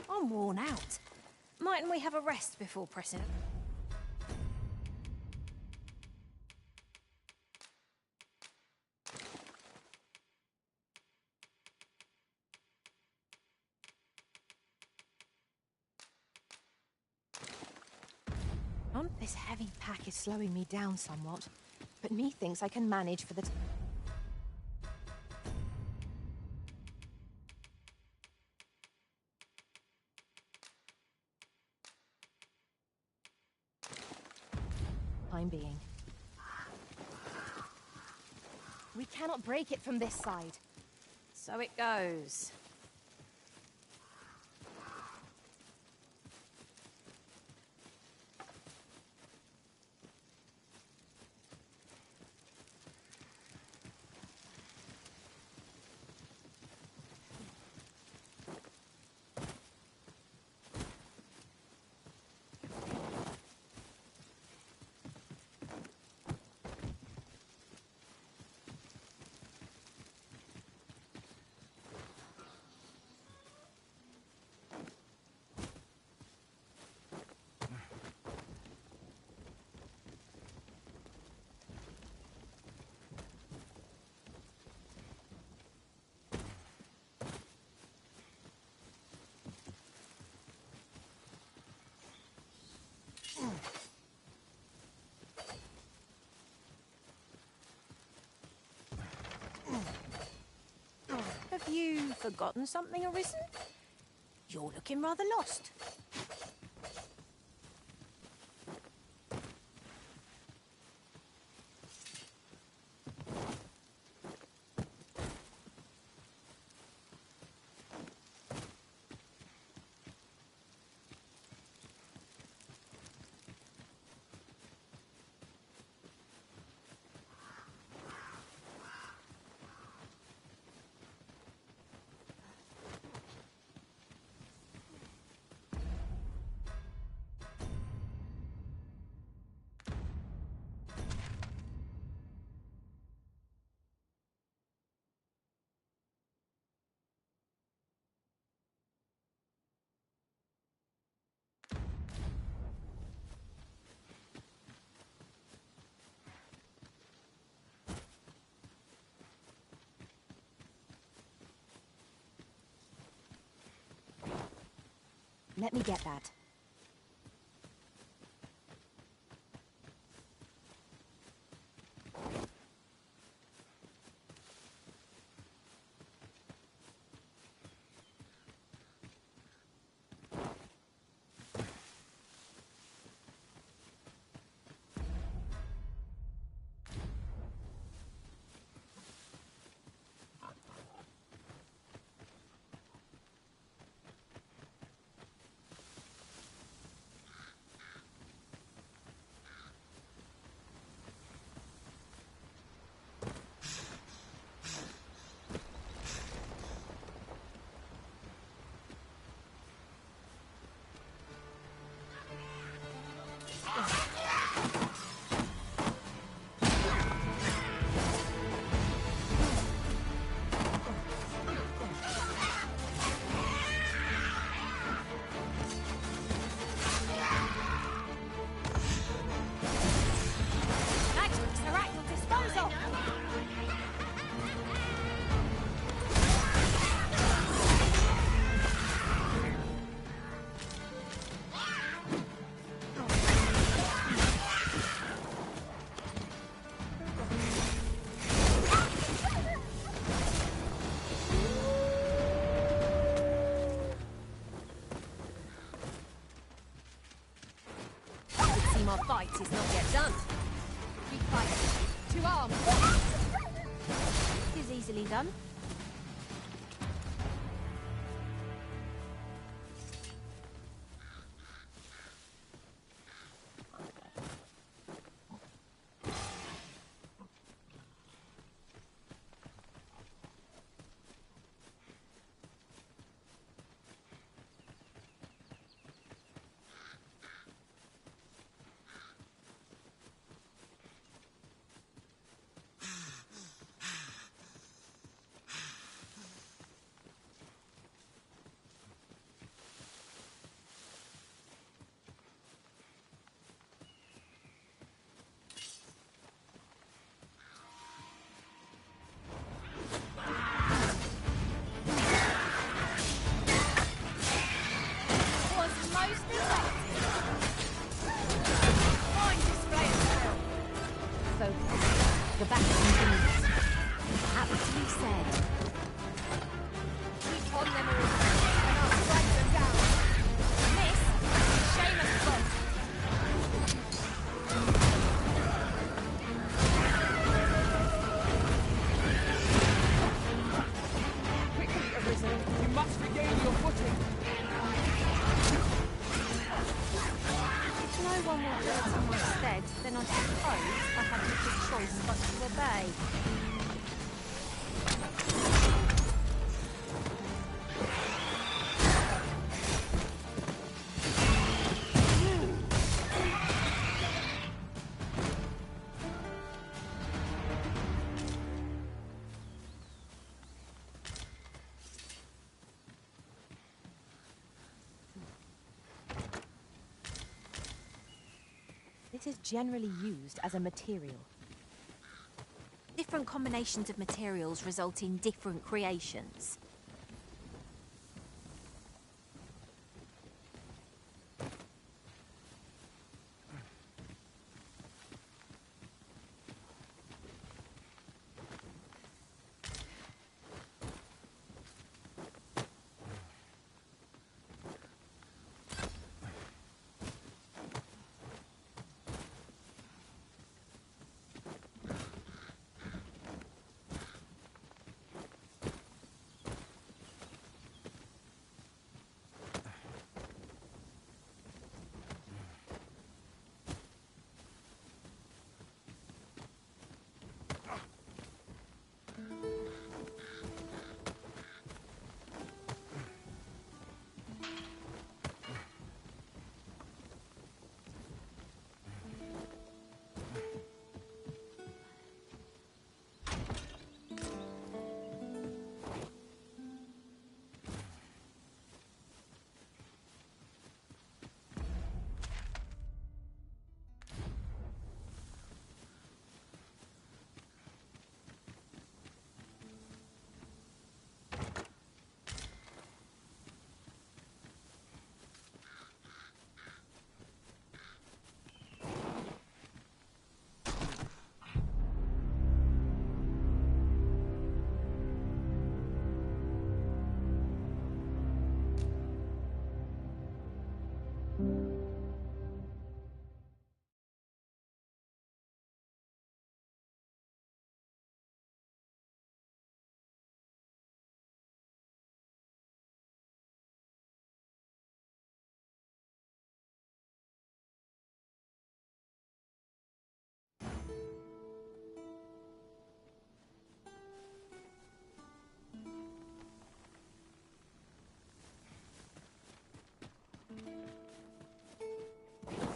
I'm worn out. Mightn't we have a rest before pressing? This heavy pack is slowing me down somewhat, but methinks I can manage for the time being. We cannot break it from this side. So it goes. Have you forgotten something, Arisen? You're looking rather lost. Let me get that. Our fight is not yet done. We fight. To arms. It is easily done. words in my stead, then I suppose I have little choice but to obey. This is generally used as a material. Different combinations of materials result in different creations.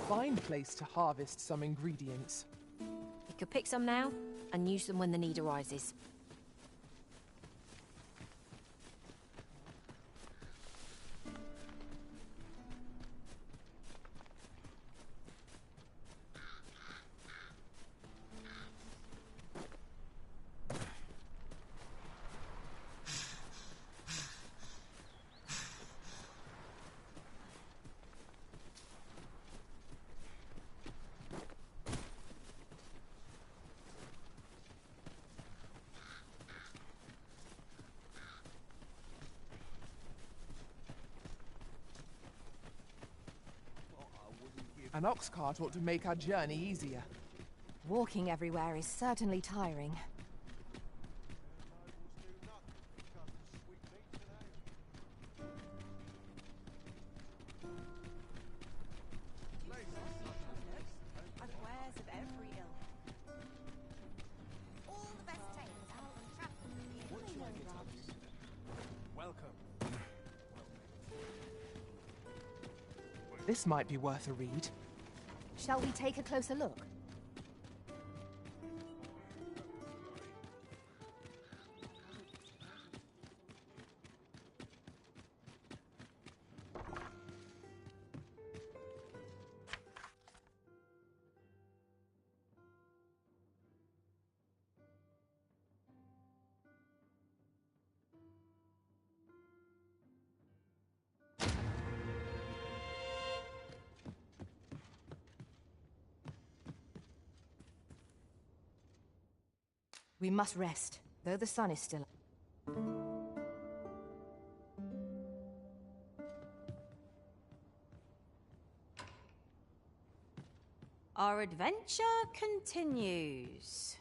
Fine place to harvest some ingredients. You could pick some now and use them when the need arises. An ox cart ought to make our journey easier. Walking everywhere is certainly tiring. This might be worth a read. Shall we take a closer look? We must rest, though the sun is still up. Our adventure continues.